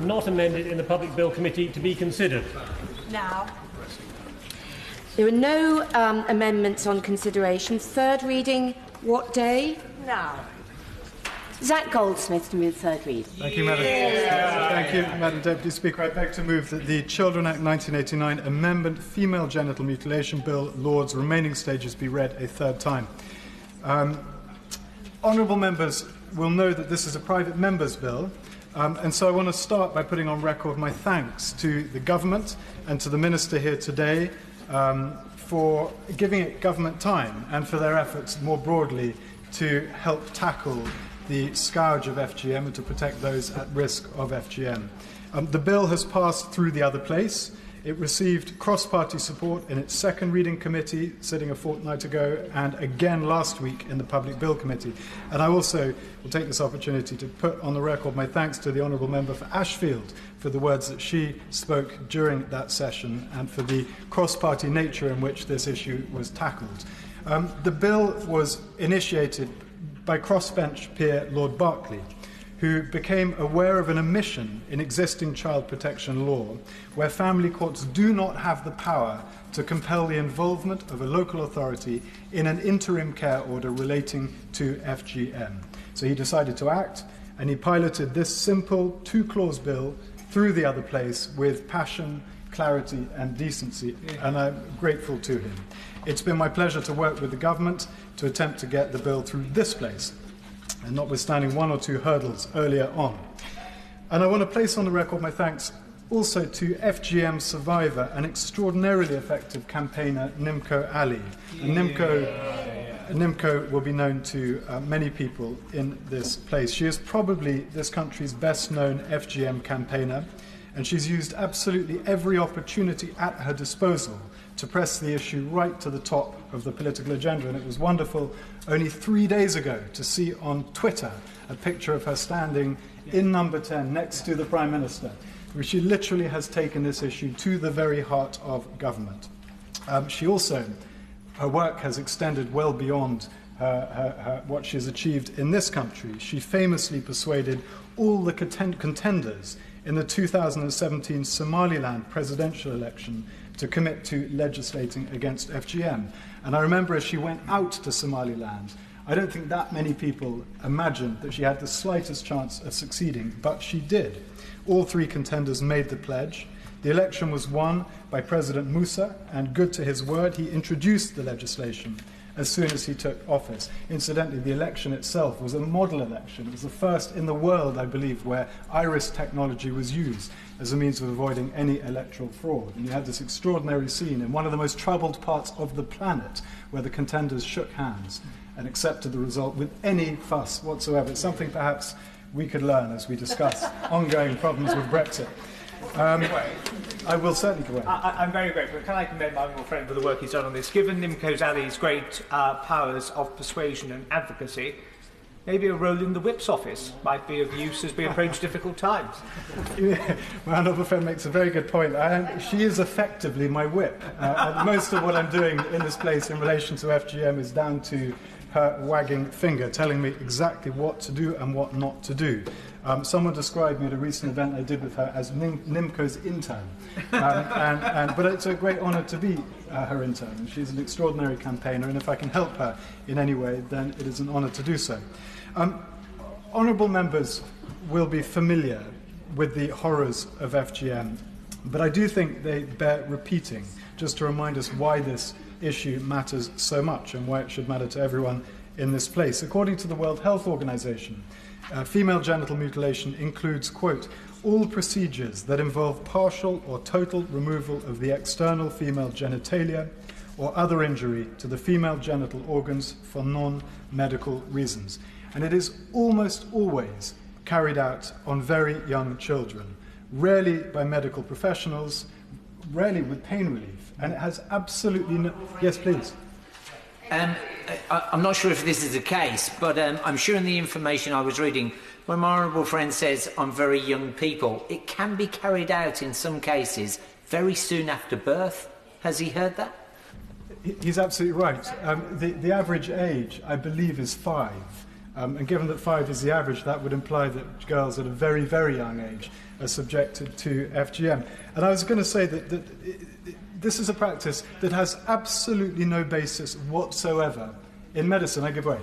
not amended in the Public Bill Committee to be considered? Now. There are no amendments on consideration. Third reading, what day? Now. Zach Goldsmith to move third read. Thank you, Madam. Thank you, Madam Deputy Speaker. I beg to move that the Children Act 1989 Amendment Female Genital Mutilation Bill, Lord's remaining stages, be read a third time. Honourable members will know that this is a private member's bill, and so I want to start by putting on record my thanks to the government and to the Minister here today for giving it government time and for their efforts more broadly to help tackle the scourge of FGM and to protect those at risk of FGM. The bill has passed through the other place. It received cross-party support in its second reading committee, sitting a fortnight ago, and again last week in the Public Bill Committee. And I also will take this opportunity to put on the record my thanks to the Honourable Member for Ashfield for the words that she spoke during that session and for the cross-party nature in which this issue was tackled. The bill was initiated by crossbench peer Lord Berkeley, who became aware of an omission in existing child protection law where family courts do not have the power to compel the involvement of a local authority in an interim care order relating to FGM. So he decided to act, and he piloted this simple two-clause bill through the other place with passion, clarity and decency, and I'm grateful to him. It's been my pleasure to work with the government to attempt to get the bill through this place, and notwithstanding one or two hurdles earlier on. And I want to place on the record my thanks also to FGM survivor and extraordinarily effective campaigner Nimco Ali. And Nimco will be known to many people in this place. She is probably this country's best-known FGM campaigner, and she's used absolutely every opportunity at her disposal to press the issue right to the top of the political agenda. And it was wonderful only 3 days ago to see on Twitter a picture of her standing in number 10 next to the Prime Minister, where she literally has taken this issue to the very heart of government. Her work has extended well beyond what she has achieved in this country. She famously persuaded all the contenders in the 2017 Somaliland presidential election to commit to legislating against FGM. And I remember as she went out to Somaliland, I don't think that many people imagined that she had the slightest chance of succeeding, but she did. All three contenders made the pledge. The election was won by President Musa, and good to his word, he introduced the legislation as soon as he took office. Incidentally, the election itself was a model election. It was the first in the world, I believe, where iris technology was used as a means of avoiding any electoral fraud. And you had this extraordinary scene in one of the most troubled parts of the planet where the contenders shook hands and accepted the result with any fuss whatsoever. It's something perhaps we could learn as we discuss ongoing problems with Brexit. I will certainly go ahead. I'm very grateful. Can I commend my old friend for the work he's done on this? Given Nimco Ali's great powers of persuasion and advocacy, maybe a role in the Whip's office might be of use as we approach difficult times. Yeah, my honourable friend makes a very good point. She is effectively my whip. Most of what I'm doing in this place in relation to FGM is down to her wagging finger, telling me exactly what to do and what not to do. Someone described me at a recent event I did with her as Nimco's intern. But it's a great honour to be her intern. She's an extraordinary campaigner, and if I can help her in any way, then it is an honour to do so. Honourable members will be familiar with the horrors of FGM, but I do think they bear repeating, just to remind us why this issue matters so much and why it should matter to everyone in this place. According to the World Health Organization, female genital mutilation includes, quote, all procedures that involve partial or total removal of the external female genitalia or other injury to the female genital organs for non-medical reasons. And it is almost always carried out on very young children, rarely by medical professionals, rarely with pain relief, and it has absolutely no... Yes, please. I'm not sure if this is the case, but I'm sure in the information I was reading, when my honourable friend says on very young people, it can be carried out in some cases very soon after birth. Has he heard that? He's absolutely right. The average age, I believe, is 5. And given that 5 is the average, that would imply that girls at a very, very young age are subjected to FGM. And I was going to say that this is a practice that has absolutely no basis whatsoever in medicine. I give way.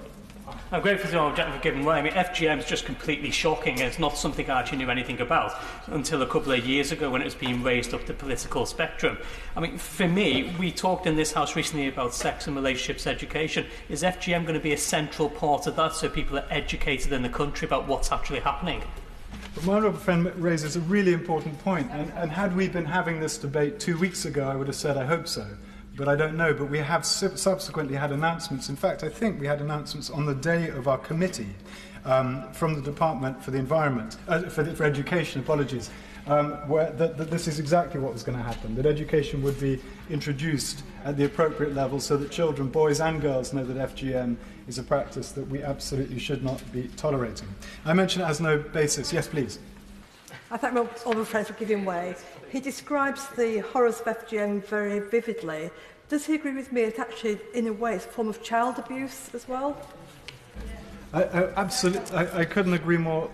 I'm grateful to the objective for giving way. I mean, FGM is just completely shocking. It's not something I actually knew anything about until a couple of years ago when it was being raised up the political spectrum. I mean, for me, we talked in this House recently about sex and relationships education. Is FGM going to be a central part of that so people are educated in the country about what's actually happening? But my honourable friend raises a really important point, and had we been having this debate 2 weeks ago, I would have said I hope so. But I don't know. But we have subsequently had announcements. In fact, I think we had announcements on the day of our committee from the Department for the Environment, for Education, apologies, where that this is exactly what was going to happen, that education would be introduced at the appropriate level so that children, boys and girls, know that FGM is a practice that we absolutely should not be tolerating. I mentioned it has no basis. Yes, please. I thank my honourable friend for giving way. He describes the horrors of FGM very vividly. Does he agree with me that actually, in a way, it's a form of child abuse as well? Absolutely. I couldn't agree more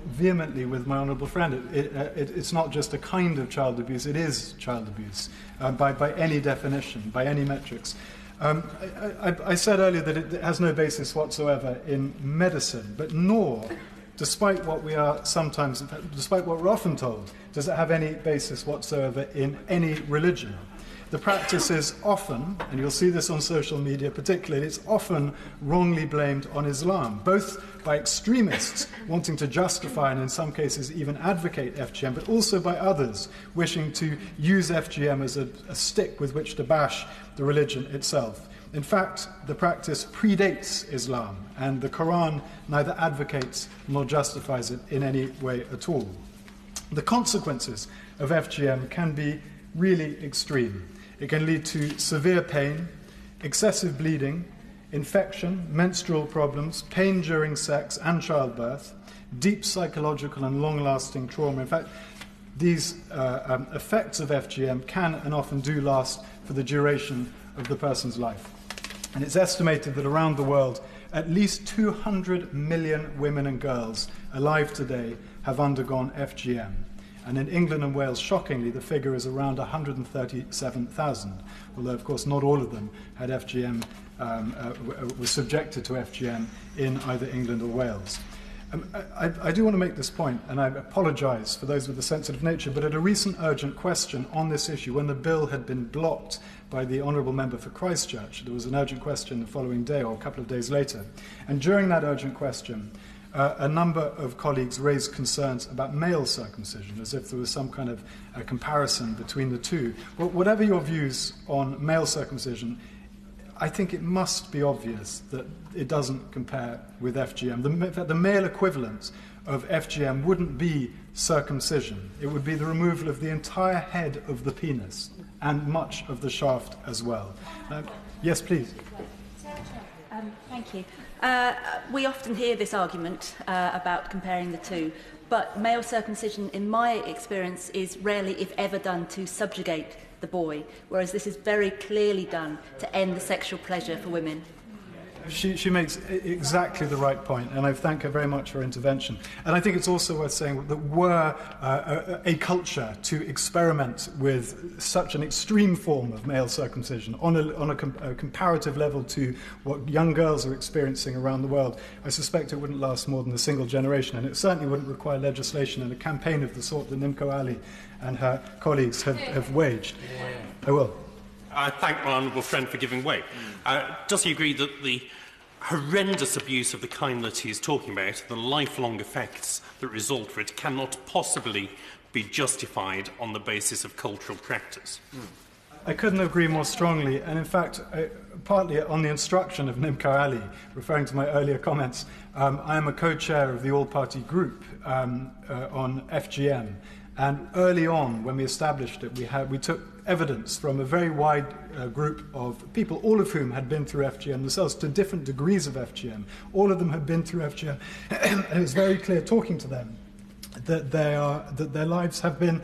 vehemently with my honourable friend. It's not just a kind of child abuse, it is child abuse, by any definition, by any metrics. I said earlier that it has no basis whatsoever in medicine, but nor, despite what we're often told, does it have any basis whatsoever in any religion. The practice is often, and you'll see this on social media particularly, it's often wrongly blamed on Islam, both by extremists wanting to justify and in some cases even advocate FGM, but also by others wishing to use FGM as a stick with which to bash the religion itself. In fact, the practice predates Islam, and the Quran neither advocates nor justifies it in any way at all. The consequences of FGM can be really extreme. It can lead to severe pain, excessive bleeding, infection, menstrual problems, pain during sex and childbirth, deep psychological and long-lasting trauma. In fact, these effects of FGM can and often do last for the duration of the person's life. And it's estimated that around the world, at least 200 million women and girls alive today have undergone FGM. And in England and Wales, shockingly, the figure is around 137,000, although, of course, not all of them had FGM, were subjected to FGM in either England or Wales. I do want to make this point, and I apologise for those with a sensitive nature, but at a recent urgent question on this issue, when the bill had been blocked by the Honourable Member for Christchurch, there was an urgent question the following day or a couple of days later. And during that urgent question, a number of colleagues raised concerns about male circumcision, as if there was some kind of comparison between the two. Well, whatever your views on male circumcision, I think it must be obvious that it doesn't compare with FGM. The male equivalent of FGM wouldn't be circumcision. It would be the removal of the entire head of the penis and much of the shaft as well. Yes, please. Thank you. We often hear this argument about comparing the two, but male circumcision, in my experience, is rarely, if ever, done to subjugate the boy, whereas this is very clearly done to end the sexual pleasure for women. She makes exactly the right point, and I thank her very much for her intervention. And I think it's also worth saying that were a culture to experiment with such an extreme form of male circumcision on a comparative level to what young girls are experiencing around the world, I suspect it wouldn't last more than a single generation, and it certainly wouldn't require legislation and a campaign of the sort that Nimco Ali and her colleagues have waged. I will. I thank my honourable friend for giving way. Does he agree that the horrendous abuse of the kind that he is talking about, the lifelong effects that result from it, cannot possibly be justified on the basis of cultural practice? I couldn't agree more strongly, and in fact, partly on the instruction of Nimco Ali, referring to my earlier comments, I am a co-chair of the all-party group on FGM. And early on, when we established it, we took evidence from a very wide group of people, all of whom had been through FGM themselves, to different degrees of FGM. All of them had been through FGM, and it was very clear, talking to them, that their lives have been,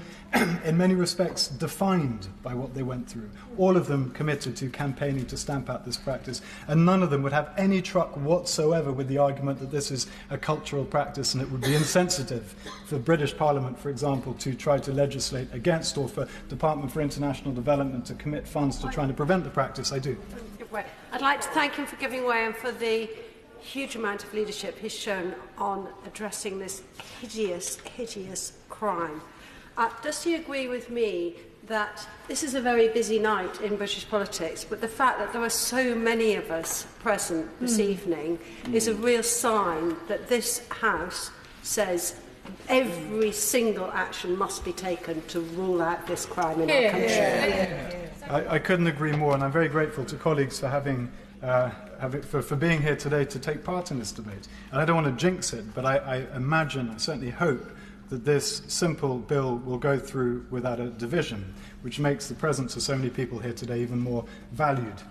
in many respects, defined by what they went through. All of them committed to campaigning to stamp out this practice, and none of them would have any truck whatsoever with the argument that this is a cultural practice and it would be insensitive for the British Parliament, for example, to try to legislate against, or for Department for International Development to commit funds to trying to prevent the practice. I do. I'd like to thank him for giving way and for the huge amount of leadership he's shown on addressing this hideous, hideous crime. Does he agree with me that this is a very busy night in British politics, but the fact that there are so many of us present this evening is a real sign that this House says every single action must be taken to rule out this crime in our country? I couldn't agree more, and I'm very grateful to colleagues for for being here today to take part in this debate. And I don't want to jinx it, but I imagine, I certainly hope, that this simple bill will go through without a division, which makes the presence of so many people here today even more valued.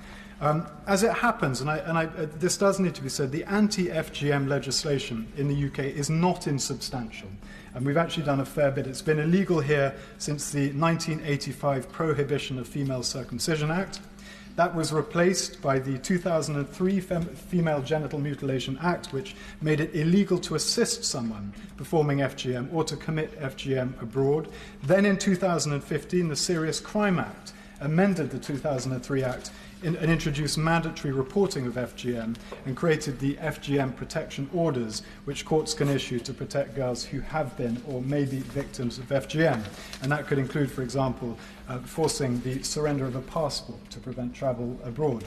As it happens, this does need to be said, the anti-FGM legislation in the UK is not insubstantial. And we've actually done a fair bit. It's been illegal here since the 1985 Prohibition of Female Circumcision Act. That was replaced by the 2003 Female Genital Mutilation Act, which made it illegal to assist someone performing FGM or to commit FGM abroad. Then in 2015, the Serious Crime Act amended the 2003 Act and introduced mandatory reporting of FGM and created the FGM protection orders, which courts can issue to protect girls who have been or may be victims of FGM. And that could include, for example, forcing the surrender of a passport to prevent travel abroad.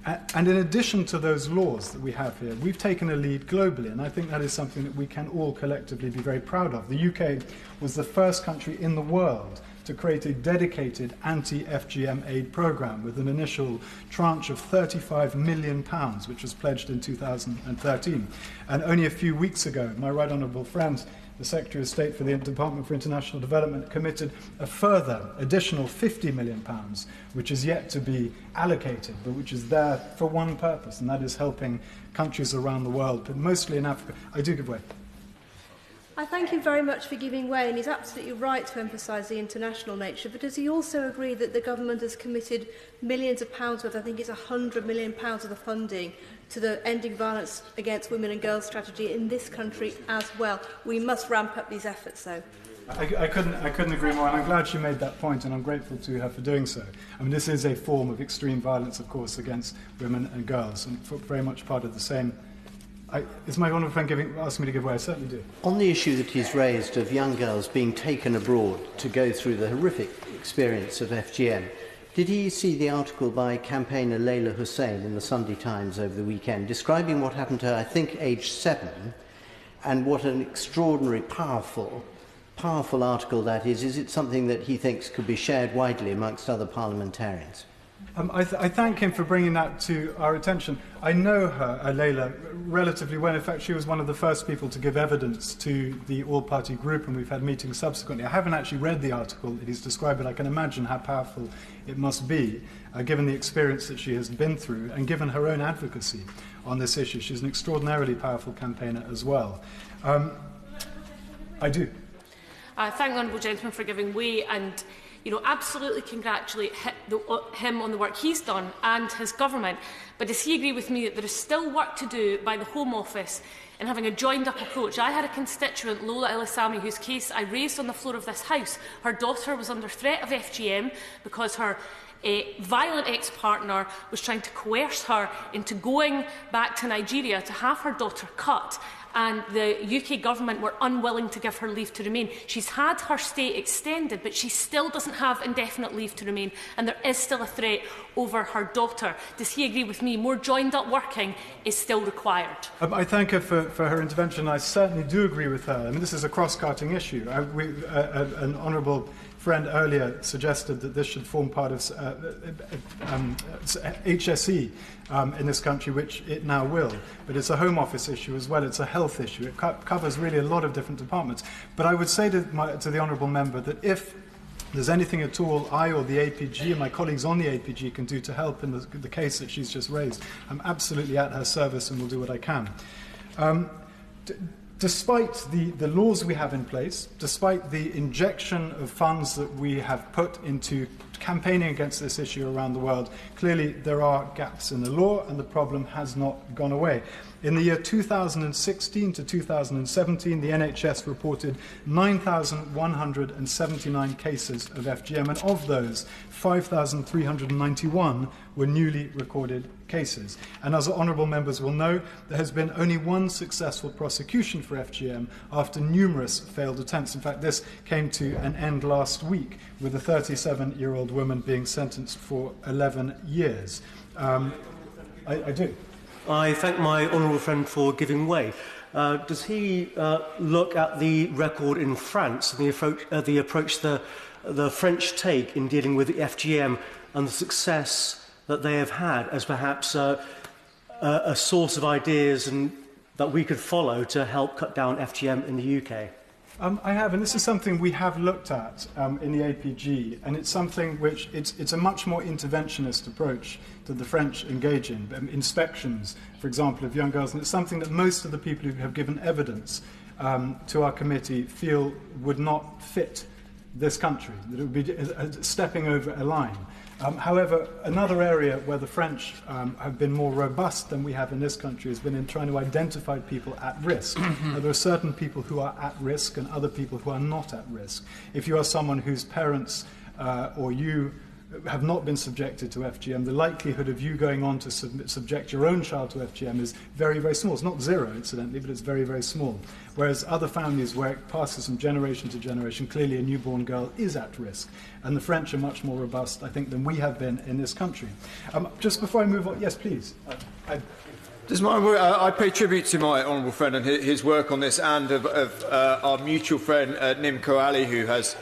And in addition to those laws that we have here, we've taken a lead globally, and I think that is something that we can all collectively be very proud of. The UK was the first country in the world to create a dedicated anti-FGM aid programme with an initial tranche of £35 million, which was pledged in 2013. And only a few weeks ago, my right honourable friend, the Secretary of State for the Department for International Development, committed a further additional £50 million, which is yet to be allocated, but which is there for one purpose, and that is helping countries around the world, but mostly in Africa. I do give way. I thank him very much for giving way, and he's absolutely right to emphasise the international nature, but does he also agree that the government has committed millions of pounds worth, I think it's £100 million of the funding, to the Ending Violence Against Women and Girls strategy in this country as well? We must ramp up these efforts, though. I couldn't agree more, and I'm glad she made that point, and I'm grateful to her for doing so. I mean, this is a form of extreme violence, of course, against women and girls, and very much part of the same. Is my honourable friend asking me to give way? I certainly do. On the issue that he's raised of young girls being taken abroad to go through the horrific experience of FGM, did he see the article by campaigner Layla Hussein in the Sunday Times over the weekend, describing what happened to her, I think, aged 7, and what an extraordinary, powerful article that is? Is it something that he thinks could be shared widely amongst other parliamentarians? I thank him for bringing that to our attention. I know her, Layla, relatively well. In fact, she was one of the first people to give evidence to the all-party group, and we've had meetings subsequently. I haven't actually read the article that he's described, but I can imagine how powerful it must be, given the experience that she has been through, and given her own advocacy on this issue. She's an extraordinarily powerful campaigner as well. I do. Thank the honourable gentleman for giving way, and absolutely congratulate him on the work he's done and his government. But does he agree with me that there is still work to do by the Home Office in having a joined-up approach? I had a constituent, Lola Ilisami, whose case I raised on the floor of this House. Her daughter was under threat of FGM because her violent ex-partner was trying to coerce her into going back to Nigeria to have her daughter cut, and the UK government were unwilling to give her leave to remain. She's had her stay extended, but she still doesn't have indefinite leave to remain, and there is still a threat over her daughter. Does he agree with me? More joined-up working is still required. I thank her for her intervention. I certainly do agree with her. I mean, this is a cross-cutting issue. An honourable friend earlier suggested that this should form part of HSE in this country, which it now will. But it's a Home Office issue as well. It's a health issue. It covers really a lot of different departments. But I would say to the honourable member that if there's anything at all I or the APG and my colleagues on the APG can do to help in the case that she's just raised, I'm absolutely at her service and will do what I can. Despite the laws we have in place, despite the injection of funds that we have put into campaigning against this issue around the world, clearly there are gaps in the law and the problem has not gone away. In the year 2016 to 2017, the NHS reported 9,179 cases of FGM, and of those, 5,391 were newly recorded cases. And as honourable members will know, there has been only one successful prosecution for FGM after numerous failed attempts. In fact, this came to an end last week with a 37-year-old woman being sentenced for 11 years. I do. I thank my honourable friend for giving way. Does he look at the record in France and the approach the French take in dealing with the FGM and the success that they have had as perhaps a source of ideas and that we could follow to help cut down FGM in the UK? I have, and this is something we have looked at in the APG, and it's something which it's a much more interventionist approach that the French engage in. Inspections, for example, of young girls, and it's something that most of the people who have given evidence to our committee feel would not fit this country, that it would be stepping over a line. However, another area where the French have been more robust than we have in this country has been in trying to identify people at risk. There are certain people who are at risk and other people who are not at risk. If you are someone whose parents or you have not been subjected to FGM, the likelihood of you going on to subject your own child to FGM is very, very small. It's not zero, incidentally, but it's very, very small. Whereas other families where it passes from generation to generation, clearly a newborn girl is at risk. And the French are much more robust, I think, than we have been in this country. Just before I move on, yes, please. I pay tribute to my honourable friend and his work on this, and of our mutual friend Nimco Ali, who has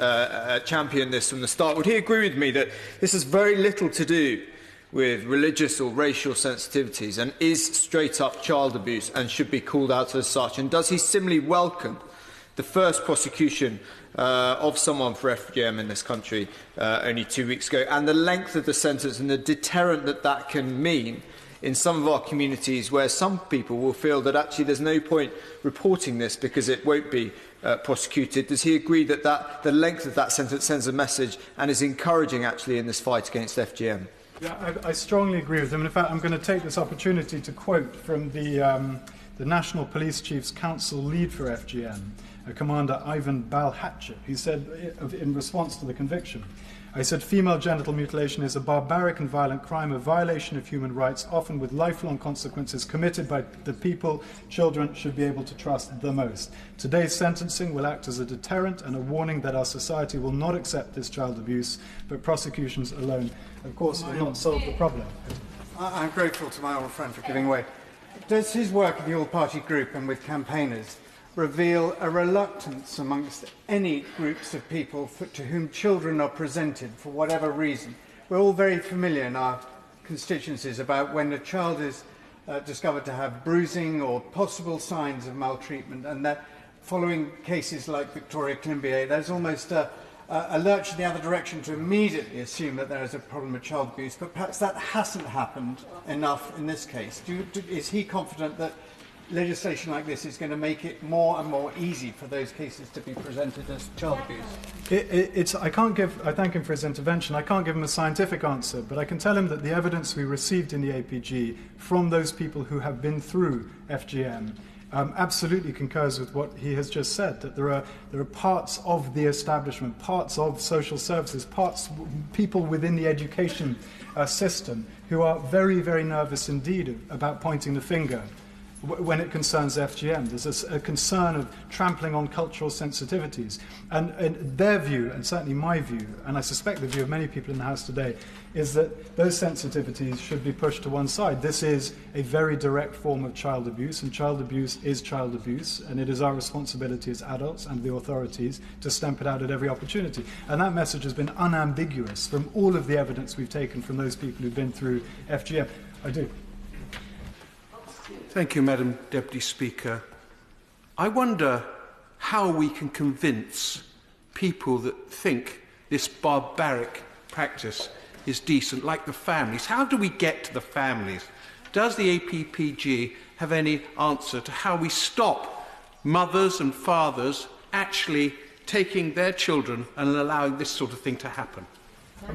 championed this from the start. Would he agree with me that this has very little to do with religious or racial sensitivities and is straight-up child abuse and should be called out as such? And does he similarly welcome the first prosecution of someone for FGM in this country only 2 weeks ago, and the length of the sentence and the deterrent that can mean in some of our communities where some people will feel that actually there's no point reporting this because it won't be prosecuted? Does he agree that the length of that sentence sends a message and is encouraging actually in this fight against FGM? Yeah, I strongly agree with him. And in fact, I'm going to take this opportunity to quote from the National Police Chiefs Council lead for FGM, Commander Ivan Balhatchik. He said, in response to the conviction, I said, female genital mutilation is a barbaric and violent crime, a violation of human rights, often with lifelong consequences, committed by the people children should be able to trust the most. Today's sentencing will act as a deterrent and a warning that our society will not accept this child abuse, but prosecutions alone, of course, will not solve the problem. I'm grateful to my old friend for giving way. Does his work in the all-party group and with campaigners reveal a reluctance amongst any groups of people to whom children are presented for whatever reason? We're all very familiar in our constituencies about when a child is discovered to have bruising or possible signs of maltreatment, and that following cases like Victoria Climbié, there's almost a lurch in the other direction to immediately assume that there is a problem of child abuse, but perhaps that hasn't happened enough in this case. Is he confident that legislation like this is going to make it more and more easy for those cases to be presented as child abuse? I thank him for his intervention. I can't give him a scientific answer, but I can tell him that the evidence we received in the APG from those people who have been through FGM absolutely concurs with what he has just said, that there are parts of the establishment, parts of social services, people within the education system who are very, very nervous indeed about pointing the finger when it concerns FGM. There's a concern of trampling on cultural sensitivities. And their view, and certainly my view, and I suspect the view of many people in the House today, is that those sensitivities should be pushed to one side. This is a very direct form of child abuse, and child abuse is child abuse, and it is our responsibility as adults and the authorities to stamp it out at every opportunity. And that message has been unambiguous from all of the evidence we've taken from those people who've been through FGM. I do. Thank you, Madam Deputy Speaker. I wonder how we can convince people that think this barbaric practice is decent, like the families. How do we get to the families? Does the APPG have any answer to how we stop mothers and fathers actually taking their children and allowing this sort of thing to happen?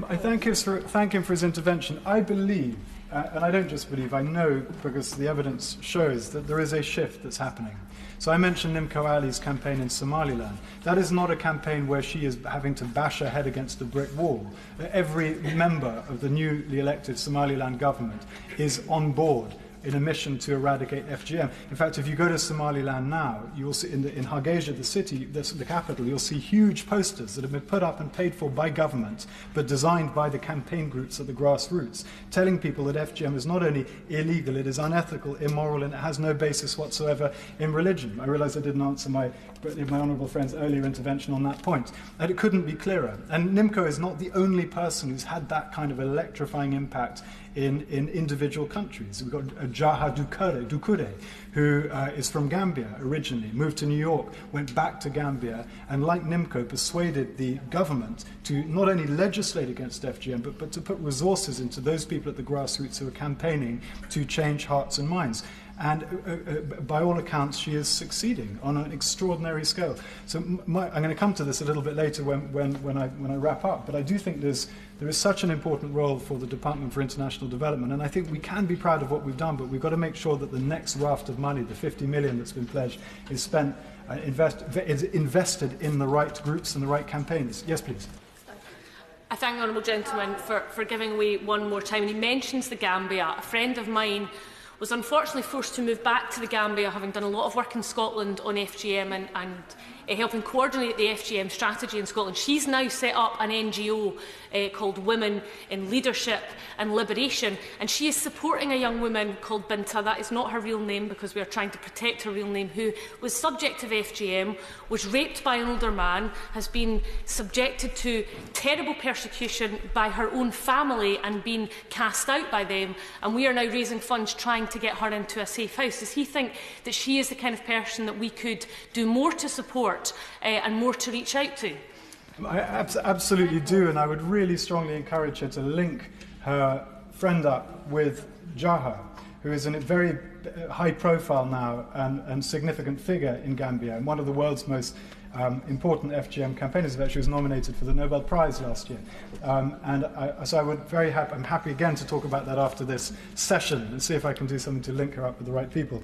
I thank him for his intervention. I believe, and I don't just believe, I know because the evidence shows that there is a shift that's happening. So I mentioned Nimco Ali's campaign in Somaliland. That is not a campaign where she is having to bash her head against a brick wall. Every member of the newly elected Somaliland government is on board in a mission to eradicate FGM. In fact, if you go to Somaliland now, you will see in Hargeisa, the city, the capital, you'll see huge posters that have been put up and paid for by government, but designed by the campaign groups at the grassroots, telling people that FGM is not only illegal, it is unethical, immoral, and it has no basis whatsoever in religion. I realise I didn't answer my honourable friend's earlier intervention on that point, and it couldn't be clearer. And Nimco is not the only person who's had that kind of electrifying impact in individual countries. We've got Jaha Dukure, who is from Gambia originally, moved to New York, went back to Gambia, and like Nimco, persuaded the government to not only legislate against FGM, but to put resources into those people at the grassroots who are campaigning to change hearts and minds. And by all accounts, she is succeeding on an extraordinary scale. So I'm going to come to this a little bit later when I wrap up, but I do think there is such an important role for the Department for International Development, and I think we can be proud of what we've done, but we've got to make sure that the next raft of money, the 50 million that's been pledged, is spent, is invested in the right groups and the right campaigns. Yes, please. I thank the honourable gentleman for giving way one more time. And he mentions the Gambia. A friend of mine was unfortunately forced to move back to the Gambia, having done a lot of work in Scotland on FGM and helping coordinate the FGM strategy in Scotland. She's now set up an NGO called Women in Leadership and Liberation, and she is supporting a young woman called Binta. That is not her real name because we are trying to protect her real name, who was subject of FGM, was raped by an older man, has been subjected to terrible persecution by her own family and been cast out by them, and we are now raising funds trying to get her into a safe house. Does he think that she is the kind of person that we could do more to support and more to reach out to? I absolutely do, and I would really strongly encourage her to link her friend up with Jaha, who is a very high profile now and significant figure in Gambia, and one of the world's most important FGM campaigners. She was nominated for the Nobel Prize last year. So I'm happy again to talk about that after this session and see if I can do something to link her up with the right people.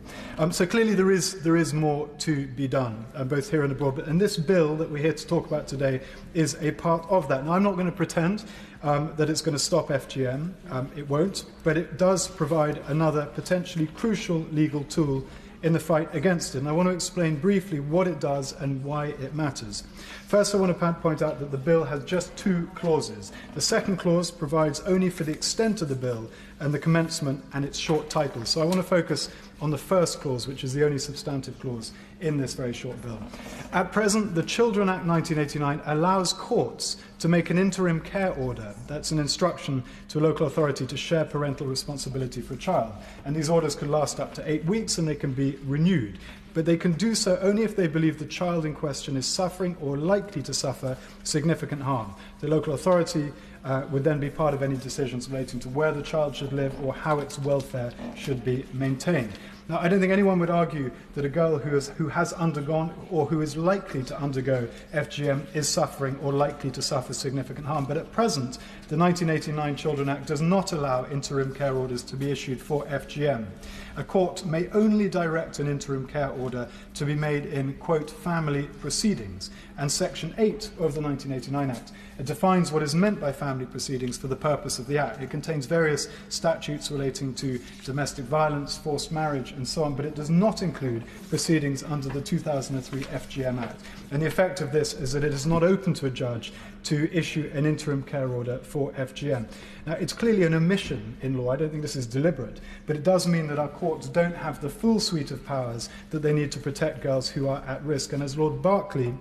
So clearly there is more to be done, both here and abroad. And this bill that we're here to talk about today is a part of that. Now, I'm not going to pretend that it's going to stop FGM. It won't, but it does provide another potentially crucial legal tool in the fight against it. And I want to explain briefly what it does and why it matters. First, I want to point out that the bill has just 2 clauses. The second clause provides only for the extent of the bill and the commencement and its short title. So I want to focus on the first clause, which is the only substantive clause in this very short bill. At present, the Children Act 1989 allows courts to make an interim care order. That's an instruction to a local authority to share parental responsibility for a child. And these orders could last up to 8 weeks and they can be renewed. But they can do so only if they believe the child in question is suffering or likely to suffer significant harm. The local authority would then be part of any decisions relating to where the child should live or how its welfare should be maintained. Now, I don't think anyone would argue that a girl who has undergone or who is likely to undergo FGM is suffering or likely to suffer significant harm. But at present, the 1989 Children Act does not allow interim care orders to be issued for FGM. A court may only direct an interim care order to be made in, quote, family proceedings. And Section 8 of the 1989 Act, it defines what is meant by family proceedings for the purpose of the Act. It contains various statutes relating to domestic violence, forced marriage, and so on, but it does not include proceedings under the 2003 FGM Act. And the effect of this is that it is not open to a judge to issue an interim care order for FGM. Now, it's clearly an omission in law. I don't think this is deliberate, but it does mean that our courts don't have the full suite of powers that they need to protect girls who are at risk. And as Lord Berkeley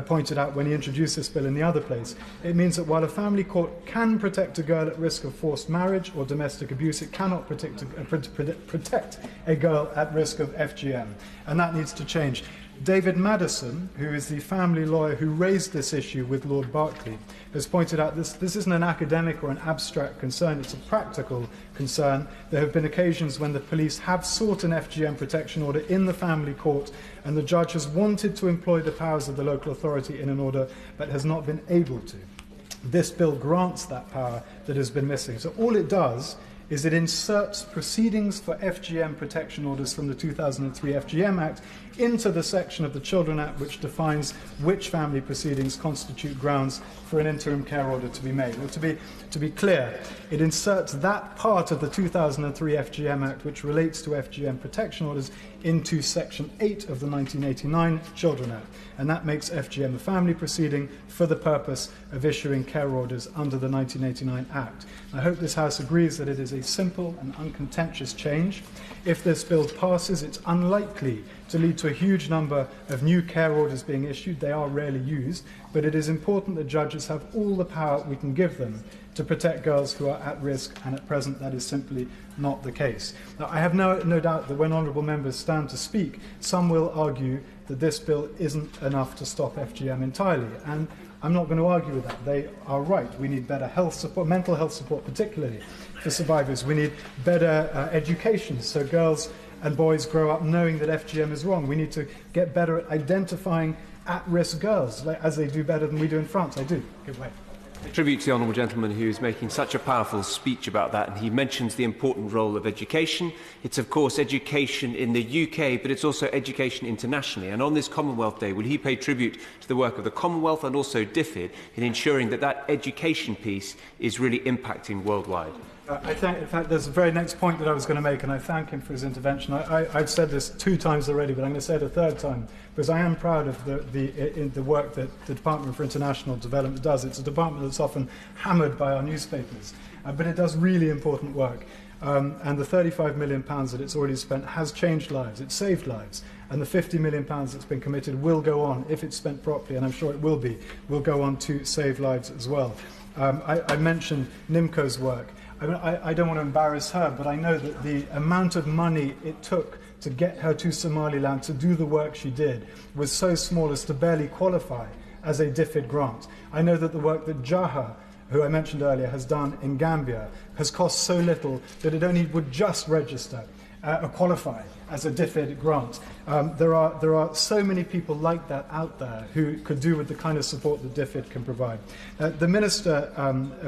pointed out when he introduced this bill in the other place, it means that while a family court can protect a girl at risk of forced marriage or domestic abuse, it cannot protect a girl at risk of FGM. And that needs to change. David Madison, who is the family lawyer who raised this issue with Lord Berkeley, has pointed out this isn't an academic or an abstract concern, it's a practical concern. There have been occasions when the police have sought an FGM protection order in the family court and the judge has wanted to employ the powers of the local authority in an order but has not been able to. This bill grants that power that has been missing. So all it does is it inserts proceedings for FGM protection orders from the 2003 FGM Act into the section of the Children Act which defines which family proceedings constitute grounds for an interim care order to be made. Well, to be clear, it inserts that part of the 2003 FGM Act which relates to FGM protection orders into Section 8 of the 1989 Children Act, and that makes FGM a family proceeding for the purpose of issuing care orders under the 1989 Act. I hope this House agrees that it is a simple and uncontentious change. If this bill passes, it's unlikely to lead to a huge number of new care orders being issued. They are rarely used, but it is important that judges have all the power we can give them to protect girls who are at risk, and at present that is simply not the case. Now, I have no doubt that when honourable members stand to speak, some will argue that this bill isn't enough to stop FGM entirely, and I'm not going to argue with that. They are right. We need better health support, mental health support particularly for survivors. We need better education so girls and boys grow up knowing that FGM is wrong. We need to get better at identifying at-risk girls, as they do better than we do in France. I do. Give way. Tribute to the honourable gentleman who is making such a powerful speech about that, and he mentions the important role of education. It's of course education in the UK, but it's also education internationally, and on this Commonwealth Day will he pay tribute to the work of the Commonwealth and also DFID in ensuring that that education piece is really impacting worldwide? I think, in fact, there's the very next point that I was going to make, and I thank him for his intervention. I've said this 2 times already, but I'm going to say it a 3rd time, because I am proud of the work that the Department for International Development does. It's a department that's often hammered by our newspapers, but it does really important work. And the £35 million that it's already spent has changed lives, it's saved lives, and the £50 million that's been committed will go on, if it's spent properly, and I'm sure it will go on to save lives as well. I mentioned Nimco's work. I don't want to embarrass her, but I know that the amount of money it took to get her to Somaliland to do the work she did was so small as to barely qualify as a DFID grant. I know that the work that Jaha, who I mentioned earlier, has done in Gambia has cost so little that it only would just register or qualify as a DFID grant. There are so many people like that out there who could do with the kind of support that DFID can provide. The Minister,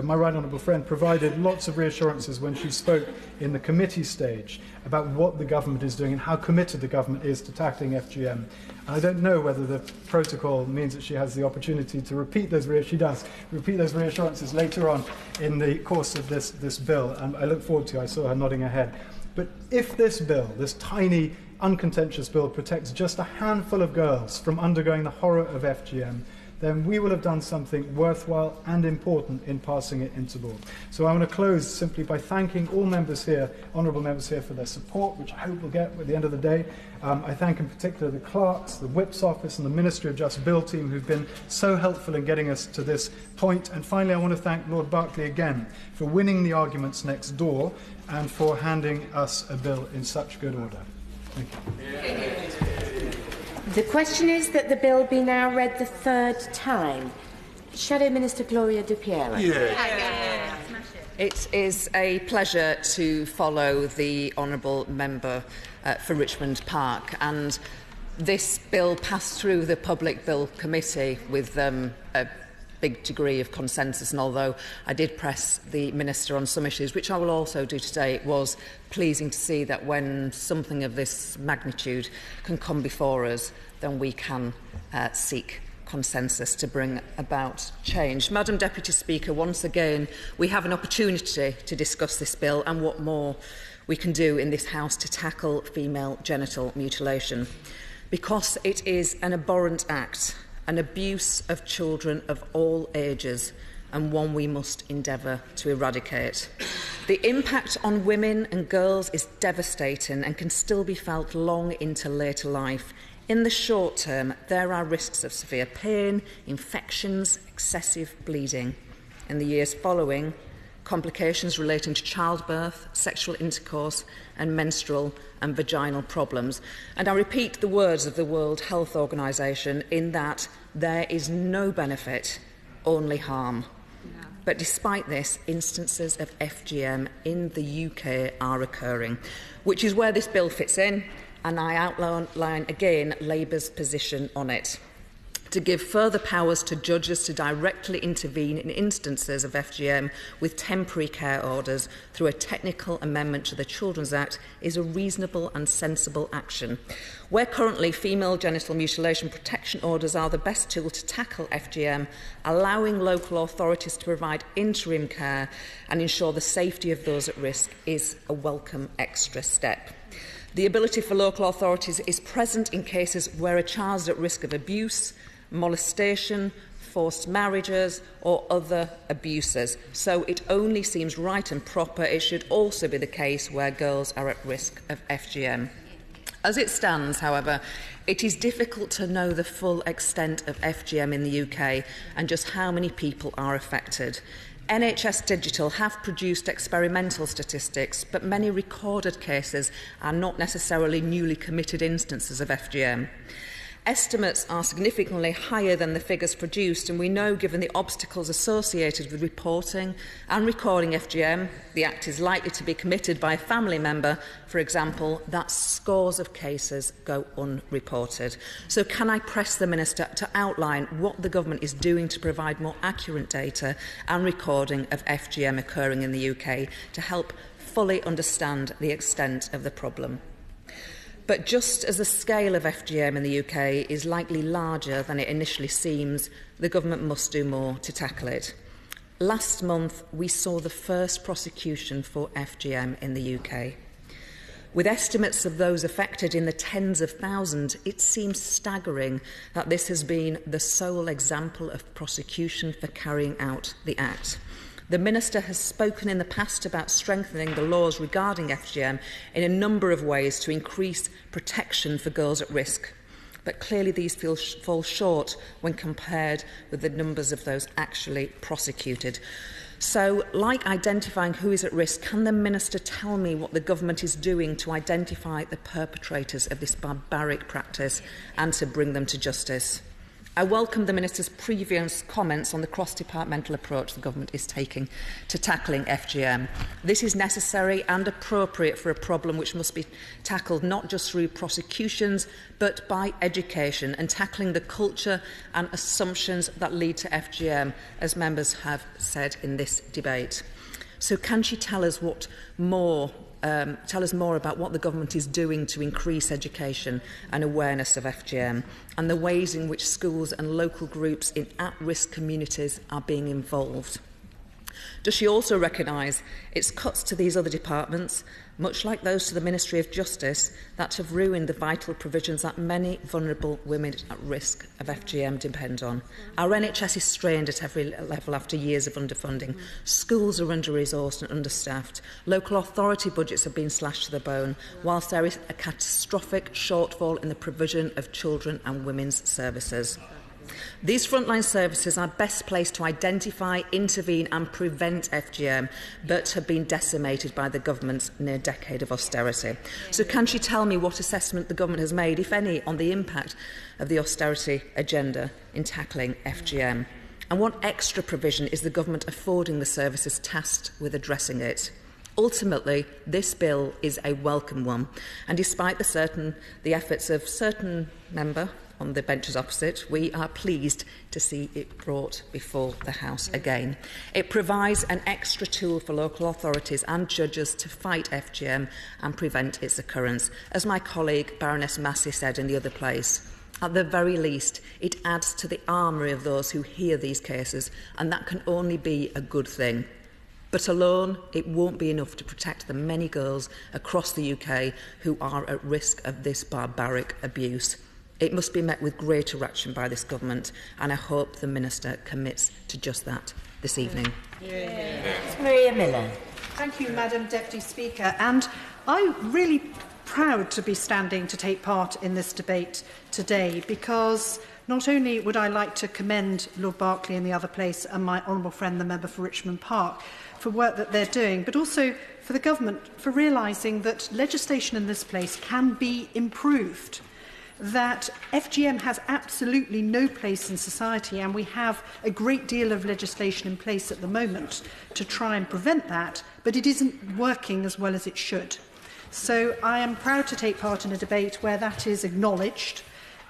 my right honourable friend, provided lots of reassurances when she spoke in the committee stage about what the government is doing and how committed the government is to tackling FGM. I don't know whether the protocol means that she has the opportunity to repeat those reassurances later on in the course of this bill, and I look forward to. I saw her nodding her head. But if this bill, this tiny, uncontentious bill, protects just a handful of girls from undergoing the horror of FGM, then we will have done something worthwhile and important in passing it into law. So I want to close simply by thanking all members here, honourable members here, for their support, which I hope we'll get at the end of the day. I thank in particular the clerks, the Whip's office and the Ministry of Just Bill team who've been so helpful in getting us to this point. And finally, I want to thank Lord Berkeley again for winning the arguments next door and for handing us a bill in such good order. Thank you. The question is that the bill be now read the 3rd time. Shadow Minister Gloria De Piero. It is a pleasure to follow the honourable member for Richmond Park, and this bill passed through the Public Bill Committee with a big degree of consensus, and although I did press the Minister on some issues, which I will also do today, it was pleasing to see that when something of this magnitude can come before us, then we can seek consensus to bring about change. Madam Deputy Speaker, once again, we have an opportunity to discuss this bill and what more we can do in this House to tackle female genital mutilation, because it is an abhorrent act, an abuse of children of all ages, and one we must endeavour to eradicate. The impact on women and girls is devastating and can still be felt long into later life. In the short term, there are risks of severe pain, infections, excessive bleeding. In the years following, complications relating to childbirth, sexual intercourse and menstrual and vaginal problems. And I repeat the words of the World Health Organization in that there is no benefit, only harm. But despite this, instances of FGM in the UK are occurring, which is where this bill fits in, and I outline again Labour's position on it. To give further powers to judges to directly intervene in instances of FGM with temporary care orders through a technical amendment to the Children's Act is a reasonable and sensible action. Where currently female genital mutilation protection orders are the best tool to tackle FGM, allowing local authorities to provide interim care and ensure the safety of those at risk is a welcome extra step. The ability for local authorities is present in cases where a child is at risk of abuse, molestation, forced marriages or other abuses. So it only seems right and proper it should also be the case where girls are at risk of FGM. As it stands, however, it is difficult to know the full extent of FGM in the UK and just how many people are affected. NHS Digital have produced experimental statistics, but many recorded cases are not necessarily newly committed instances of FGM. Estimates are significantly higher than the figures produced, and we know, given the obstacles associated with reporting and recording FGM, the Act is likely to be committed by a family member, for example, that scores of cases go unreported. So can I press the Minister to outline what the Government is doing to provide more accurate data and recording of FGM occurring in the UK to help fully understand the extent of the problem? But just as the scale of FGM in the UK is likely larger than it initially seems, the Government must do more to tackle it. Last month, we saw the first prosecution for FGM in the UK. With estimates of those affected in the tens of thousands, it seems staggering that this has been the sole example of prosecution for carrying out the Act. The Minister has spoken in the past about strengthening the laws regarding FGM in a number of ways to increase protection for girls at risk. But clearly these fall short when compared with the numbers of those actually prosecuted. So, like identifying who is at risk, can the Minister tell me what the Government is doing to identify the perpetrators of this barbaric practice and to bring them to justice? I welcome the Minister's previous comments on the cross-departmental approach the Government is taking to tackling FGM. This is necessary and appropriate for a problem which must be tackled not just through prosecutions, but by education and tackling the culture and assumptions that lead to FGM, as members have said in this debate. So can she tell us more about what the Government is doing to increase education and awareness of FGM and the ways in which schools and local groups in at-risk communities are being involved? Does she also recognise its cuts to these other departments, much like those to the Ministry of Justice, that have ruined the vital provisions that many vulnerable women at risk of FGM depend on? Our NHS is strained at every level after years of underfunding. Schools are under-resourced and understaffed. Local authority budgets have been slashed to the bone, whilst there is a catastrophic shortfall in the provision of children and women's services. These frontline services are best placed to identify, intervene and prevent FGM, but have been decimated by the Government's near decade of austerity. So can she tell me what assessment the Government has made, if any, on the impact of the austerity agenda in tackling FGM? And what extra provision is the Government affording the services tasked with addressing it? Ultimately, this bill is a welcome one, and despite the efforts of certain member on the benches opposite, we are pleased to see it brought before the House again. It provides an extra tool for local authorities and judges to fight FGM and prevent its occurrence. As my colleague Baroness Massey said in the other place, at the very least, it adds to the armoury of those who hear these cases, and that can only be a good thing. But alone, it won't be enough to protect the many girls across the UK who are at risk of this barbaric abuse. It must be met with greater action by this Government, and I hope the Minister commits to just that this evening. Maria Miller. Thank you, Madam Deputy Speaker. And I really proud to be standing to take part in this debate today, because not only would I like to commend Lord Berkeley in the other place and my honourable friend, the member for Richmond Park, for work that they're doing, but also for the government for realising that legislation in this place can be improved, that FGM has absolutely no place in society, and we have a great deal of legislation in place at the moment to try and prevent that, but it isn't working as well as it should. So I am proud to take part in a debate where that is acknowledged,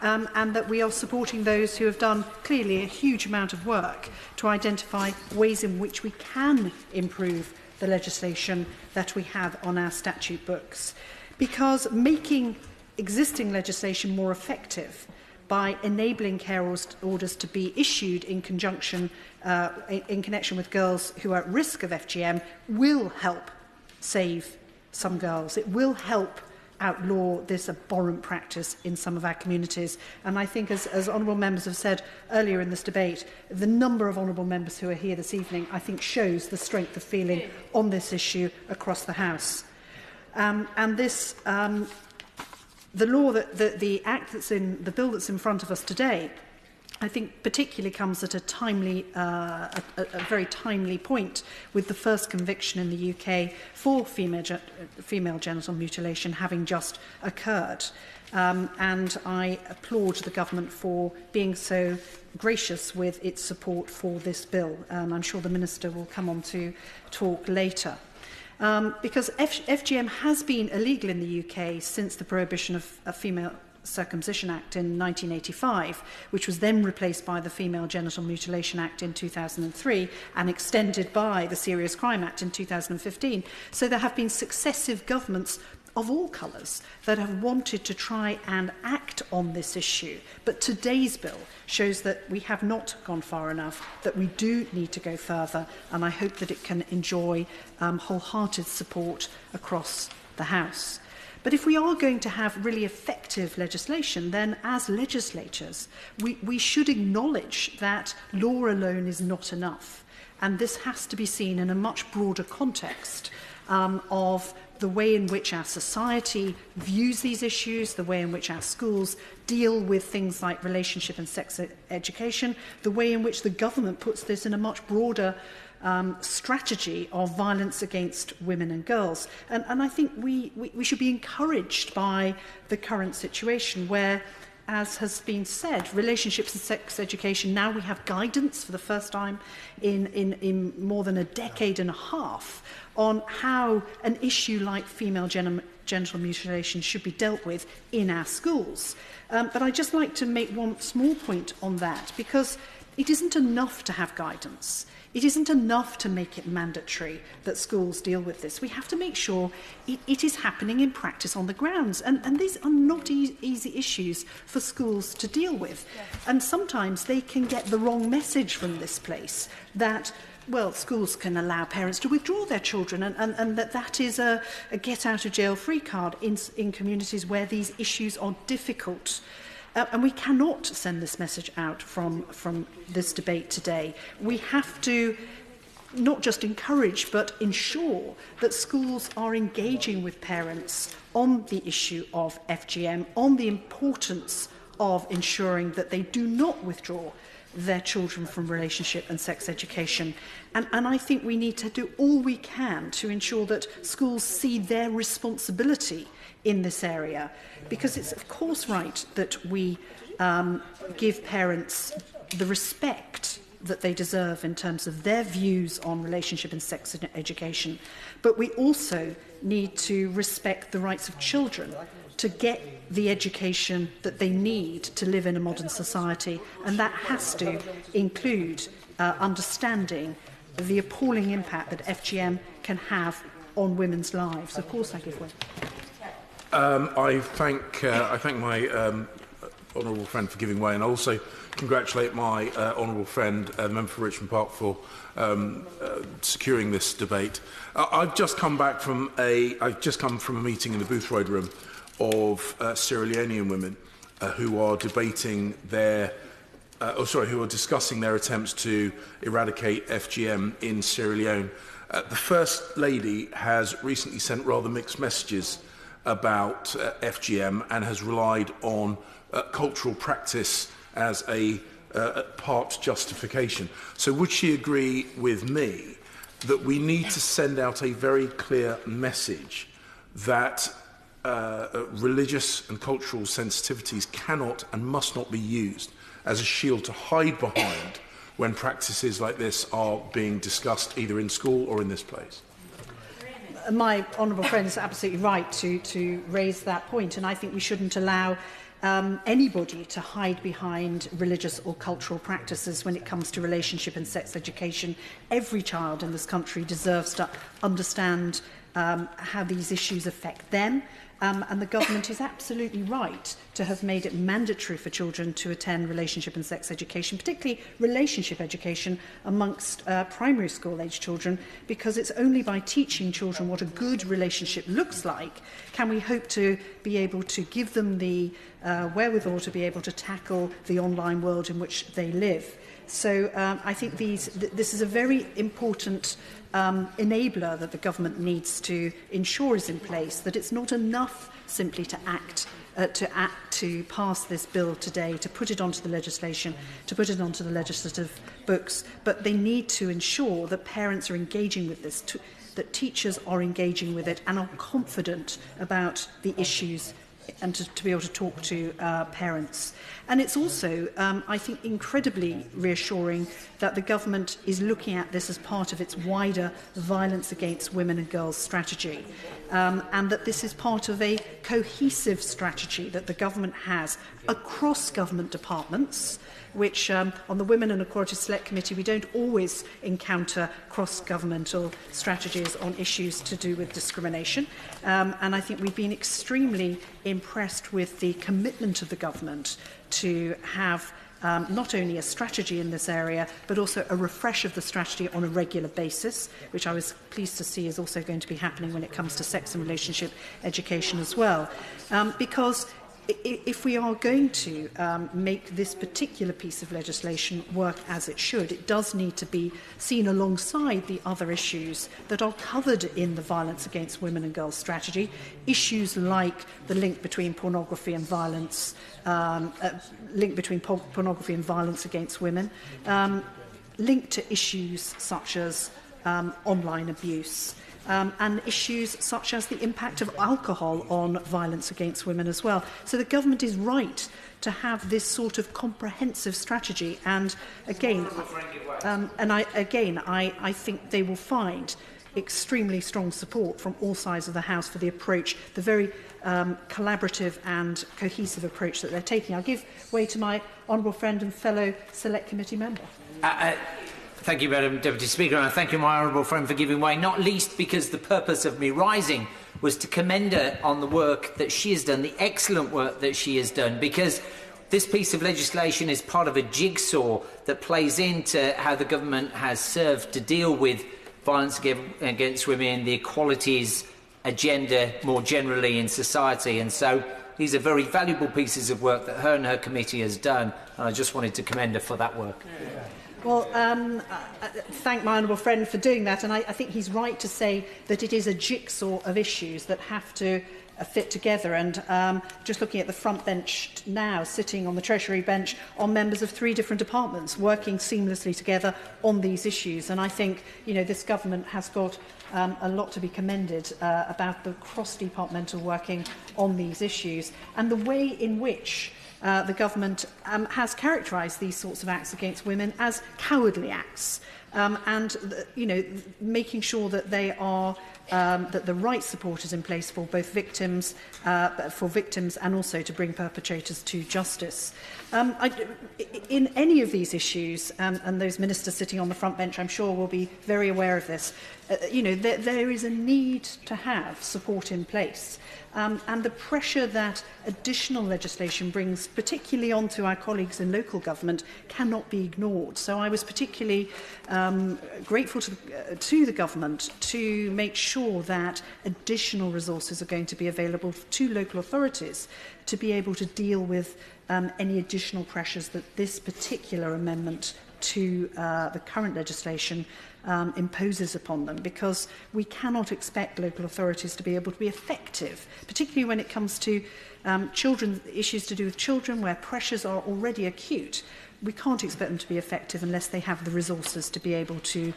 and that we are supporting those who have done clearly a huge amount of work to identify ways in which we can improve the legislation that we have on our statute books. Because making existing legislation more effective by enabling care orders to be issued in connection with girls who are at risk of FGM will help save some girls. It will help outlaw this abhorrent practice in some of our communities. And I think, as honourable members have said earlier in this debate, the number of honourable members who are here this evening, I think, shows the strength of feeling on this issue across the House. And this, the law, the act that's in the bill that's in front of us today, I think particularly comes at a very timely point, with the first conviction in the UK for female genital mutilation having just occurred. And I applaud the government for being so gracious with its support for this bill. I'm sure the Minister will come on to talk later. Because FGM has been illegal in the UK since the prohibition of female Circumcision Act in 1985, which was then replaced by the Female Genital Mutilation Act in 2003 and extended by the Serious Crime Act in 2015. So there have been successive governments of all colours that have wanted to try and act on this issue. But today's bill shows that we have not gone far enough, that we do need to go further, and I hope that it can enjoy wholehearted support across the House. But if we are going to have really effective legislation, then as legislators, we should acknowledge that law alone is not enough. And this has to be seen in a much broader context of the way in which our society views these issues, the way in which our schools deal with things like relationship and sex education, the way in which the government puts this in a much broader strategy of violence against women and girls. And I think we should be encouraged by the current situation where, as has been said, relationships and sex education, now we have guidance for the first time in more than a decade and a half on how an issue like female genital mutilation should be dealt with in our schools. But I'd just like to make one small point on that, because it isn't enough to have guidance. It isn't enough to make it mandatory that schools deal with this. We have to make sure it is happening in practice on the grounds. And these are not easy issues for schools to deal with. Yes. And sometimes they can get the wrong message from this place that, well, schools can allow parents to withdraw their children, and that is a get-out-of-jail-free card in communities where these issues are difficult. And we cannot send this message out from this debate today. We have to not just encourage but ensure that schools are engaging with parents on the issue of FGM, on the importance of ensuring that they do not withdraw their children from relationship and sex education. And I think we need to do all we can to ensure that schools see their responsibility in this area, because it's of course right that we give parents the respect that they deserve in terms of their views on relationship and sex education, but we also need to respect the rights of children to get the education that they need to live in a modern society, and that has to include understanding the appalling impact that FGM can have on women's lives. Of course, I give way. I thank my honourable friend for giving way, and I also congratulate my honourable friend, the member for Richmond Park, for securing this debate. I've just come from a meeting in the Boothroyd Room of Sierra Leonean women who are debating who are discussing their attempts to eradicate FGM in Sierra Leone. The First Lady has recently sent rather mixed messages about FGM and has relied on cultural practice as a part justification. So would she agree with me that we need to send out a very clear message that religious and cultural sensitivities cannot and must not be used as a shield to hide behind when practices like this are being discussed either in school or in this place? My honourable friend is absolutely right to raise that point, and I think we shouldn't allow anybody to hide behind religious or cultural practices when it comes to relationship and sex education. Every child in this country deserves to understand how these issues affect them. And the government is absolutely right to have made it mandatory for children to attend relationship and sex education, particularly relationship education amongst primary school age children, because it's only by teaching children what a good relationship looks like can we hope to be able to give them the wherewithal to be able to tackle the online world in which they live. So I think this is a very important enabler that the government needs to ensure is in place, that it's not enough simply to to pass this bill today, to put it onto the legislation, to put it onto the legislative books, but they need to ensure that parents are engaging with this, that teachers are engaging with it and are confident about the issues and to be able to talk to parents. And it's also, I think, incredibly reassuring that the government is looking at this as part of its wider violence against women and girls strategy, and that this is part of a cohesive strategy that the government has across government departments, which on the Women and Equality Select Committee we don't always encounter cross-governmental strategies on issues to do with discrimination. And I think we've been extremely impressed with the commitment of the government to have not only a strategy in this area, but also a refresh of the strategy on a regular basis, which I was pleased to see is also going to be happening when it comes to sex and relationship education as well. Because if we are going to make this particular piece of legislation work as it should, it does need to be seen alongside the other issues that are covered in the Violence Against Women and Girls strategy, issues like the link between pornography and violence, pornography and violence against women, linked to issues such as online abuse, and issues such as the impact of alcohol on violence against women as well. So the government is right to have this sort of comprehensive strategy. And again, I think they will find extremely strong support from all sides of the House for the approach, the very collaborative and cohesive approach that they're taking. I'll give way to my honourable friend and fellow Select Committee member. Thank you, Madam Deputy Speaker, and I thank you, my honourable friend, for giving way, not least because the purpose of me rising was to commend her on the work that she has done, the excellent work that she has done, because this piece of legislation is part of a jigsaw that plays into how the government has served to deal with violence against women, the equalities agenda more generally in society. And so these are very valuable pieces of work that her and her committee has done, and I just wanted to commend her for that work. Well, thank my honourable friend for doing that, and I think he's right to say that it is a jigsaw of issues that have to fit together. And just looking at the front bench now, sitting on the Treasury bench, are members of 3 different departments working seamlessly together on these issues. And I think, this government has got a lot to be commended about the cross-departmental working on these issues and the way in which the government has characterised these sorts of acts against women as cowardly acts, and making sure that they are that the right support is in place for both victims, and also to bring perpetrators to justice. In any of these issues, and those ministers sitting on the front bench, I'm sure, will be very aware of this. There is a need to have support in place. And the pressure that additional legislation brings, particularly onto our colleagues in local government, cannot be ignored. So I was particularly grateful to the government to make sure that additional resources are going to be available to local authorities to be able to deal with any additional pressures that this particular amendment to the current legislation imposes upon them, because we cannot expect local authorities to be able to be effective, particularly when it comes to issues to do with children where pressures are already acute. We can't expect them to be effective unless they have the resources to be able to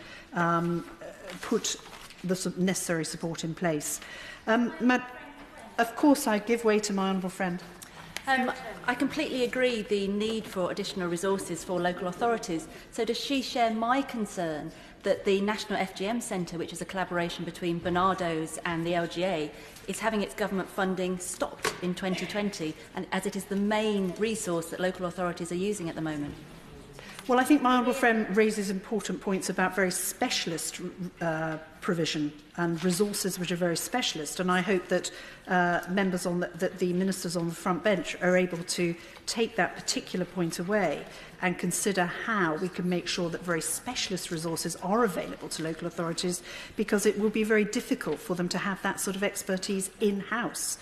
put the necessary support in place. Of course, I give way to my honourable friend. I completely agree the need for additional resources for local authorities. So does she share my concern that the National FGM Centre, which is a collaboration between Barnardo's and the LGA, is having its government funding stopped in 2020, and as it is the main resource that local authorities are using at the moment? Well, I think my honourable friend raises important points about very specialist provision and resources which are very specialist, and I hope that that the ministers on the front bench are able to take that particular point away and consider how we can make sure that very specialist resources are available to local authorities, because it will be very difficult for them to have that sort of expertise in-house.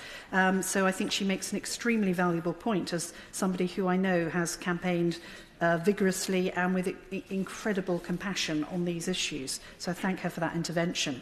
So I think she makes an extremely valuable point, as somebody who I know has campaigned vigorously and with incredible compassion on these issues. So I thank her for that intervention.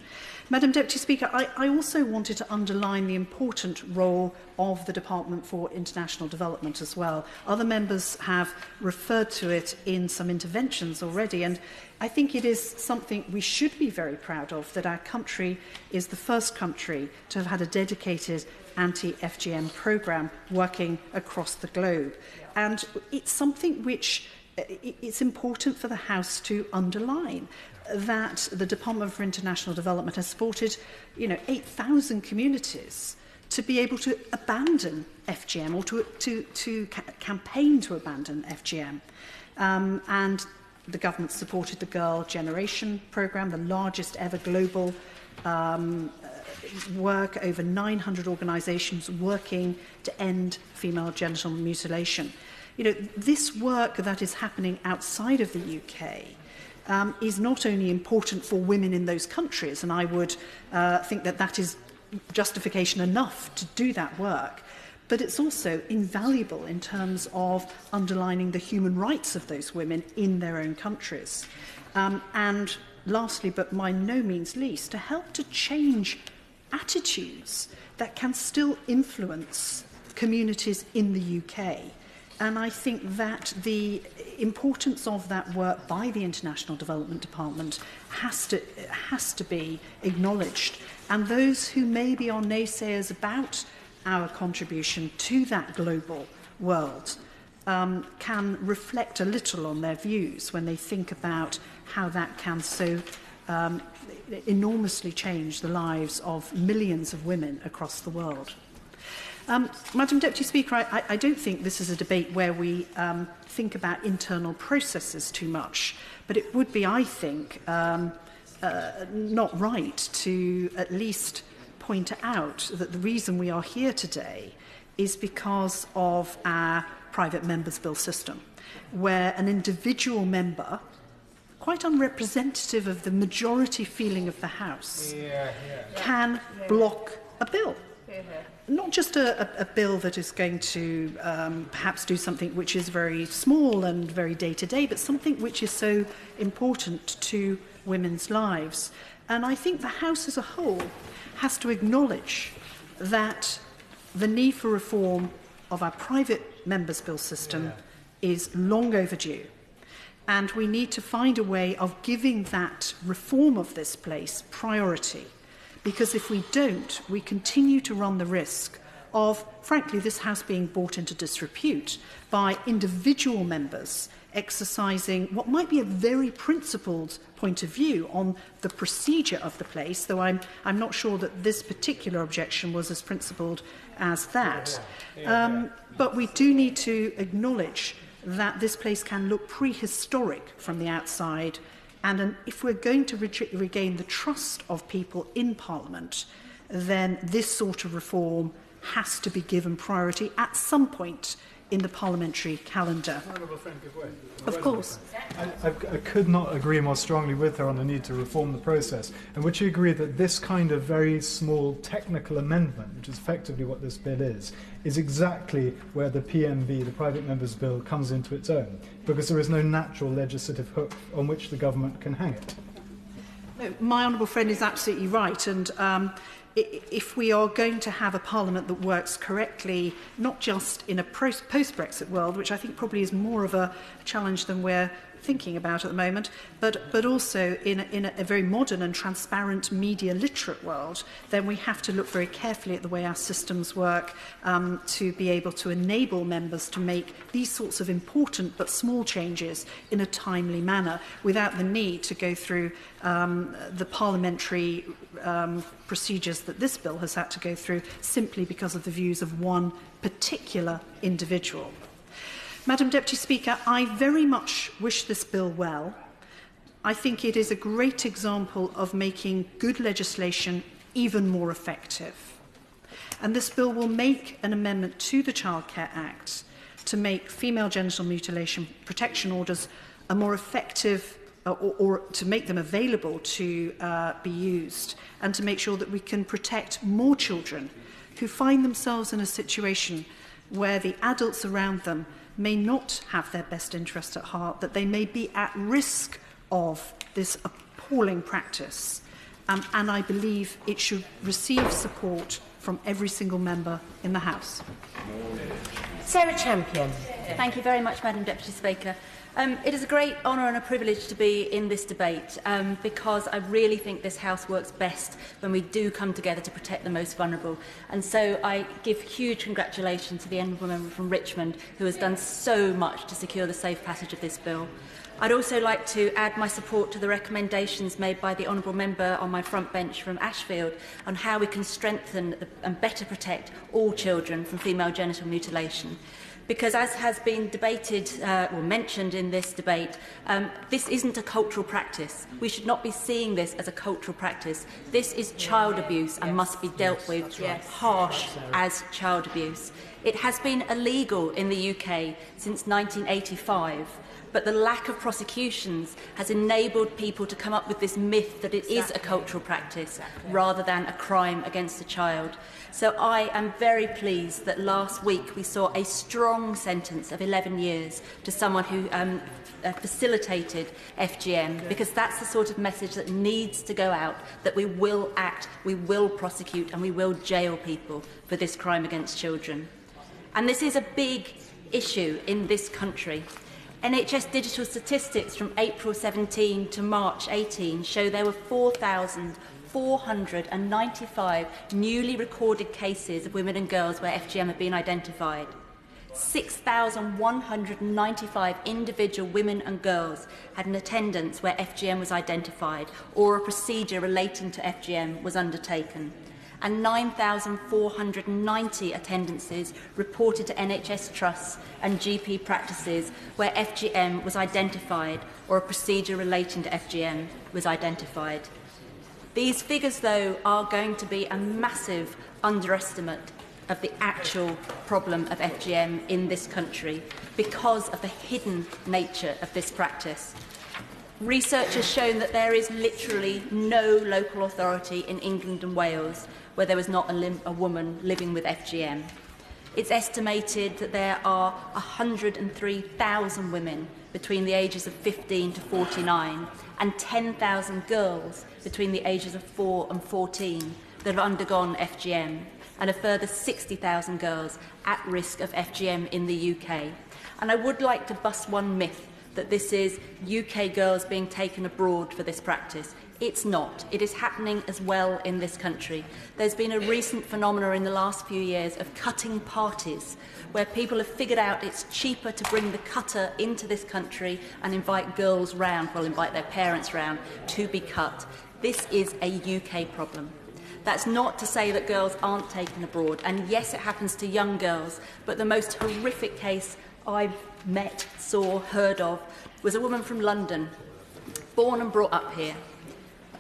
Madam Deputy Speaker, I also wanted to underline the important role of the Department for International Development as well. Other members have referred to it in some interventions already, and I think it is something we should be very proud of, that our country is the first country to have had a dedicated anti-FGM programme working across the globe. And it's something which it's important for the House to underline, that the Department for International Development has supported 8,000 communities to be able to abandon FGM, or to campaign to abandon FGM. And the government supported the Girl Generation programme, the largest ever global work, over 900 organisations working to end female genital mutilation. This work that is happening outside of the UK is not only important for women in those countries, and I would think that that is justification enough to do that work, but it's also invaluable in terms of underlining the human rights of those women in their own countries. And lastly, but by no means least, to help to change attitudes that can still influence communities in the UK. And I think that the importance of that work by the International Development Department has to be acknowledged. And those who maybe are naysayers about our contribution to that global world can reflect a little on their views when they think about how that can so enormously change the lives of millions of women across the world. Madam Deputy Speaker, I don't think this is a debate where we think about internal processes too much, but it would be, I think, not right to at least point out that the reason we are here today is because of our private members' bill system, where an individual member, quite unrepresentative of the majority feeling of the House, can block a bill. Not just a bill that is going to perhaps do something which is very small and very day-to-day, but something which is so important to women's lives. And I think the House as a whole has to acknowledge that the need for reform of our private members' bill system is long overdue. And we need to find a way of giving that reform of this place priority. Because if we don't, we continue to run the risk of, frankly, this House being brought into disrepute by individual members exercising what might be a very principled point of view on the procedure of the place, though I'm not sure that this particular objection was as principled as that. But we do need to acknowledge that this place can look prehistoric from the outside. And if we're going to regain the trust of people in Parliament, then this sort of reform has to be given priority at some point in the parliamentary calendar. Of course. I could not agree more strongly with her on the need to reform the process. And would you agree that this kind of very small technical amendment, which is effectively what this bill is exactly where the PMB, the Private Members Bill, comes into its own? Because there is no natural legislative hook on which the government can hang it. No, my honourable friend is absolutely right. And if we are going to have a parliament that works correctly, not just in a post-Brexit world, which I think probably is more of a challenge than we're thinking about at the moment, but also in a very modern and transparent media literate world, then we have to look very carefully at the way our systems work to be able to enable members to make these sorts of important but small changes in a timely manner without the need to go through the parliamentary procedures that this bill has had to go through simply because of the views of one particular individual. Madam Deputy Speaker, I very much wish this bill well. I think it is a great example of making good legislation even more effective. And this bill will make an amendment to the Childcare Act to make female genital mutilation protection orders a more effective or to make them available to be used, and to make sure that we can protect more children who find themselves in a situation where the adults around them may not have their best interest at heart, that they may be at risk of this appalling practice. And I believe it should receive support from every single member in the House. Sarah Champion. Thank you very much, Madam Deputy Speaker. It is a great honour and a privilege to be in this debate because I really think this House works best when we do come together to protect the most vulnerable. And so I give huge congratulations to the Honourable Member from Richmond, who has done so much to secure the safe passage of this bill. I'd also like to add my support to the recommendations made by the Honourable Member on my front bench from Ashfield on how we can strengthen and better protect all children from female genital mutilation. Because as has been debated or mentioned in this debate, this isn't a cultural practice. We should not be seeing this as a cultural practice. This is child abuse and must be dealt with harsh as child abuse. It has been illegal in the UK since 1985. But the lack of prosecutions has enabled people to come up with this myth that it is a cultural practice rather than a crime against a child. So I am very pleased that last week we saw a strong sentence of 11 years to someone who facilitated FGM, because that's the sort of message that needs to go out, that we will act, we will prosecute and we will jail people for this crime against children. And this is a big issue in this country. NHS digital statistics from April 17 to March 18 show there were 4,495 newly recorded cases of women and girls where FGM have been identified. 6,195 individual women and girls had an attendance where FGM was identified or a procedure relating to FGM was undertaken. And 9,490 attendances reported to NHS trusts and GP practices where FGM was identified or a procedure relating to FGM was identified. These figures, though, are going to be a massive underestimate of the actual problem of FGM in this country because of the hidden nature of this practice. Research has shown that there is literally no local authority in England and Wales where there was not a woman living with FGM. It's estimated that there are 103,000 women between the ages of 15 to 49 and 10,000 girls between the ages of 4 and 14 that have undergone FGM, and a further 60,000 girls at risk of FGM in the UK. And I would like to bust one myth that this is UK girls being taken abroad for this practice. It's not. It is happening as well in this country. There's been a recent phenomenon in the last few years of cutting parties, where people have figured out it's cheaper to bring the cutter into this country and invite girls round, well, invite their parents round, to be cut. This is a UK problem. That's not to say that girls aren't taken abroad, and yes, it happens to young girls, but the most horrific case I've met, saw, heard of was a woman from London, born and brought up here.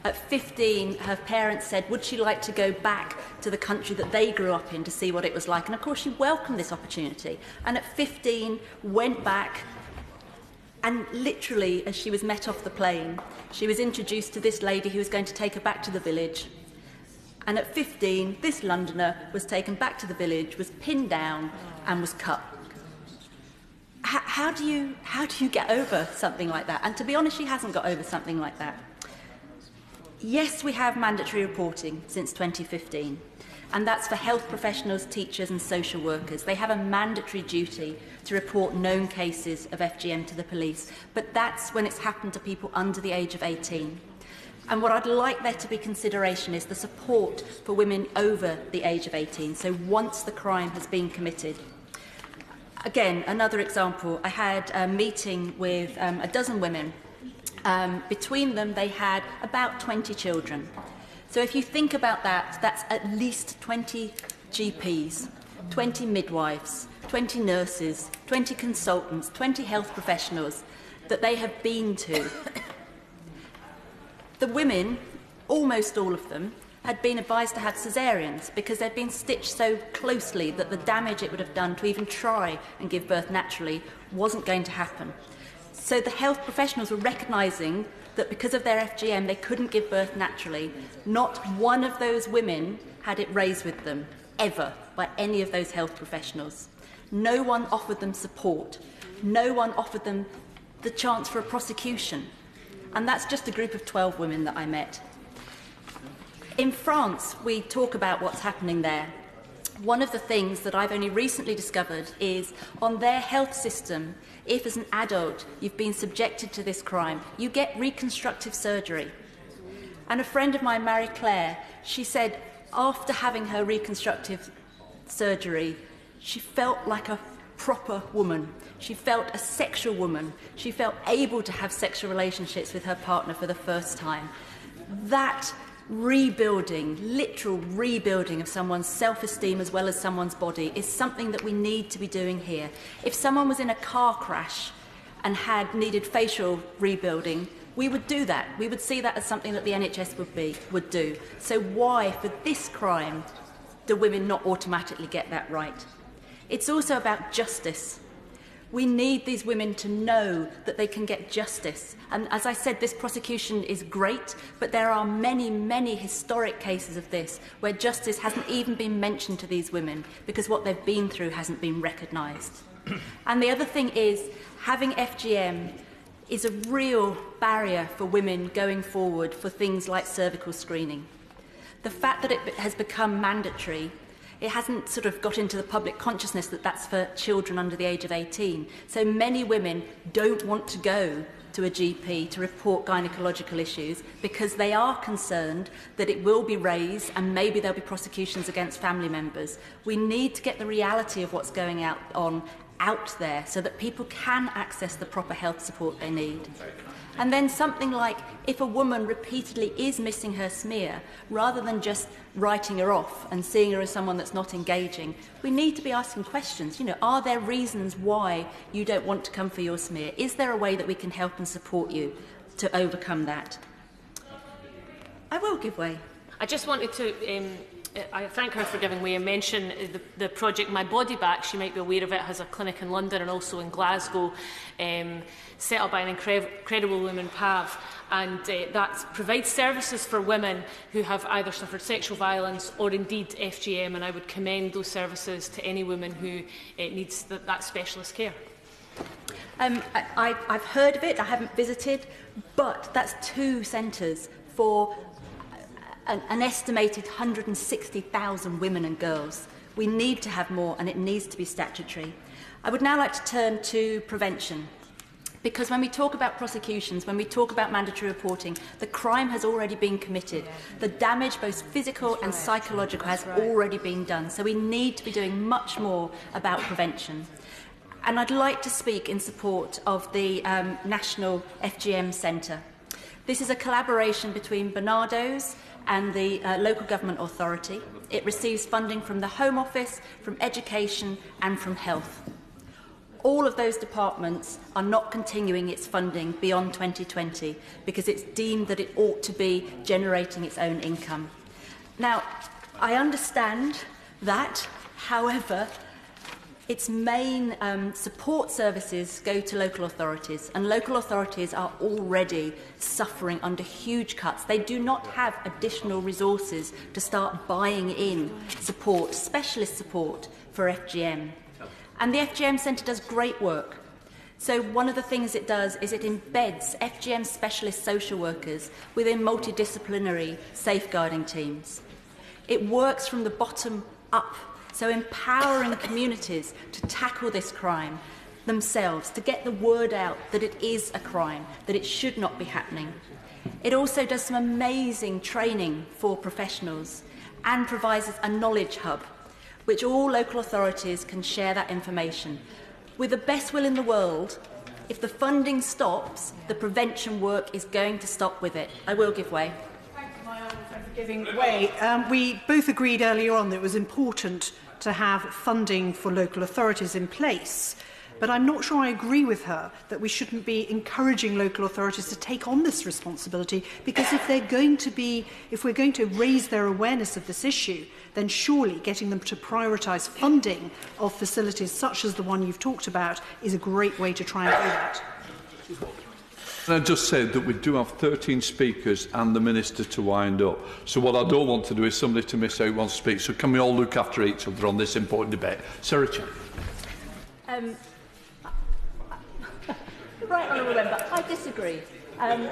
At 15, her parents said, would she like to go back to the country that they grew up in to see what it was like? And of course, she welcomed this opportunity. And at 15, went back, and literally, as she was met off the plane, she was introduced to this lady who was going to take her back to the village. And at 15, this Londoner was taken back to the village, was pinned down, and was cut. How do you get over something like that? And to be honest, she hasn't got over something like that. Yes, we have mandatory reporting since 2015, and that's for health professionals, teachers and social workers. They have a mandatory duty to report known cases of FGM to the police, but that's when it's happened to people under the age of 18. And what I'd like there to be consideration is the support for women over the age of 18, so once the crime has been committed. Again, another example, I had a meeting with a dozen women. Between them, they had about 20 children. So if you think about that, that's at least 20 GPs, 20 midwives, 20 nurses, 20 consultants, 20 health professionals that they have been to. The women, almost all of them, had been advised to have caesareans because they'd been stitched so closely that the damage it would have done to even try and give birth naturally wasn't going to happen. So the health professionals were recognising that because of their FGM they couldn't give birth naturally. Not one of those women had it raised with them, ever, by any of those health professionals. No one offered them support. No one offered them the chance for a prosecution. And that's just a group of 12 women that I met. In France, we talk about what's happening there. One of the things that I've only recently discovered is on their health system, if as an adult you've been subjected to this crime, you get reconstructive surgery. And a friend of mine, Marie Claire, she said after having her reconstructive surgery, she felt like a proper woman. She felt a sexual woman. She felt able to have sexual relationships with her partner for the first time. That rebuilding, literal rebuilding of someone's self-esteem as well as someone's body is something that we need to be doing here. If someone was in a car crash and had needed facial rebuilding, we would do that. We would see that as something that the NHS would do. So why, for this crime, do women not automatically get that right? It's also about justice. We need these women to know that they can get justice. And as I said, this prosecution is great, but there are many, many historic cases of this where justice hasn't even been mentioned to these women because what they've been through hasn't been recognised. And the other thing is, having FGM is a real barrier for women going forward for things like cervical screening. The fact that it has become mandatory, it hasn't sort of got into the public consciousness that that's for children under the age of 18. So many women don't want to go to a GP to report gynecological issues because they are concerned that it will be raised and maybe there'll be prosecutions against family members. We need to get the reality of what's going on out there so that people can access the proper health support they need. And then something like, if a woman repeatedly is missing her smear, rather than just writing her off and seeing her as someone that's not engaging, we need to be asking questions. You know, are there reasons why you don't want to come for your smear? Is there a way that we can help and support you to overcome that? I will give way. I just wanted to I thank her for giving way and mention the project My Body Back. She might be aware of it, has a clinic in London and also in Glasgow, set up by an incredible woman, Pav, and that provides services for women who have either suffered sexual violence or indeed FGM, and I would commend those services to any woman who needs that specialist care. I've heard of it, I haven't visited, but that's 2 centres for an estimated 160,000 women and girls. We need to have more, and it needs to be statutory. I would now like to turn to prevention, because when we talk about prosecutions, when we talk about mandatory reporting, the crime has already been committed. The damage, both physical and psychological, has already been done. So we need to be doing much more about prevention. And I'd like to speak in support of the National FGM Centre. This is a collaboration between Barnardo's and the local government authority. It receives funding from the Home Office, from education and from health. all of those departments are not continuing its funding beyond 2020 because it's deemed that it ought to be generating its own income. Now, I understand that, however, its main support services go to local authorities, and local authorities are already suffering under huge cuts. They do not have additional resources to start buying in support, specialist support for FGM. And the FGM Centre does great work. So one of the things it does is it embeds FGM specialist social workers within multidisciplinary safeguarding teams. It works from the bottom up, so empowering communities to tackle this crime themselves, to get the word out that it is a crime, that it should not be happening. It also does some amazing training for professionals and provides a knowledge hub, which all local authorities can share that information. With the best will in the world, if the funding stops, the prevention work is going to stop with it. I will give way. Thank you, my honourable friend, for giving way. We both agreed earlier on that it was important to have funding for local authorities in place. But I'm not sure I agree with her that we shouldn't be encouraging local authorities to take on this responsibility, because if we're going to raise their awareness of this issue, then surely getting them to prioritise funding of facilities such as the one you've talked about is a great way to try and do that. And I just said that we do have 13 speakers and the Minister to wind up. So what I don't want to do is somebody to miss out one speak. So can we all look after each other on this important debate? Sarah Chan. Right, honourable member, I disagree.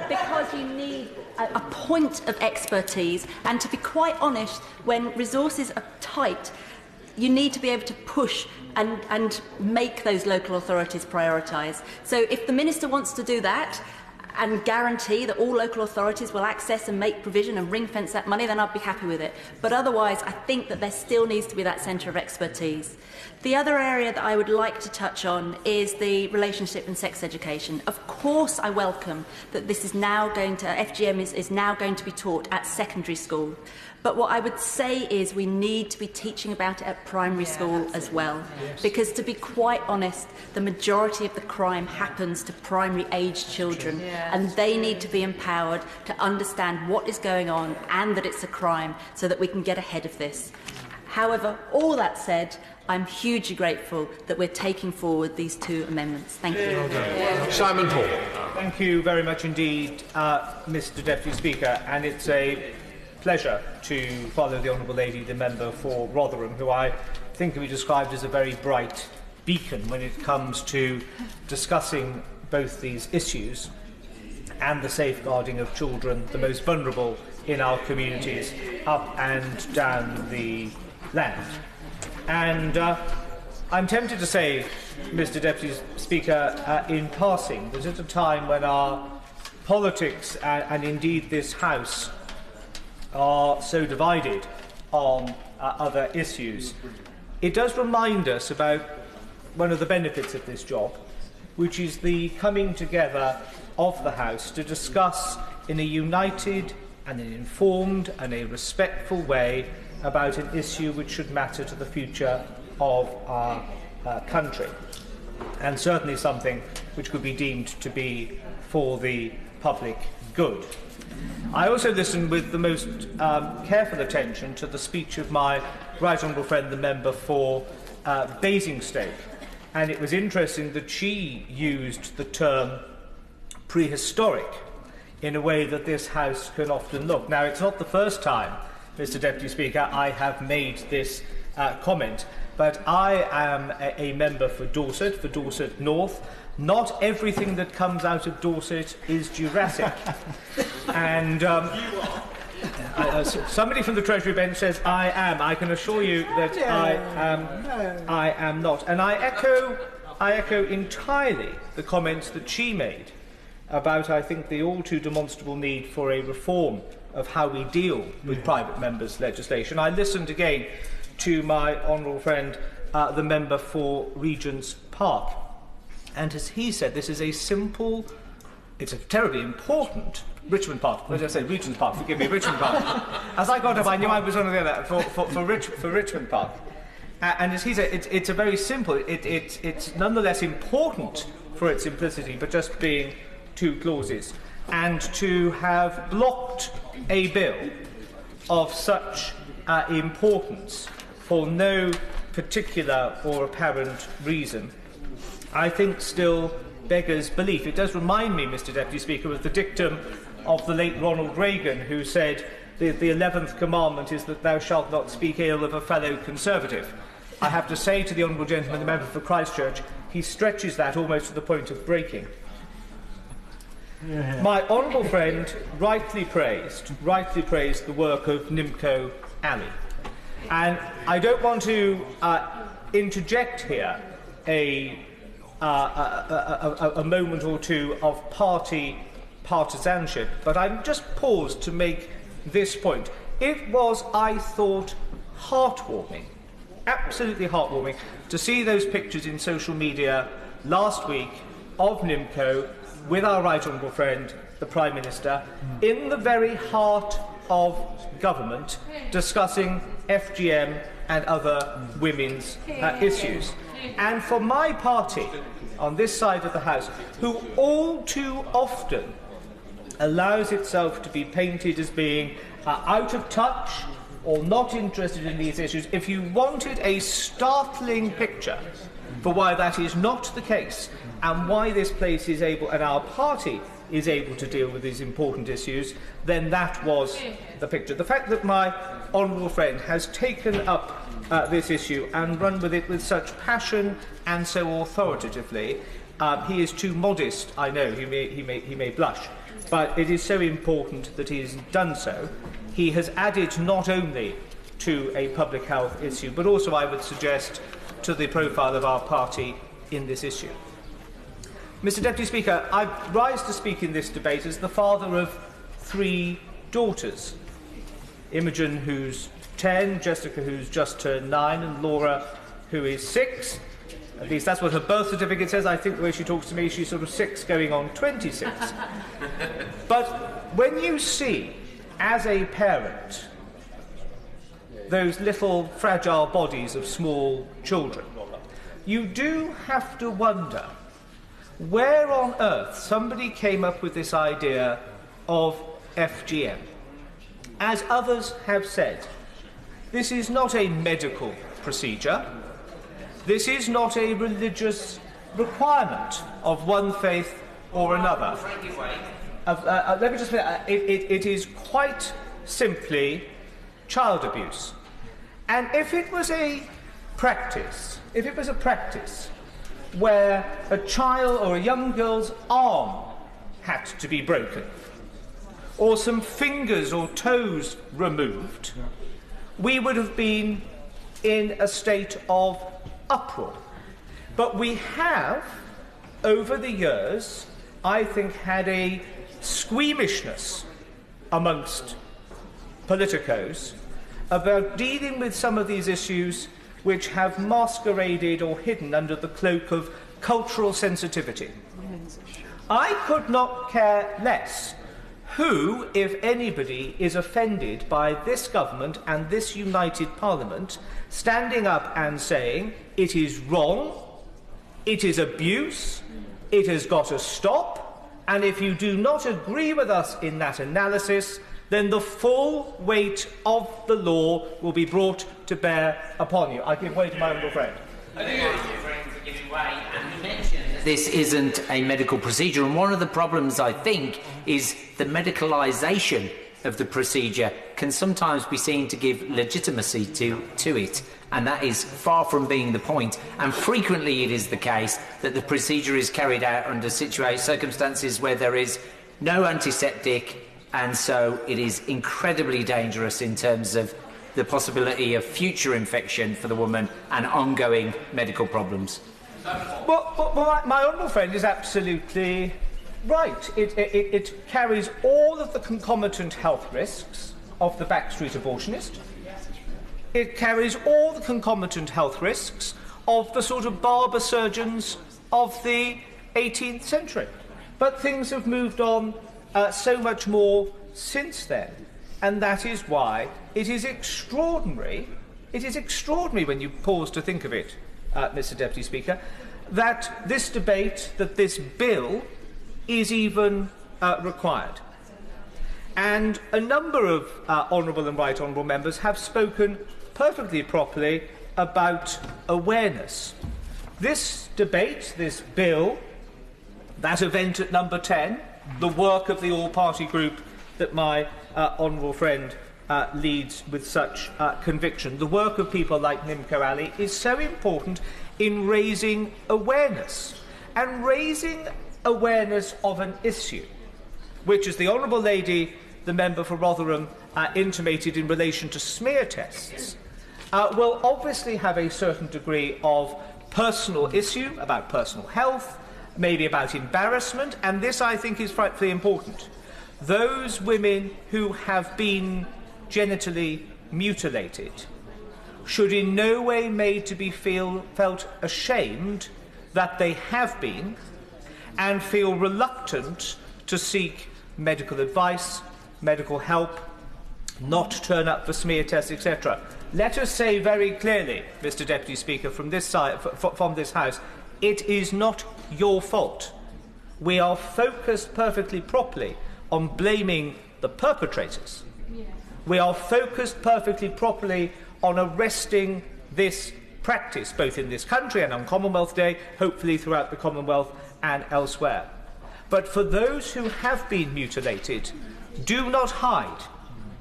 Because you need a point of expertise, and to be quite honest, when resources are tight, you need to be able to push and make those local authorities prioritise. So if the Minister wants to do that and guarantee that all local authorities will access and make provision and ring-fence that money, then I'd be happy with it. But otherwise, I think that there still needs to be that centre of expertise. The other area that I would like to touch on is the relationship and sex education. Of course, I welcome that this is now going to, FGM is now going to be taught at secondary school. But what I would say is we need to be teaching about it at primary school as well. Because to be quite honest, the majority of the crime happens to primary age children, and they need to be empowered to understand what is going on and that it's a crime so that we can get ahead of this. However, all that said, I'm hugely grateful that we're taking forward these two amendments. Thank you. Simon Paul. Thank you very much indeed, Mr Deputy Speaker, and it's a pleasure to follow the Honourable Lady, the member for Rotherham, who I think can be described as a very bright beacon when it comes to discussing both these issues and the safeguarding of children, the most vulnerable in our communities, up and down the land. And I'm tempted to say, Mr Deputy Speaker, in passing, that at a time when our politics and indeed this House are so divided on other issues, it does remind us about one of the benefits of this job, which is the coming together of the House to discuss in a united and an informed and a respectful way about an issue which should matter to the future of our country, and certainly something which could be deemed to be for the public good. I also listened with the most careful attention to the speech of my right honourable friend, the member for Basingstoke, and it was interesting that she used the term prehistoric in a way that this House can often look. Now, it's not the first time, Mr Deputy Speaker, I have made this comment, but I am a member for Dorset North. Not everything that comes out of Dorset is Jurassic. And somebody from the Treasury bench says I am. I can assure you that I am not. And I echo entirely the comments that she made about, I think, the all too demonstrable need for a reform of how we deal with private members' legislation. I listened again to my honourable friend, the member for Regent's Park. And as he said, this is a simple, it's a terribly important Richmond Park. What did I say? Regent's Park. Forgive me, Richmond Park. As I got up, I knew I was one of the other for Richmond Park. And as he said, it's a very simple. It's nonetheless important for its simplicity, but just being 2 clauses. And to have blocked a bill of such importance for no particular or apparent reason, I think still beggars belief. It does remind me, Mr. Deputy Speaker, of the dictum of the late Ronald Reagan, who said the 11th commandment is that thou shalt not speak ill of a fellow Conservative. I have to say to the honourable gentleman, the member for Christchurch, he stretches that almost to the point of breaking. My honourable friend rightly praised the work of Nimco Ali. And I don't want to interject here a moment or two of party partisanship, but I'm just paused to make this point. It was, I thought, heartwarming, absolutely heartwarming, to see those pictures in social media last week of Nimco with our right honourable friend, the Prime Minister, in the very heart of government, discussing FGM and other women's issues. And for my party, on this side of the House, who all too often allows itself to be painted as being out of touch or not interested in these issues, if you wanted a startling picture for why that is not the case and why this place is able, and our party is able to deal with these important issues, then that was the picture. The fact that my honourable friend has taken up this issue and run with it with such passion and so authoritatively, he is too modest, I know, he may blush, but it is so important that he has done so. He has added not only to a public health issue, but also, I would suggest, to the profile of our party in this issue. Mr. Deputy Speaker, I rise to speak in this debate as the father of 3 daughters. Imogen, who's 10, Jessica, who's just turned 9, and Laura, who is 6. At least that's what her birth certificate says. I think the way she talks to me, she's sort of 6 going on 26. But when you see, as a parent, those little fragile bodies of small children, you do have to wonder where on earth somebody came up with this idea of FGM. As others have said, this is not a medical procedure. This is not a religious requirement of one faith or another. Let me just say, it is quite simply child abuse. And if it was a practice, where a child or a young girl's arm had to be broken, or some fingers or toes removed, we would have been in a state of uproar. But we have, over the years, I think, had a squeamishness amongst politicos about dealing with some of these issues which have masqueraded or hidden under the cloak of cultural sensitivity. I could not care less who, if anybody, is offended by this government and this united parliament standing up and saying it is wrong, it is abuse, it has got to stop, and if you do not agree with us in that analysis, then the full weight of the law will be brought to bear upon you. I give way to my honourable friend. This isn't a medical procedure, and one of the problems, I think, is the medicalisation of the procedure can sometimes be seen to give legitimacy to it, and that is far from being the point. And frequently it is the case that the procedure is carried out under circumstances where there is no antiseptic, and so it is incredibly dangerous in terms of the possibility of future infection for the woman and ongoing medical problems. Well, my honourable friend is absolutely right. It carries all of the concomitant health risks of the backstreet abortionist. It carries all the concomitant health risks of the sort of barber surgeons of the 18th century. But things have moved on so much more since then, and that is why it is extraordinary It is extraordinary when you pause to think of it, Mr Deputy Speaker, that this debate, that this bill is even required. And a number of honourable and right honourable members have spoken perfectly properly about awareness. This debate, this bill, that event at number 10, the work of the all-party group that my honourable friend leads with such conviction, the work of people like Nimco Ali is so important in raising awareness, and raising awareness of an issue, which, as the Honourable Lady, the member for Rotherham, intimated in relation to smear tests, will obviously have a certain degree of personal issue, about personal health, maybe about embarrassment, and this, I think, is frightfully important. Those women who have been genitally mutilated should in no way made to be felt ashamed that they have been, and feel reluctant to seek medical advice, medical help, not turn up for smear tests, etc. Let us say very clearly, Mr Deputy Speaker, from this side, from this House, it is not your fault. We are focused perfectly properly on blaming the perpetrators. We are focused perfectly properly on arresting this practice, both in this country and on Commonwealth Day, hopefully throughout the Commonwealth and elsewhere. But for those who have been mutilated, do not hide.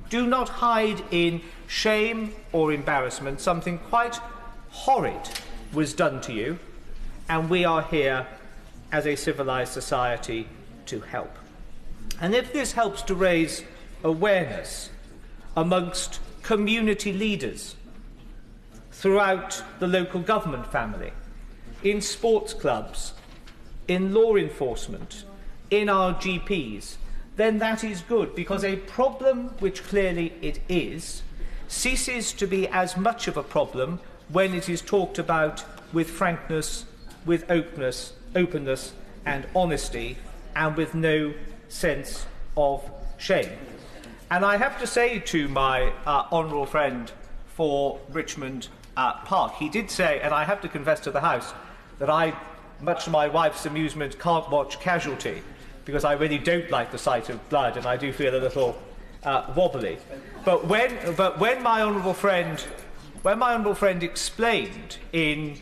Do not hide in shame or embarrassment. Something quite horrid was done to you, and we are here as a civilised society to help. And if this helps to raise awareness amongst community leaders throughout the local government family, in sports clubs, in law enforcement, in our GPs, then that is good, because a problem, which clearly it is, ceases to be as much of a problem when it is talked about with frankness, with openness and honesty, and with no sense of shame. And I have to say to my honourable friend for Richmond Park, he did say, and I have to confess to the House, that I, much to my wife's amusement, can't watch Casualty, because I really don't like the sight of blood, and I do feel a little wobbly. But when my honourable friend explained in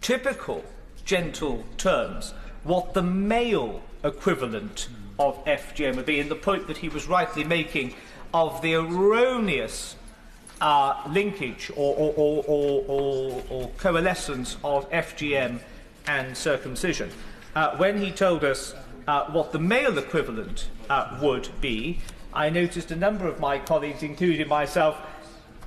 typical gentle terms what the male equivalent of FGM would be, and the point that he was rightly making of the erroneous linkage or coalescence of FGM and circumcision, when he told us what the male equivalent would be, I noticed a number of my colleagues, including myself,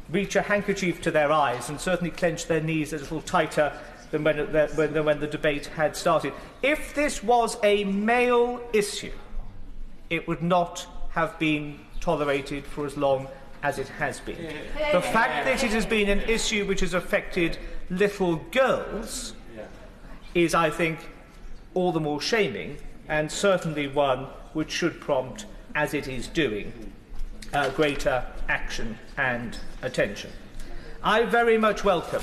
reach a handkerchief to their eyes and certainly clench their knees a little tighter than when the debate had started. If this was a male issue, it would not have been tolerated for as long as it has been. The fact that it has been an issue which has affected little girls is, I think, all the more shaming, and certainly one which should prompt, as it is doing, greater action and attention. I very much welcome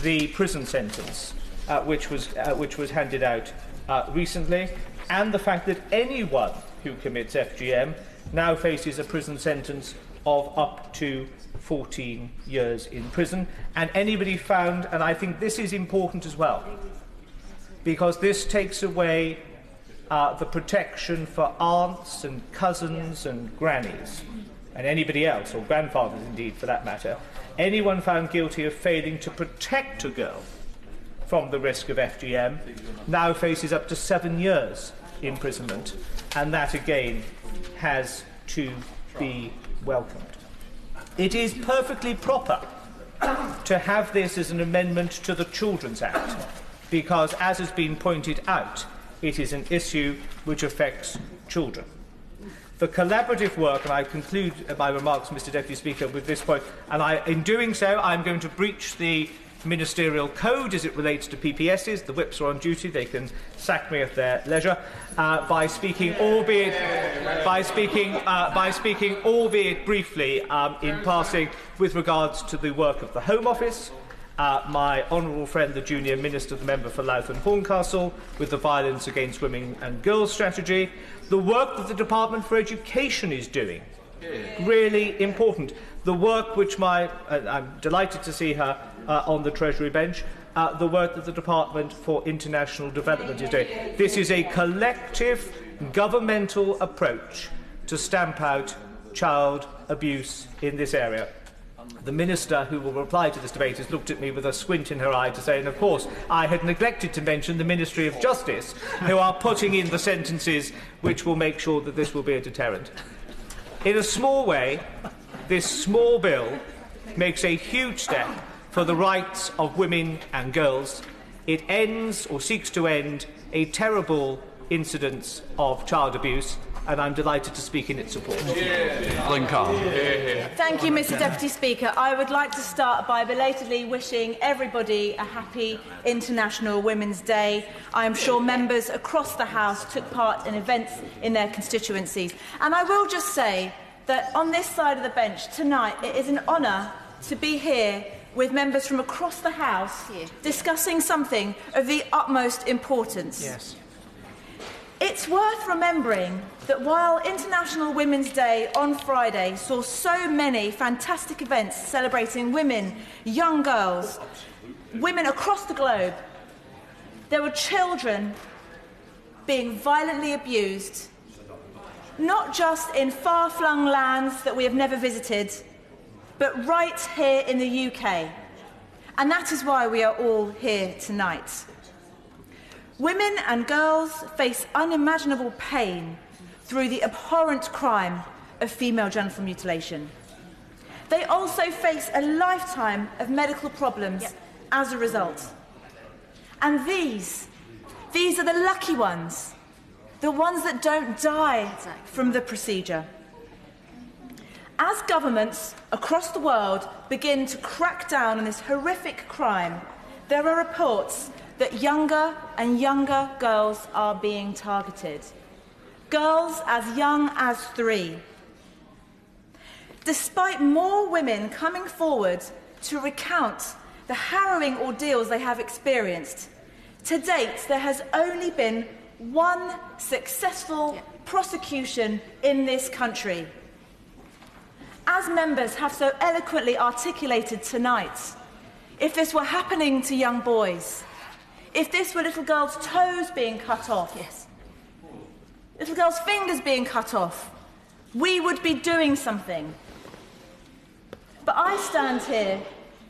the prison sentence which was handed out recently, and the fact that anyone who commits FGM now faces a prison sentence of up to 14 years in prison, and anybody found, and I think this is important as well, because this takes away the protection for aunts and cousins and grannies, and anybody else, or grandfathers indeed for that matter. Anyone found guilty of failing to protect a girl from the risk of FGM now faces up to 7 years imprisonment, and that again has to be welcomed. It is perfectly proper to have this as an amendment to the Children's Act, because, as has been pointed out, it is an issue which affects children. The collaborative work, and I conclude my remarks, Mr Deputy Speaker, with this point, and in doing so I'm going to breach the ministerial code as it relates to PPSs. The whips are on duty. They can sack me at their leisure by speaking, albeit briefly in passing with regards to the work of the Home Office. My honourable friend, the Junior Minister, the Member for Louth and Horncastle, with the Violence Against Women and Girls strategy. The work that the Department for Education is doing, really important. The work which I'm delighted to see her on the Treasury bench, the work that the Department for International Development is doing. This is a collective governmental approach to stamp out child abuse in this area. The Minister who will reply to this debate has looked at me with a squint in her eye to say, and of course, I had neglected to mention the Ministry of Justice, who are putting in the sentences which will make sure that this will be a deterrent. In a small way, this small bill makes a huge step for the rights of women and girls. It ends, or seeks to end, a terrible incidence of child abuse, and I'm delighted to speak in its support. Thank you, Mr Deputy Speaker. I would like to start by belatedly wishing everybody a happy International Women's Day. I am sure members across the House took part in events in their constituencies. And I will just say that on this side of the bench tonight, it is an honour to be here with members from across the House discussing something of the utmost importance. Yes. It's worth remembering that while International Women's Day on Friday saw so many fantastic events celebrating women, young girls, women across the globe, there were children being violently abused, not just in far-flung lands that we have never visited, but right here in the UK. And that is why we are all here tonight. Women and girls face unimaginable pain through the abhorrent crime of female genital mutilation. They also face a lifetime of medical problems as a result. And these are the lucky ones, the ones that don't die from the procedure. As governments across the world begin to crack down on this horrific crime, there are reports that younger and younger girls are being targeted. Girls as young as 3. Despite more women coming forward to recount the harrowing ordeals they have experienced, to date there has only been one successful prosecution in this country. As members have so eloquently articulated tonight, if this were happening to young boys, if this were little girls' toes being cut off, little girls' fingers being cut off, we would be doing something. But I stand here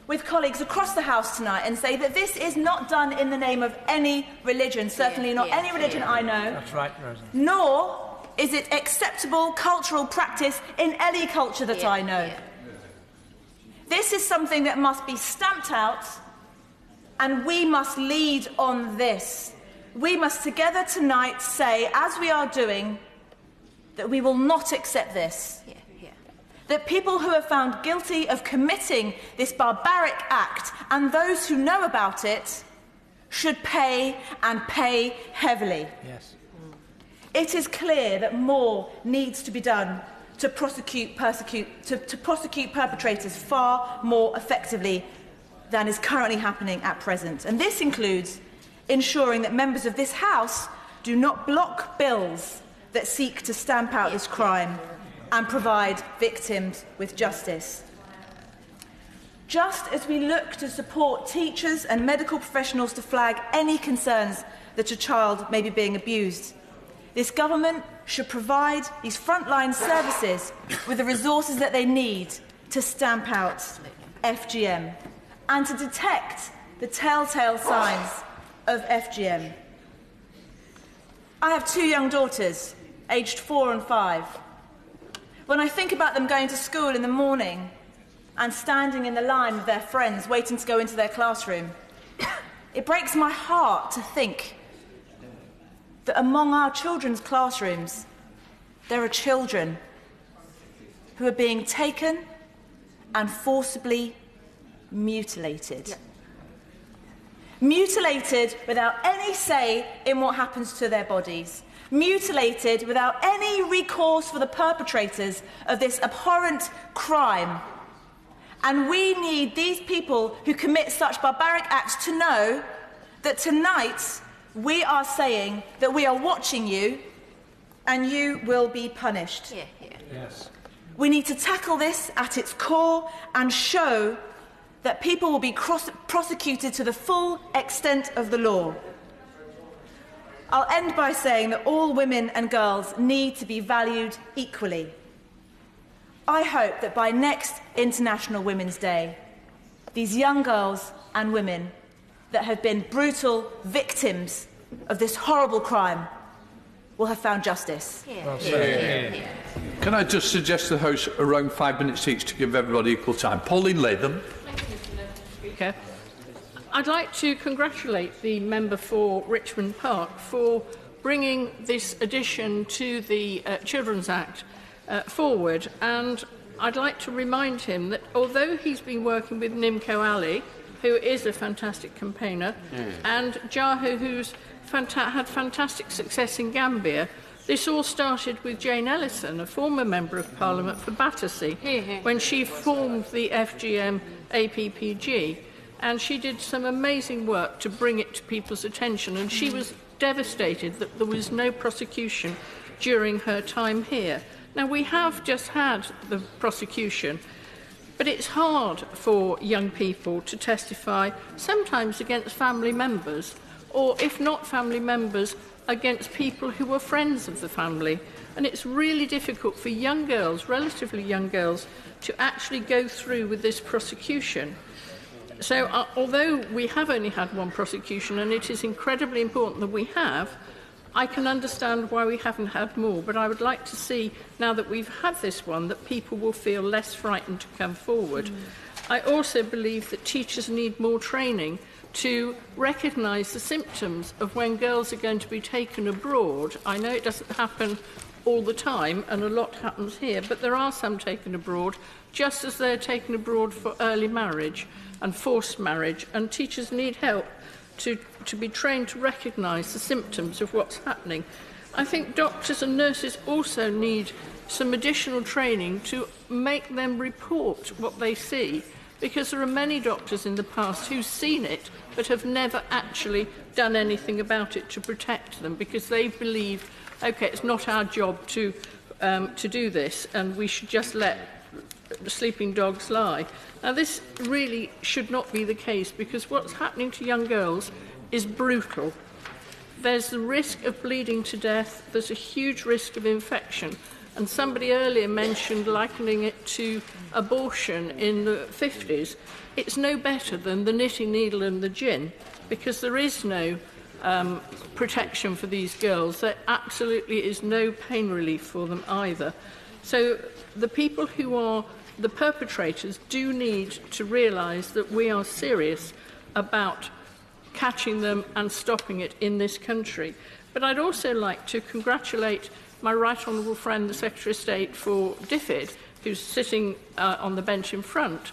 with colleagues across the House tonight and say that this is not done in the name of any religion, certainly not any religion I know. That's right, Rosa. Nor is it acceptable cultural practice in any culture that I know. This is something that must be stamped out, and we must lead on this. We must together tonight say, as we are doing, that we will not accept this. That people who are found guilty of committing this barbaric act, and those who know about it, should pay, and pay heavily. Yes. It is clear that more needs to be done to prosecute perpetrators far more effectively than is currently happening at present. And this includes ensuring that members of this House do not block bills that seek to stamp out this crime and provide victims with justice. Just as we look to support teachers and medical professionals to flag any concerns that a child may be being abused, this government should provide these frontline services with the resources that they need to stamp out FGM and to detect the telltale signs of FGM. I have 2 young daughters, aged 4 and 5. When I think about them going to school in the morning and standing in the line with their friends waiting to go into their classroom, it breaks my heart to think that among our children's classrooms there are children who are being taken and forcibly mutilated. mutilated without any say in what happens to their bodies, mutilated without any recourse for the perpetrators of this abhorrent crime. And we need these people who commit such barbaric acts to know that tonight we are saying that we are watching you and you will be punished. Yes. We need to tackle this at its core and show that people will be prosecuted to the full extent of the law. I'll end by saying that all women and girls need to be valued equally. I hope that by next International Women's Day, these young girls and women that have been brutal victims of this horrible crime will have found justice. Can I just suggest the House around 5 minutes each to give everybody equal time? Pauline Latham. Speaker. I'd like to congratulate the member for Richmond Park for bringing this addition to the Children's Act forward, and I'd like to remind him that although he's been working with Nimco Ali, who is a fantastic campaigner, and Jahu, who's had fantastic success in Gambia, this all started with Jane Ellison, a former Member of Parliament for Battersea, when she formed the FGM APPG, and she did some amazing work to bring it to people's attention, and she was devastated that there was no prosecution during her time here. Now, we have just had the prosecution, but it's hard for young people to testify, sometimes against family members, or if not family members, against people who were friends of the family. And it's really difficult for young girls, relatively young girls, to actually go through with this prosecution. So although we have only had one prosecution, and it is incredibly important that we have, I can understand why we haven't had more, but I would like to see, now that we've had this one, that people will feel less frightened to come forward. I also believe that teachers need more training to recognise the symptoms of when girls are going to be taken abroad. I know it doesn't happen all the time, and a lot happens here, but there are some taken abroad, just as they're taken abroad for early marriage and forced marriage, and teachers need help to be trained to recognise the symptoms of what's happening. I think doctors and nurses also need some additional training to make them report what they see, because there are many doctors in the past who've seen it but have never actually done anything about it to protect them, because they believe, OK, it's not our job to do this and we should just let sleeping dogs lie. Now, this really should not be the case, because what's happening to young girls is brutal. There's the risk of bleeding to death, there's a huge risk of infection, and somebody earlier mentioned likening it to abortion in the 50s. It's no better than the knitting needle and the gin, because there is no protection for these girls. There absolutely is no pain relief for them either. So the people who are the perpetrators do need to realise that we are serious about catching them and stopping it in this country. But I'd also like to congratulate my right honourable friend, the Secretary of State for DFID, who's sitting on the bench in front,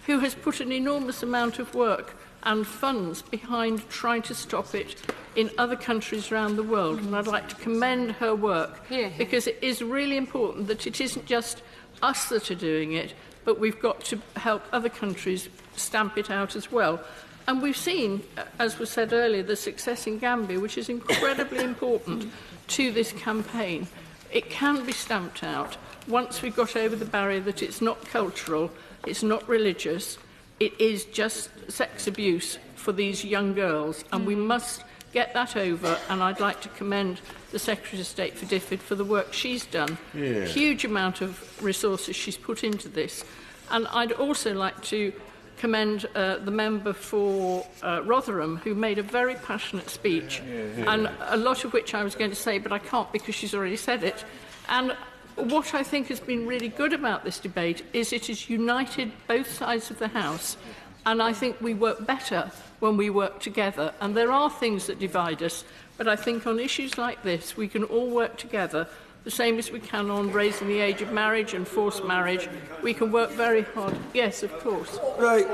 who has put an enormous amount of work and funds behind trying to stop it in other countries around the world. And I'd like to commend her work, because it is really important that it isn't just us that are doing it, but we've got to help other countries stamp it out as well. And we've seen, as was said earlier, the success in Gambia, which is incredibly important to this campaign. It can be stamped out once we've got over the barrier that it's not cultural, it's not religious, it is just sex abuse for these young girls, and we must get that over. And I'd like to commend the Secretary of State for DFID for the work she's done. Huge amount of resources she's put into this. And I'd also like to commend the member for Rotherham, who made a very passionate speech, and a lot of which I was going to say, but I can't because she's already said it. And what I think has been really good about this debate is it has united both sides of the House, and I think we work better when we work together. And there are things that divide us, but I think on issues like this we can all work together, the same as we can on raising the age of marriage and forced marriage. We can work very hard. Yes, of course. Right.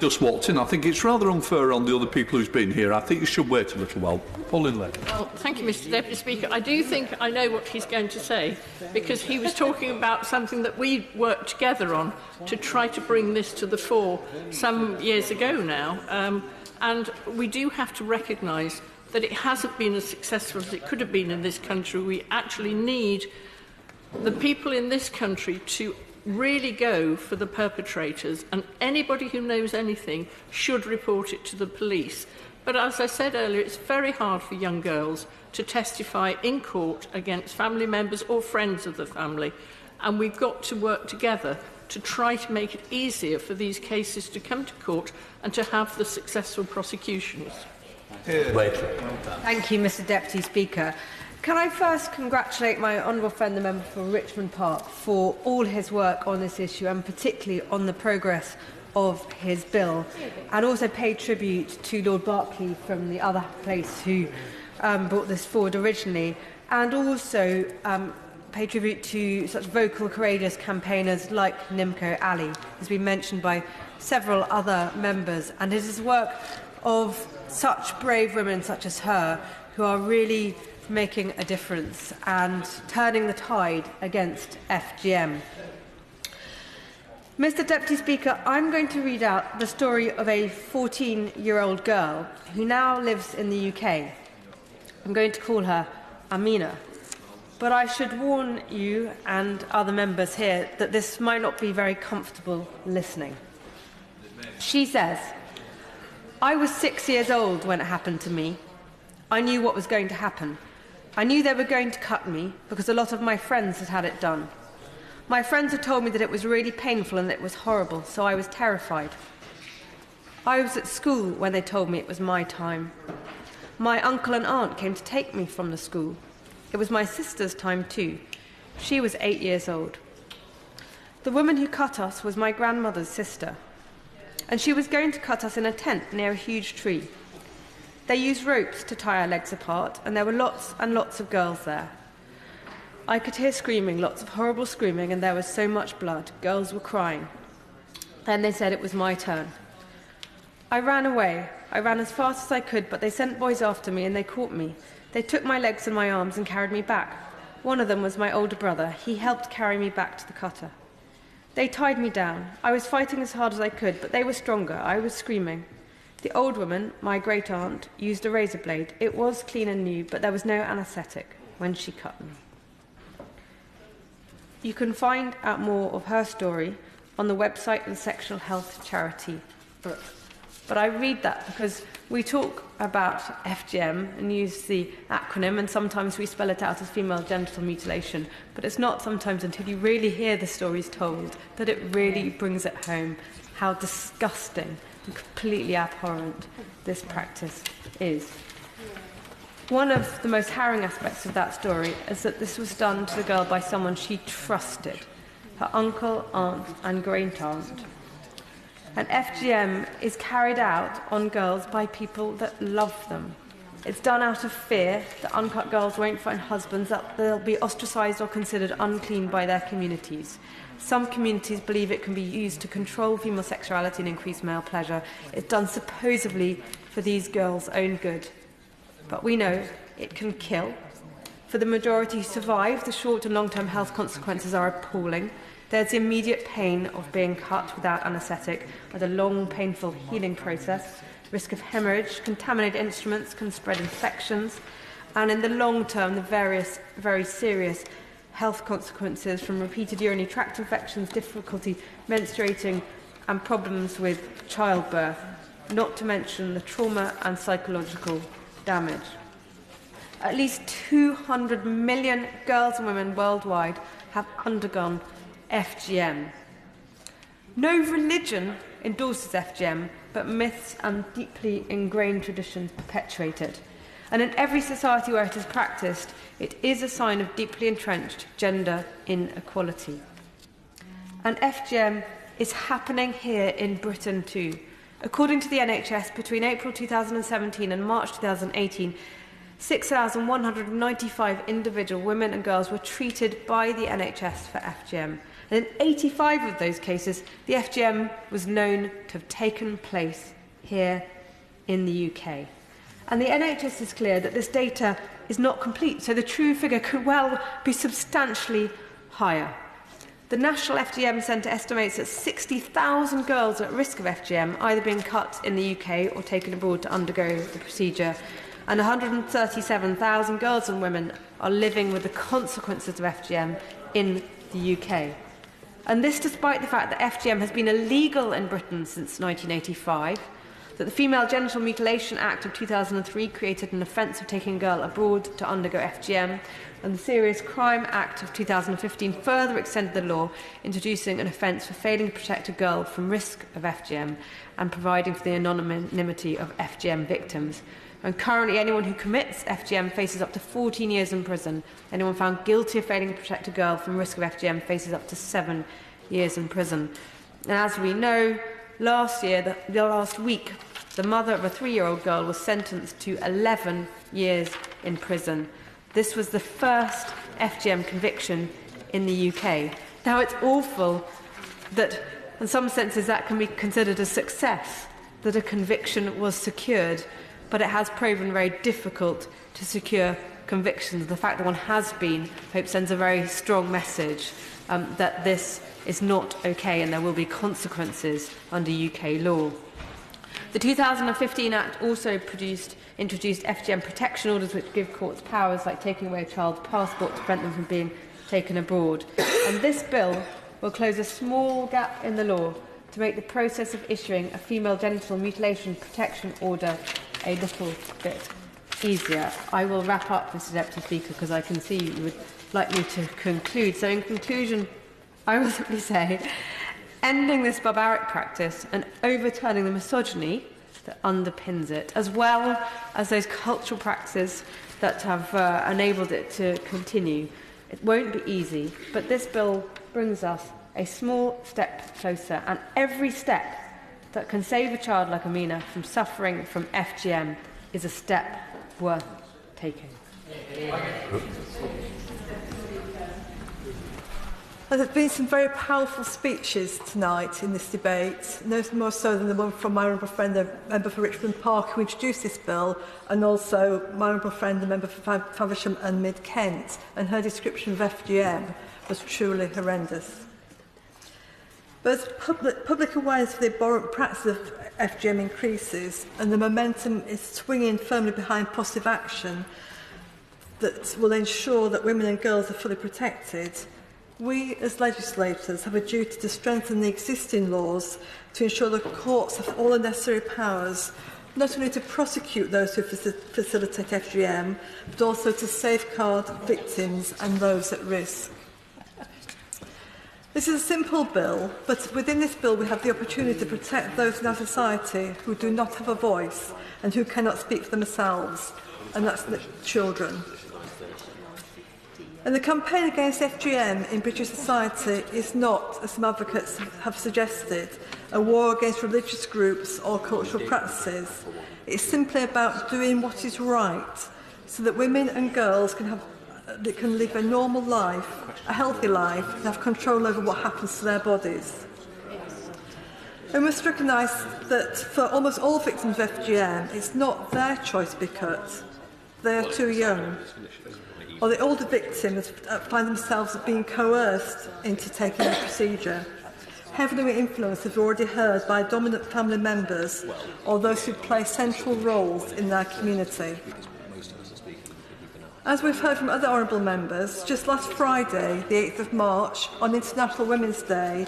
Just walked in. I think it's rather unfair on the other people who's been here. I think you should wait a little while. Pauline Lane. Well, thank you, Mr Deputy Speaker. I do think I know what he's going to say, because he was talking about something that we worked together on to try to bring this to the fore some years ago now. And we do have to recognise that it hasn't been as successful as it could have been in this country. We actually need the people in this country to really go for the perpetrators, and anybody who knows anything should report it to the police. But as I said earlier, it's very hard for young girls to testify in court against family members or friends of the family, and we've got to work together to try to make it easier for these cases to come to court and to have the successful prosecutions. Thank you, Mr Deputy Speaker. Can I first congratulate my honourable friend, the member for Richmond Park, for all his work on this issue, and particularly on the progress of his bill, and also pay tribute to Lord Berkeley from the other place who brought this forward originally, and also pay tribute to such vocal, courageous campaigners like Nimco Ali, has been mentioned by several other members, and it is work of such brave women such as her who are really making a difference and turning the tide against FGM. Mr Deputy Speaker, I'm going to read out the story of a 14-year-old girl who now lives in the UK. I'm going to call her Amina. But I should warn you and other members here that this might not be very comfortable listening. She says, "I was 6 years old when it happened to me. I knew what was going to happen. I knew they were going to cut me because a lot of my friends had had it done. My friends had told me that it was really painful and that it was horrible, so I was terrified. I was at school when they told me it was my time. My uncle and aunt came to take me from the school. It was my sister's time too. She was 8 years old. The woman who cut us was my grandmother's sister, and she was going to cut us in a tent near a huge tree. They used ropes to tie our legs apart, and there were lots and lots of girls there. I could hear screaming, lots of horrible screaming, and there was so much blood. Girls were crying. Then they said it was my turn. I ran away. I ran as fast as I could, but they sent boys after me, and they caught me. They took my legs and my arms and carried me back. One of them was my older brother. He helped carry me back to the cutter. They tied me down. I was fighting as hard as I could, but they were stronger. I was screaming. The old woman, my great-aunt, used a razor blade. It was clean and new, but there was no anaesthetic when she cut me." You can find out more of her story on the website of the sexual health charity Brooke. But I read that because we talk about FGM and use the acronym, and sometimes we spell it out as female genital mutilation, but it's not sometimes until you really hear the stories told that it really brings it home how disgusting and completely abhorrent this practice is. One of the most harrowing aspects of that story is that this was done to the girl by someone she trusted, her uncle, aunt and great-aunt. And FGM is carried out on girls by people that love them. It's done out of fear that uncut girls won't find husbands, that they'll be ostracised or considered unclean by their communities. Some communities believe it can be used to control female sexuality and increase male pleasure. It's done supposedly for these girls' own good. But we know it can kill. For the majority who survive, the short and long-term health consequences are appalling. There's the immediate pain of being cut without anaesthetic, with a long, painful healing process, risk of hemorrhage, contaminated instruments can spread infections, and in the long term, the various very serious health consequences from repeated urinary tract infections, difficulty menstruating, and problems with childbirth, not to mention the trauma and psychological damage. At least 200 million girls and women worldwide have undergone FGM. No religion endorses FGM, but myths and deeply ingrained traditions perpetuate it. And in every society where it is practiced, it is a sign of deeply entrenched gender inequality. And FGM is happening here in Britain too. According to the NHS, between April 2017 and March 2018, 6,195 individual women and girls were treated by the NHS for FGM. And in 85 of those cases, the FGM was known to have taken place here in the UK. And the NHS is clear that this data is not complete, so the true figure could well be substantially higher. The National FGM Centre estimates that 60,000 girls are at risk of FGM, either being cut in the UK or taken abroad to undergo the procedure, and 137,000 girls and women are living with the consequences of FGM in the UK. And this despite the fact that FGM has been illegal in Britain since 1985, that the Female Genital Mutilation Act of 2003 created an offence of taking a girl abroad to undergo FGM, and the Serious Crime Act of 2015 further extended the law, introducing an offence for failing to protect a girl from risk of FGM and providing for the anonymity of FGM victims. And currently, anyone who commits FGM faces up to 14 years in prison. Anyone found guilty of failing to protect a girl from risk of FGM faces up to 7 years in prison. And as we know, last week, the mother of a 3-year-old girl was sentenced to 11 years in prison. This was the first FGM conviction in the UK. Now, it's awful that, in some senses, that can be considered a success, that a conviction was secured, but it has proven very difficult to secure convictions. The fact that one has been, I hope, sends a very strong message that this is not okay and there will be consequences under UK law. The 2015 Act also introduced FGM protection orders which give courts powers like taking away a child's passport to prevent them from being taken abroad. And this bill will close a small gap in the law to make the process of issuing a female genital mutilation protection order a little bit easier. I will wrap up, Mr. Deputy Speaker, because I can see you would like me to conclude. So in conclusion, I will simply say, ending this barbaric practice and overturning the misogyny that underpins it, as well as those cultural practices that have enabled it to continue. It won't be easy, but this bill brings us a small step closer, and every step that can save a child like Amina from suffering from FGM is a step worth taking. There have been some very powerful speeches tonight in this debate, no more so than the one from my honourable friend, the member for Richmond Park, who introduced this bill, and also my honourable friend, the member for Faversham and Mid-Kent, and her description of FGM was truly horrendous. But as public awareness of the abhorrent practice of FGM increases and the momentum is swinging firmly behind positive action that will ensure that women and girls are fully protected, we as legislators have a duty to strengthen the existing laws to ensure the courts have all the necessary powers not only to prosecute those who facilitate FGM, but also to safeguard victims and those at risk. This is a simple bill, but within this bill we have the opportunity to protect those in our society who do not have a voice and who cannot speak for themselves, and that's the children. And the campaign against FGM in British society is not, as some advocates have suggested, a war against religious groups or cultural practices. It's simply about doing what is right so that women and girls can live a normal life, a healthy life, and have control over what happens to their bodies. We must recognise that for almost all victims of FGM, it's not their choice to be cut. They are too young. Or the older victims find themselves being coerced into taking the procedure. Heavily influenced, as we've already heard, by dominant family members or those who play central roles in their community. As we've heard from other honourable members, just last Friday, the 8th of March, on International Women's Day,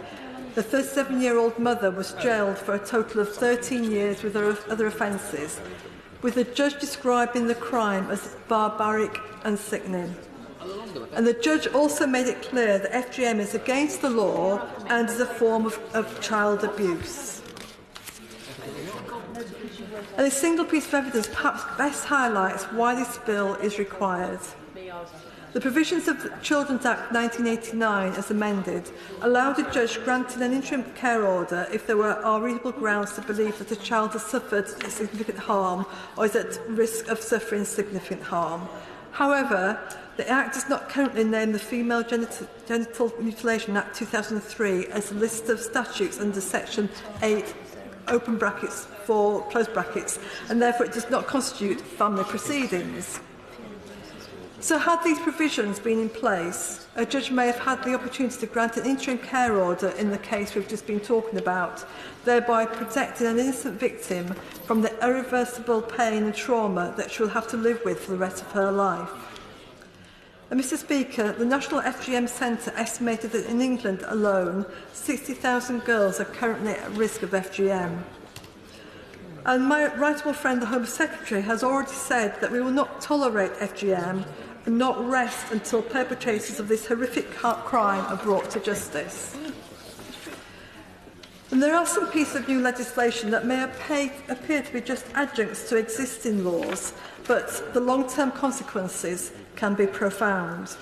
the 37-year-old mother was jailed for a total of 13 years with other offences, with the judge describing the crime as barbaric and sickening. And the judge also made it clear that FGM is against the law and is a form of child abuse. And a single piece of evidence perhaps best highlights why this bill is required. The provisions of the Children's Act 1989, as amended, allowed a judge granting an interim care order if there are reasonable grounds to believe that a child has suffered significant harm or is at risk of suffering significant harm. However, the Act does not currently name the Female Genital Mutilation Act 2003 as a list of statutes under Section 8, open brackets, 4, close brackets, and therefore it does not constitute family proceedings. So had these provisions been in place, a judge may have had the opportunity to grant an interim care order in the case we've just been talking about, thereby protecting an innocent victim from the irreversible pain and trauma that she will have to live with for the rest of her life. And Mr Speaker, the National FGM Centre estimated that in England alone, 60,000 girls are currently at risk of FGM. And my right honourable friend, the Home Secretary, has already said that we will not tolerate FGM and not rest until perpetrators of this horrific crime are brought to justice. And there are some pieces of new legislation that may appear to be just adjuncts to existing laws, but the long-term consequences can be profound.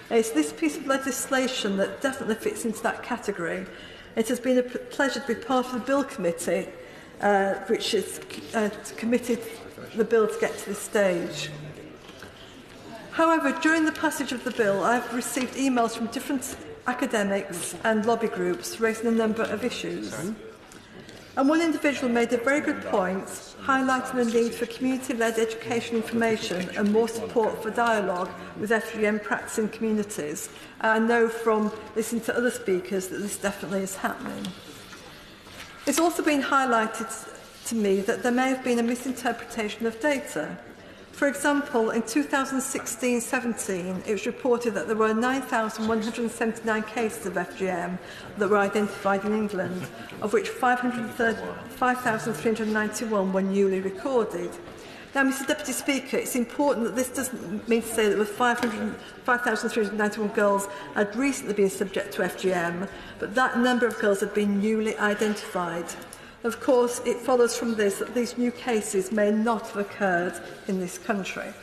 It's this piece of legislation that definitely fits into that category. It has been a pleasure to be part of the Bill Committee, which has committed the bill to get to this stage. However, during the passage of the bill, I've received emails from different academics and lobby groups raising a number of issues. And one individual made a very good point, highlighting the need for community-led education information and more support for dialogue with FGM practicing communities. I know from listening to other speakers that this definitely is happening. It's also been highlighted to me that there may have been a misinterpretation of data. For example, in 2016-17, it was reported that there were 9,179 cases of FGM that were identified in England, of which 5,391 were newly recorded. Now, Mr Deputy Speaker, it's important that this doesn't mean to say that 5,391 girls had recently been subject to FGM, but that number of girls had been newly identified. Of course, it follows from this that these new cases may not have occurred in this country.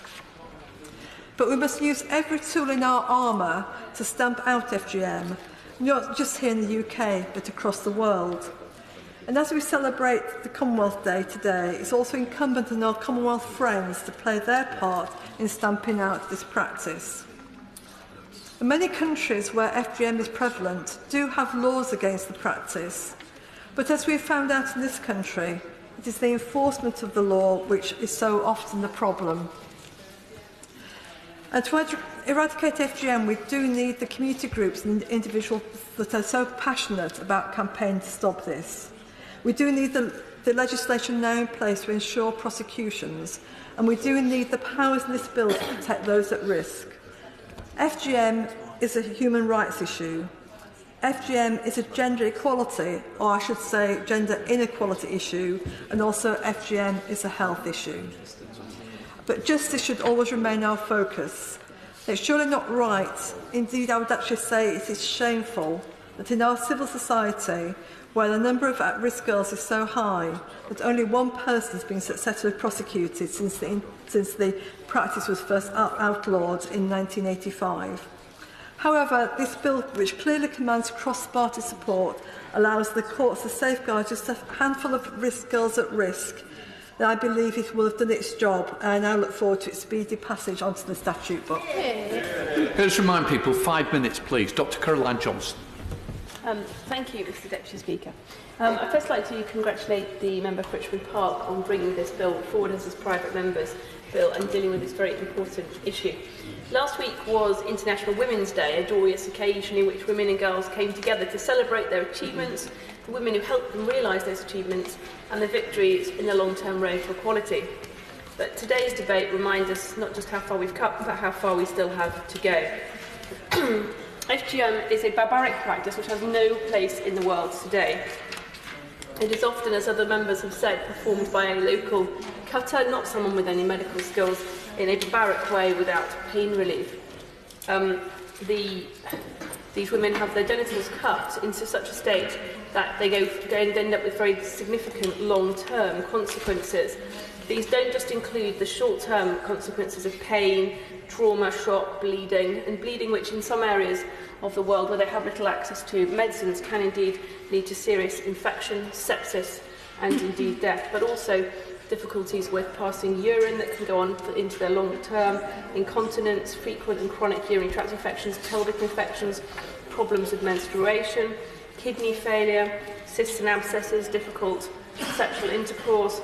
But we must use every tool in our armour to stamp out FGM, not just here in the UK, but across the world. And as we celebrate the Commonwealth Day today, it's also incumbent on our Commonwealth friends to play their part in stamping out this practice. And many countries where FGM is prevalent do have laws against the practice, but as we've found out in this country, it is the enforcement of the law which is so often the problem. And to eradicate FGM, we do need the community groups and individuals that are so passionate about campaigning to stop this. We do need the legislation now in place to ensure prosecutions, and we do need the powers in this bill to protect those at risk. FGM is a human rights issue. FGM is a gender equality, or I should say gender inequality issue, and also FGM is a health issue. But justice should always remain our focus. It's surely not right, indeed I would actually say it is shameful, that in our civil society, where the number of at-risk girls is so high, that only one person has been successfully prosecuted since the practice was first outlawed in 1985. However, this bill, which clearly commands cross-party support, allows the courts to safeguard just a handful of girls at risk. And I believe it will have done its job, and I now look forward to its speedy passage onto the statute book. Let's remind people, 5 minutes, please. Dr. Caroline Johnson. Thank you, Mr Deputy Speaker. I'd first like to congratulate the member for Richmond Park on bringing this bill forward as his private member's bill and dealing with this very important issue. Last week was International Women's Day, a joyous occasion in which women and girls came together to celebrate their achievements, the women who helped them realise those achievements, and their victories in the long-term road for equality. But today's debate reminds us not just how far we've come, but how far we still have to go. FGM is a barbaric practice which has no place in the world today. It is often, as other members have said, performed by a local cutter, not someone with any medical skills, in a barbaric way without pain relief. These women have their genitals cut into such a state that they go and end up with very significant long-term consequences. These don't just include the short-term consequences of pain, trauma, shock, bleeding, and bleeding which in some areas of the world where they have little access to medicines can indeed lead to serious infection, sepsis, and indeed death, but also difficulties with passing urine that can go on into their long term, incontinence, frequent and chronic urinary tract infections, pelvic infections, problems with menstruation, kidney failure, cysts and abscesses, difficult sexual intercourse,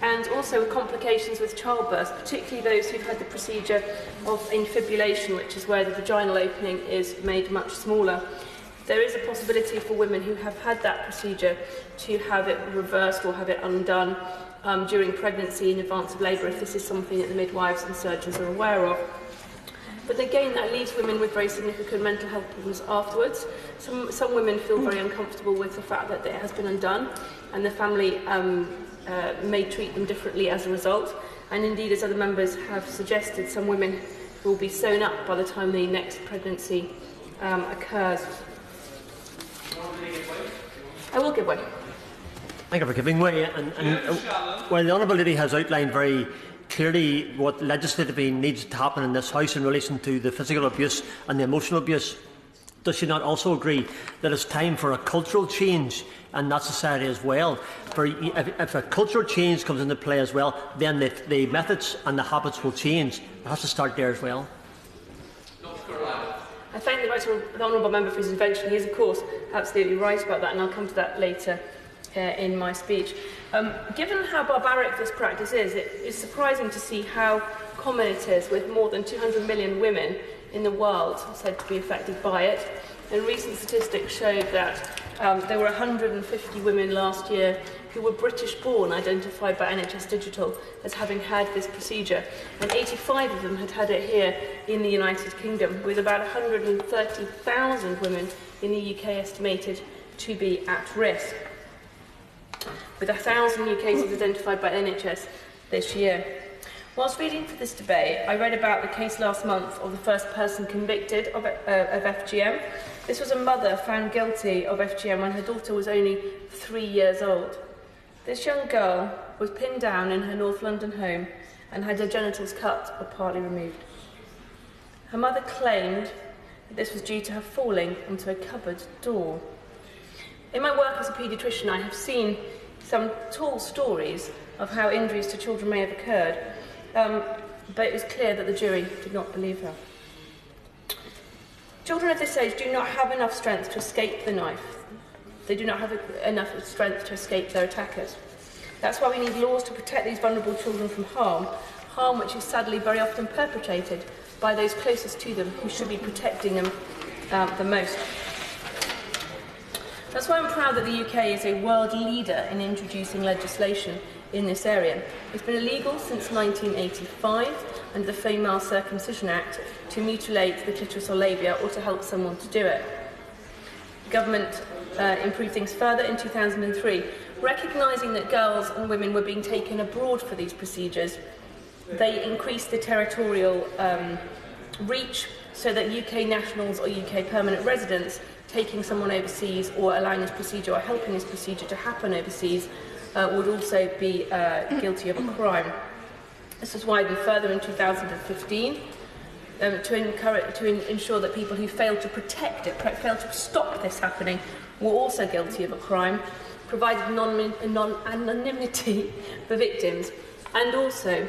and also complications with childbirth, particularly those who've had the procedure of infibulation, which is where the vaginal opening is made much smaller. There is a possibility for women who have had that procedure to have it reversed or have it undone during pregnancy in advance of labour, if this is something that the midwives and surgeons are aware of. But again, that leaves women with very significant mental health problems afterwards. Some women feel very uncomfortable with the fact that it has been undone, and the family may treat them differently as a result. And indeed, as other members have suggested, some women will be sewn up by the time the next pregnancy occurs. I will give way. Thank you for giving way. Well, the Honourable Lady has outlined very clearly what legislatively needs to happen in this House in relation to the physical abuse and the emotional abuse. Does she not also agree that it's time for a cultural change in that society as well? For if a cultural change comes into play as well, then the methods and the habits will change. It has to start there as well. I thank the Honourable Member for his intervention. He is, of course, absolutely right about that, and I'll come to that later in my speech. Given how barbaric this practice is, it is surprising to see how common it is, with more than 200 million women in the world said to be affected by it. And recent statistics showed that there were 150 women last year who were British-born, identified by NHS Digital as having had this procedure, and 85 of them had had it here in the United Kingdom, with about 130,000 women in the UK estimated to be at risk, with 1,000 new cases identified by NHS this year. Whilst reading for this debate, I read about the case last month of the first person convicted of FGM. This was a mother found guilty of FGM when her daughter was only 3 years old. This young girl was pinned down in her North London home and had her genitals cut or partly removed. Her mother claimed that this was due to her falling onto a cupboard door. In my work as a paediatrician, I have seen some tall stories of how injuries to children may have occurred, but it was clear that the jury did not believe her. Children of this age do not have enough strength to escape the knife. They do not have enough strength to escape their attackers. That's why we need laws to protect these vulnerable children from harm which is sadly very often perpetrated by those closest to them who should be protecting them the most. That's why I'm proud that the UK is a world leader in introducing legislation in this area. It's been illegal since 1985 under the Female Circumcision Act to mutilate the clitoris or labia or to help someone to do it. The government improved things further in 2003, recognising that girls and women were being taken abroad for these procedures. They increased the territorial reach so that UK nationals or UK permanent residents taking someone overseas or allowing this procedure or helping this procedure to happen overseas would also be guilty of a crime. This was widened further in 2015 to ensure that people who failed to protect it, failed to stop this happening, were also guilty of a crime, provided anonymity for victims, and also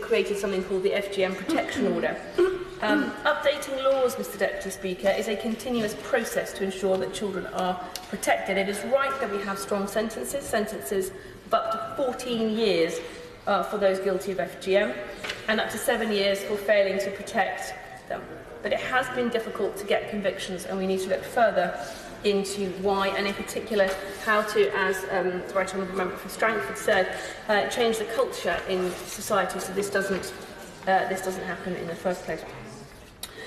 created something called the FGM Protection Order. Updating laws, Mr Deputy Speaker, is a continuous process to ensure that children are protected. It is right that we have strong sentences of up to 14 years for those guilty of FGM, and up to 7 years for failing to protect them. But it has been difficult to get convictions, and we need to look further into why, and in particular how to, as the Right Honourable Member for Strangford said, change the culture in society so this doesn't happen in the first place.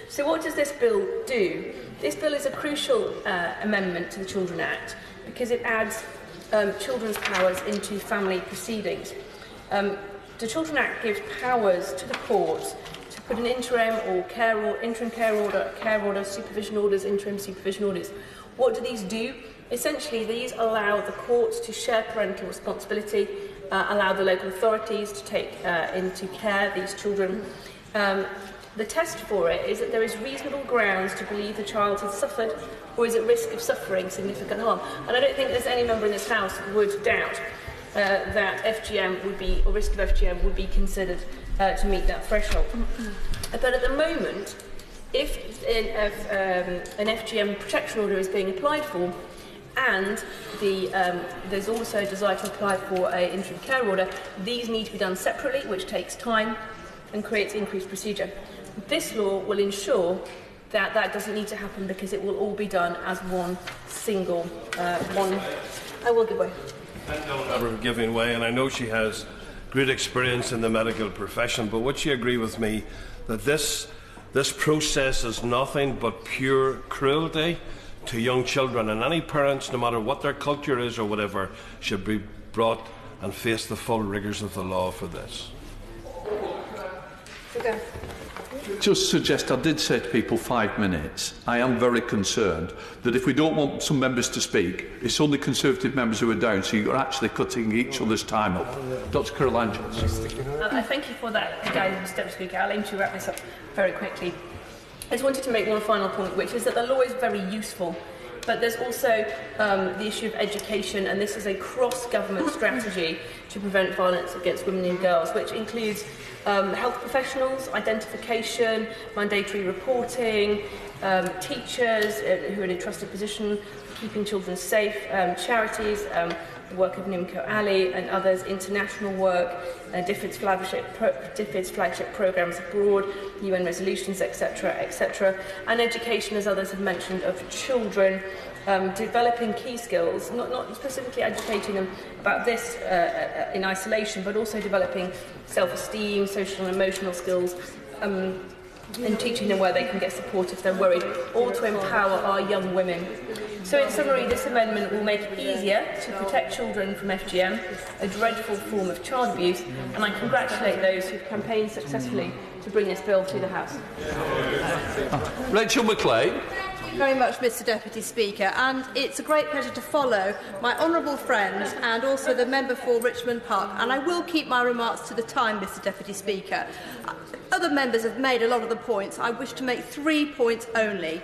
So what does this bill do? This bill is a crucial amendment to the Children Act because it adds children's powers into family proceedings. The Children Act gives powers to the courts to put an interim care order, supervision orders, interim supervision orders. What do these do? Essentially, these allow the courts to share parental responsibility allow the local authorities to take into care these children. The test for it is that there is reasonable grounds to believe the child has suffered or is at risk of suffering significant harm. And I don't think there's any member in this House who would doubt that FGM would be, or risk of FGM would be considered to meet that threshold. But at the moment, if an FGM protection order is being applied for, and there's also a desire to apply for an interim care order, these need to be done separately, which takes time and creates increased procedure. This law will ensure that that doesn't need to happen because it will all be done as one single one. I will give way. For giving way, and I know she has great experience in the medical profession, but would she agree with me that this process is nothing but pure cruelty to young children, and any parents, no matter what their culture is or whatever, should be brought and face the full rigours of the law for this? Okay. Just suggest, I did say to people 5 minutes, I am very concerned that if we don't want some members to speak, it's only Conservative members who are down, so you're actually cutting each other's time up. Dr Carol Jones. I thank you for that, Mr Deputy Speaker. I'll aim to wrap this up very quickly. I just wanted to make one final point, which is that the law is very useful, but there's also the issue of education, and this is a cross-government strategy to prevent violence against women and girls, which includes health professionals, identification, mandatory reporting, teachers who are in a trusted position, keeping children safe, charities, the work of Nimco Ali and others, international work, DFID's flagship programmes abroad, UN resolutions, etc., etc., and education, as others have mentioned, of children, developing key skills, not specifically educating them about this in isolation, but also developing self-esteem, social and emotional skills, and teaching them where they can get support if they're worried, all to empower our young women. So in summary, this amendment will make it easier to protect children from FGM, a dreadful form of child abuse, and I congratulate those who've campaigned successfully to bring this bill to the House. Rachel McLean. Very much, Mr Deputy Speaker, and it's a great pleasure to follow my honourable friend and also the member for Richmond Park, and I will keep my remarks to the time, Mr Deputy Speaker. Other members have made a lot of the points. I wish to make 3 points only.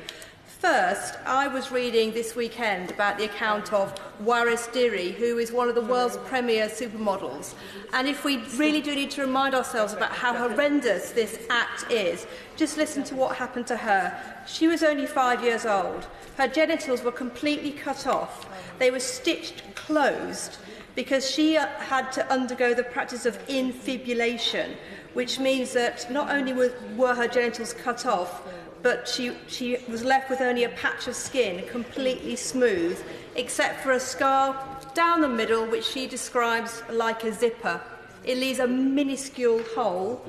First, I was reading this weekend about the account of Waris Dirie, who is one of the world's premier supermodels. And if we really do need to remind ourselves about how horrendous this act is, just listen to what happened to her. She was only 5 years old. Her genitals were completely cut off. They were stitched closed because she had to undergo the practice of infibulation, which means that not only were her genitals cut off, but she was left with only a patch of skin, completely smooth, except for a scar down the middle, which she describes like a zipper. It leaves a minuscule hole,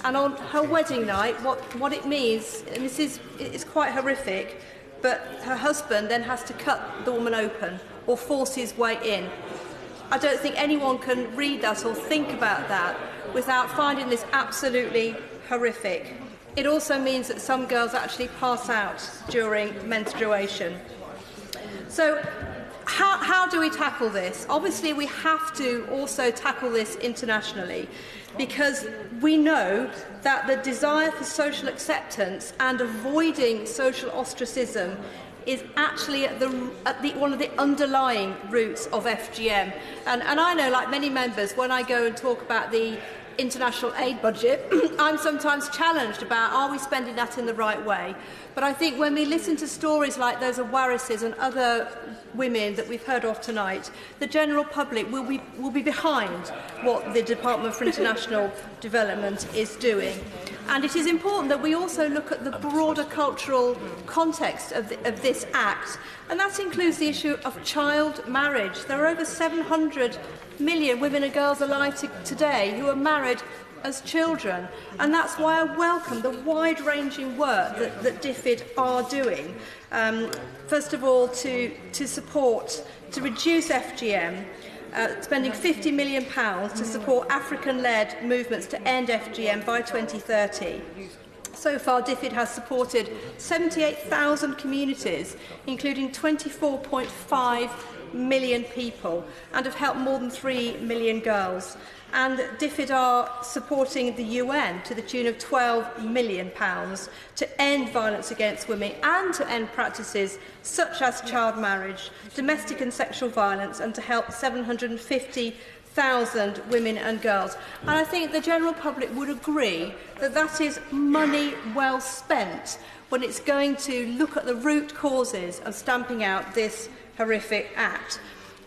and on her wedding night, what it means, and it's quite horrific, but her husband then has to cut the woman open or force his way in. I don't think anyone can read that or think about that without finding this absolutely horrific. It also means that some girls actually pass out during menstruation. So how do we tackle this? Obviously, we have to also tackle this internationally, because we know that the desire for social acceptance and avoiding social ostracism is actually at one of the underlying roots of FGM. And I know, like many members, when I go and talk about the international aid budget, I'm sometimes challenged about, are we spending that in the right way? But I think when we listen to stories like those of Waris's and other women that we've heard of tonight, the general public will be behind what the Department for International Development is doing. And it is important that we also look at the broader cultural context of this act, and that includes the issue of child marriage. There are over 700 million women and girls alive today who are married as children, and that's why I welcome the wide-ranging work that DFID are doing. First of all, to reduce FGM, spending £50 million to support African-led movements to end FGM by 2030. So far, DFID has supported 78,000 communities, including 24.5 million people, and have helped more than 3 million girls. And DFID are supporting the UN to the tune of £12 million to end violence against women and to end practices such as child marriage, domestic and sexual violence, and to help 750,000 women and girls. And I think the general public would agree that that is money well spent when it's going to look at the root causes of stamping out this horrific act.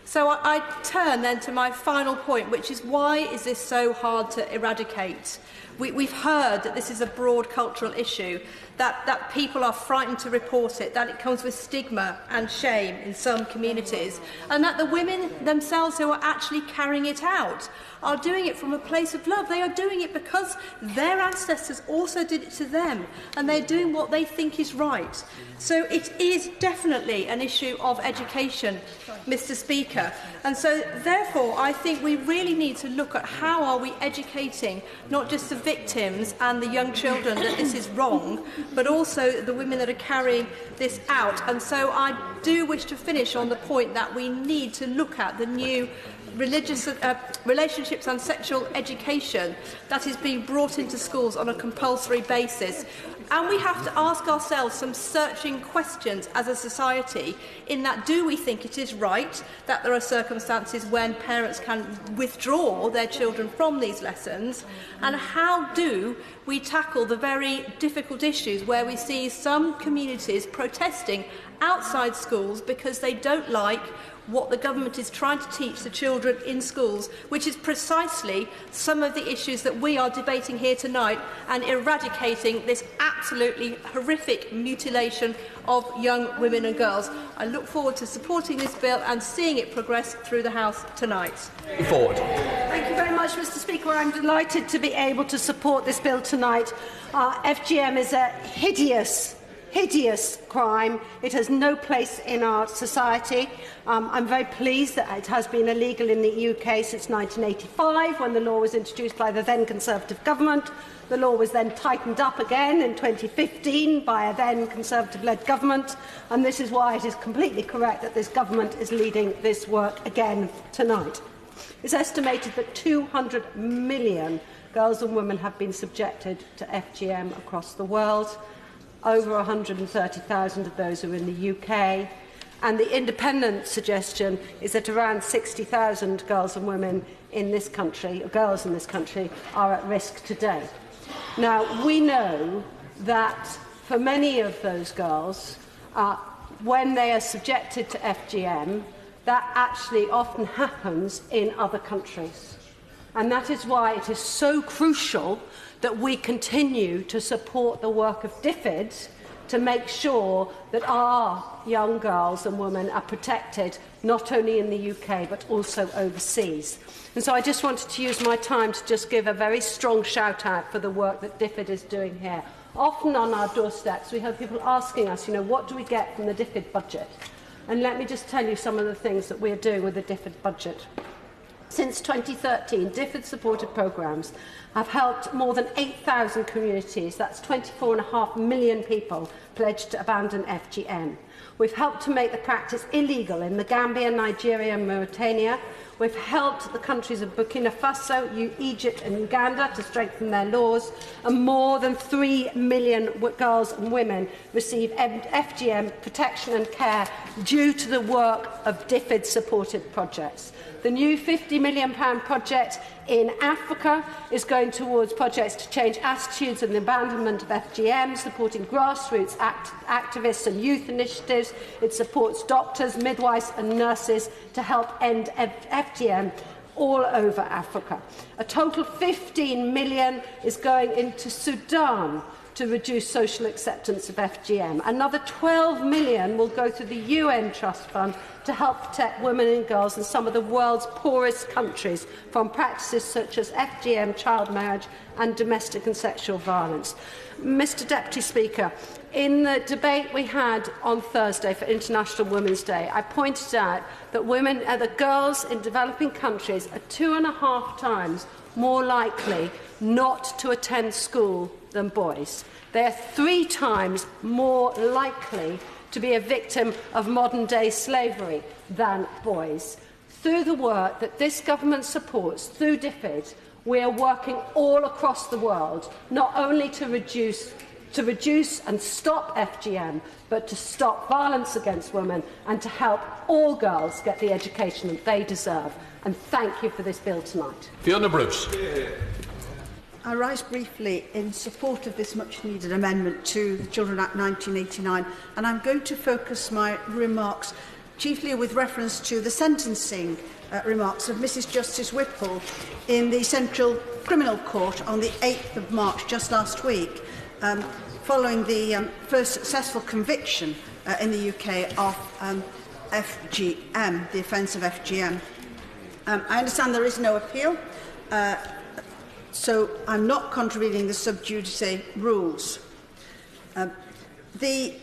So I turn then to my final point, which is why is this so hard to eradicate? We've heard that this is a broad cultural issue, that people are frightened to report it, that it comes with stigma and shame in some communities, and that the women themselves who are actually carrying it out are doing it from a place of love. They are doing it because their ancestors also did it to them, and they're doing what they think is right. So it is definitely an issue of education, Mr. Speaker. And so, therefore, I think we really need to look at how are we educating not just the victims and the young children that this is wrong, but also the women that are carrying this out. And so I do wish to finish on the point that we need to look at the new religious relationships and sexual education that is being brought into schools on a compulsory basis. And we have to ask ourselves some searching questions as a society, in that do we think it is right that there are circumstances when parents can withdraw their children from these lessons, and how do we tackle the very difficult issues where we see some communities protesting outside schools because they don't like what the government is trying to teach the children in schools, which is precisely some of the issues that we are debating here tonight, and eradicating this absolutely horrific mutilation of young women and girls. I look forward to supporting this bill and seeing it progress through the House tonight. Forward. Thank you very much, Mr. Speaker. I'm delighted to be able to support this bill tonight. FGM is a hideous crime. It has no place in our society. I'm very pleased that it has been illegal in the UK since 1985, when the law was introduced by the then Conservative government. The law was then tightened up again in 2015 by a then Conservative-led government, and this is why it is completely correct that this government is leading this work again tonight. It's estimated that 200 million girls and women have been subjected to FGM across the world. Over 130,000 of those are in the UK, and the independent suggestion is that around 60,000 girls and women in this country, are at risk today. Now, we know that for many of those girls, when they are subjected to FGM, that actually often happens in other countries. And that is why it is so crucial that we continue to support the work of DFID to make sure that our young girls and women are protected not only in the UK but also overseas. And so I just wanted to use my time to just give a very strong shout out for the work that DFID is doing here. Often on our doorsteps we have people asking us, what do we get from the DFID budget? And let me just tell you some of the things that we are doing with the DFID budget. Since 2013, DFID-supported programmes have helped more than 8,000 communities, that's 24.5 million people, pledge to abandon FGM. We've helped to make the practice illegal in the Gambia, Nigeria and Mauritania. We've helped the countries of Burkina Faso, Egypt and Uganda to strengthen their laws, and more than 3 million girls and women receive FGM protection and care due to the work of DFID-supported projects. The new £50 million project in Africa is going towards projects to change attitudes and the abandonment of FGM, supporting grassroots activists and youth initiatives. It supports doctors, midwives and nurses to help end FGM all over Africa. A total £15 million is going into Sudan to reduce social acceptance of FGM. Another £12 million will go to the UN Trust Fund to help protect women and girls in some of the world's poorest countries from practices such as FGM, child marriage and domestic and sexual violence. Mr Deputy Speaker, in the debate we had on Thursday for International Women's Day, I pointed out that the girls in developing countries are 2.5 times more likely not to attend school than boys. They are 3 times more likely to be a victim of modern-day slavery than boys. Through the work that this government supports through DFID, we are working all across the world, not only to reduce and stop FGM, but to stop violence against women and to help all girls get the education that they deserve. And thank you for this bill tonight. Fiona Bruce. I rise briefly in support of this much-needed amendment to the Children Act 1989, and I'm going to focus my remarks chiefly with reference to the sentencing remarks of Mrs Justice Whipple in the Central Criminal Court on the 8th of March, just last week, following the first successful conviction in the UK of FGM, the offence of FGM. I understand there is no appeal, so I'm not contravening the sub judice rules. The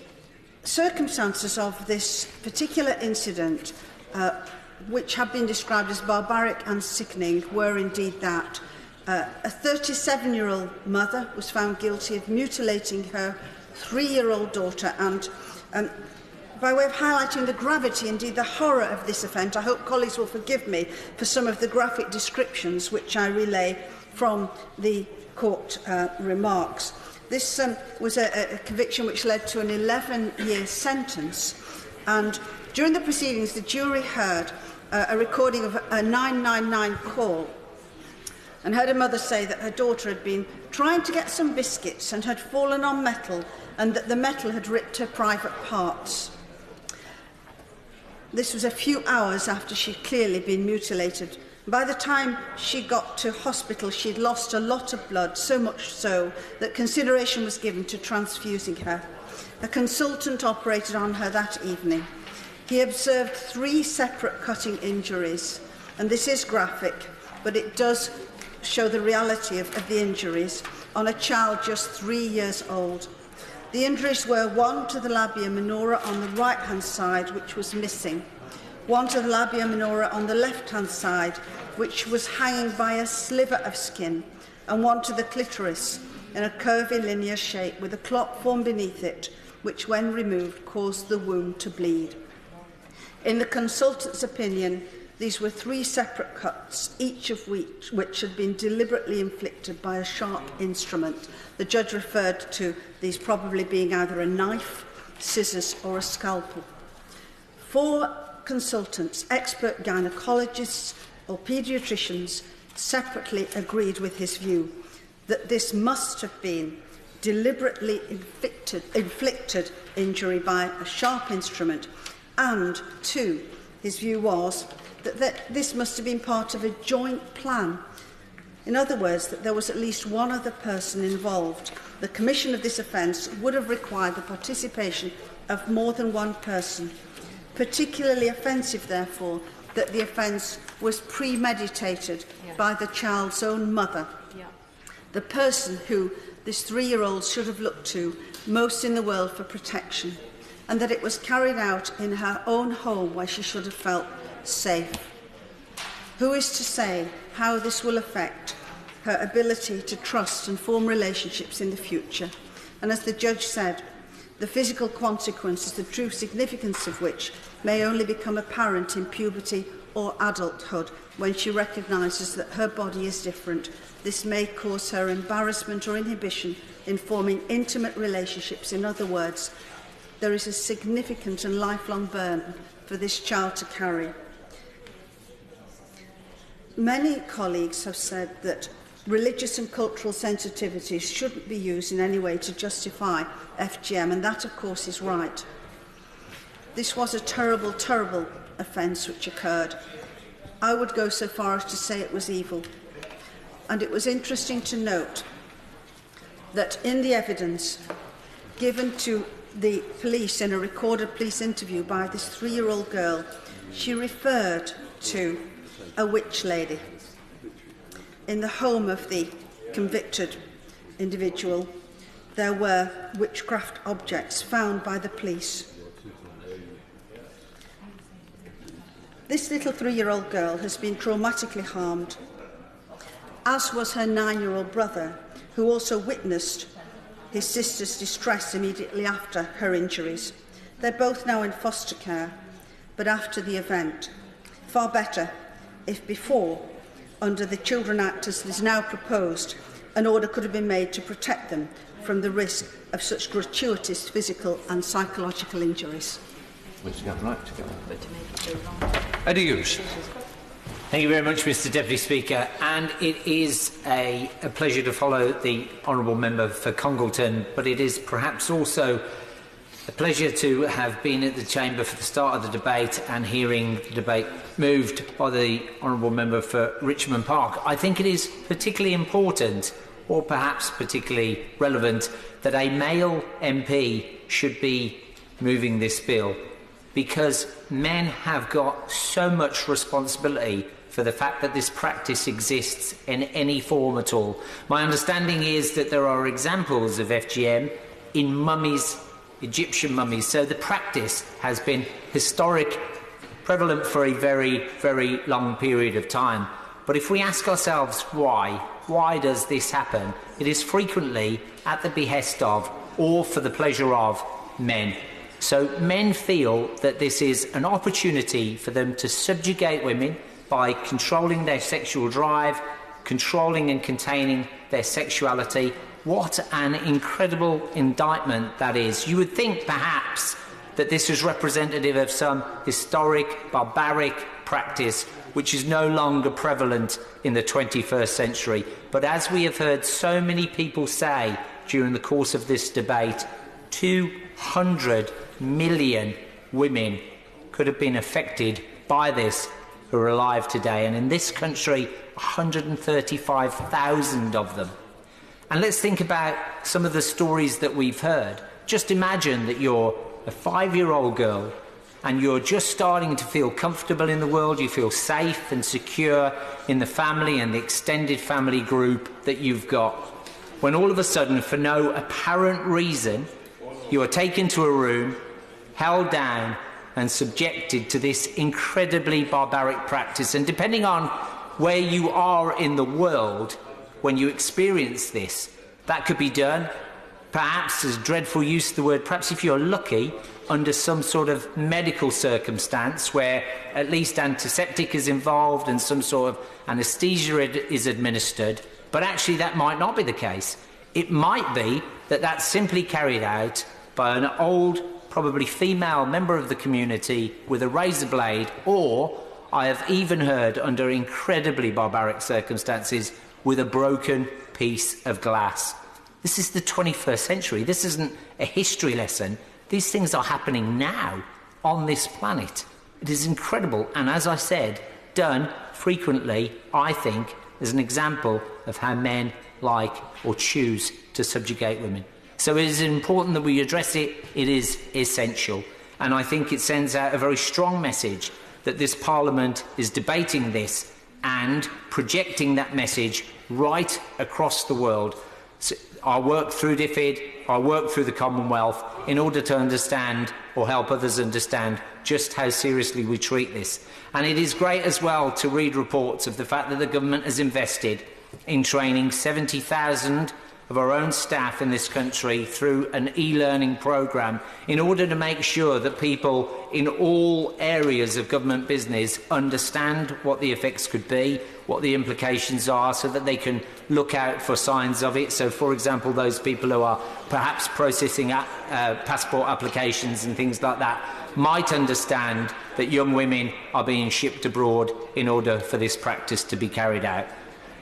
circumstances of this particular incident, which have been described as barbaric and sickening, were indeed that. A 37-year-old mother was found guilty of mutilating her 3-year-old daughter, and by way of highlighting the gravity, indeed the horror of this offence, I hope colleagues will forgive me for some of the graphic descriptions which I relay from the court remarks. This was a conviction which led to an 11-year sentence, and during the proceedings the jury heard a recording of a 999 call and heard a mother say that her daughter had been trying to get some biscuits and had fallen on metal, and that the metal had ripped her private parts. This was a few hours after she'd clearly been mutilated. By the time she got to hospital, she'd lost a lot of blood, so much so that consideration was given to transfusing her. A consultant operated on her that evening. He observed 3 separate cutting injuries, and this is graphic, but it does show the reality of the injuries on a child just 3 years old. The injuries were 1 to the labia minora on the right-hand side, which was missing, 1 to the labia minora on the left-hand side, which was hanging by a sliver of skin, and 1 to the clitoris in a curvy linear shape with a clot formed beneath it, which when removed caused the wound to bleed. In the consultant's opinion, these were 3 separate cuts, each of which had been deliberately inflicted by a sharp instrument. The judge referred to these probably being either a knife, scissors or a scalpel. 4 consultants, expert gynecologists or paediatricians, separately agreed with his view that this must have been deliberately inflicted injury by a sharp instrument, and 2, his view was that this must have been part of a joint plan. In other words, that there was at least one other person involved. The commission of this offence would have required the participation of more than one person. Particularly offensive, therefore, that the offence was premeditated by the child's own mother, the person who this 3-year-old should have looked to most in the world for protection, and that it was carried out in her own home where she should have felt safe. Who is to say how this will affect her ability to trust and form relationships in the future? And as the judge said, the physical consequences, the true significance of which may only become apparent in puberty or adulthood, when she recognises that her body is different. This may cause her embarrassment or inhibition in forming intimate relationships. In other words, there is a significant and lifelong burden for this child to carry. Many colleagues have said that religious and cultural sensitivities shouldn't be used in any way to justify FGM, and that, of course, is right. This was a terrible, terrible offence which occurred. I would go so far as to say it was evil. And it was interesting to note that in the evidence given to the police in a recorded police interview by this 3-year-old girl, she referred to a witch lady. In the home of the convicted individual, there were witchcraft objects found by the police. This little 3-year-old girl has been traumatically harmed, as was her 9-year-old brother, who also witnessed his sister's distress immediately after her injuries. They're both now in foster care, but after the event. Far better if before, under the Children Act as is now proposed, an order could have been made to protect them from the risk of such gratuitous physical and psychological injuries. Eddie Hughes. Thank you very much, Mr Deputy Speaker. And it is a pleasure to follow the Honourable Member for Congleton, but it is perhaps also a pleasure to have been at the Chamber for the start of the debate and hearing the debate moved by the Honourable Member for Richmond Park. I think it is particularly important, or perhaps particularly relevant, that a male MP should be moving this bill, because men have got so much responsibility for the fact that this practice exists in any form at all. My understanding is that there are examples of FGM in mummies, Egyptian mummies, so the practice has been historic, prevalent for a very, very long period of time. But if we ask ourselves why does this happen? It is frequently at the behest of or for the pleasure of men. So men feel that this is an opportunity for them to subjugate women by controlling their sexual drive, controlling and containing their sexuality. What an incredible indictment that is. You would think perhaps that this is representative of some historic, barbaric practice which is no longer prevalent in the 21st century. But as we have heard so many people say during the course of this debate, 200 million women could have been affected by this who are alive today, and in this country 135,000 of them. And let's think about some of the stories that we've heard. Just imagine that you're a 5-year-old girl and you're just starting to feel comfortable in the world, you feel safe and secure in the family and the extended family group that you've got, when all of a sudden, for no apparent reason, you are taken to a room, held down and subjected to this incredibly barbaric practice. And depending on where you are in the world when you experience this, that could be done, perhaps, as dreadful use of the word, perhaps if you're lucky, under some sort of medical circumstance where at least antiseptic is involved and some sort of anaesthesia is administered. But actually that might not be the case. It might be that that's simply carried out by an old, probably female member of the community with a razor blade, or I have even heard under incredibly barbaric circumstances with a broken piece of glass. This is the 21st century. This isn't a history lesson. These things are happening now on this planet. It is incredible, and as I said, done frequently, I think, as an example of how men like or choose to subjugate women. So it is important that we address it. It is essential. And I think it sends out a very strong message that this Parliament is debating this and projecting that message right across the world. So our work through DFID, our work through the Commonwealth, in order to understand or help others understand just how seriously we treat this. And it is great as well to read reports of the fact that the government has invested in training 70,000 of our own staff in this country through an e-learning programme in order to make sure that people in all areas of government business understand what the effects could be, what the implications are, so that they can look out for signs of it. So, for example, those people who are perhaps processing passport applications and things like that might understand that young women are being shipped abroad in order for this practice to be carried out.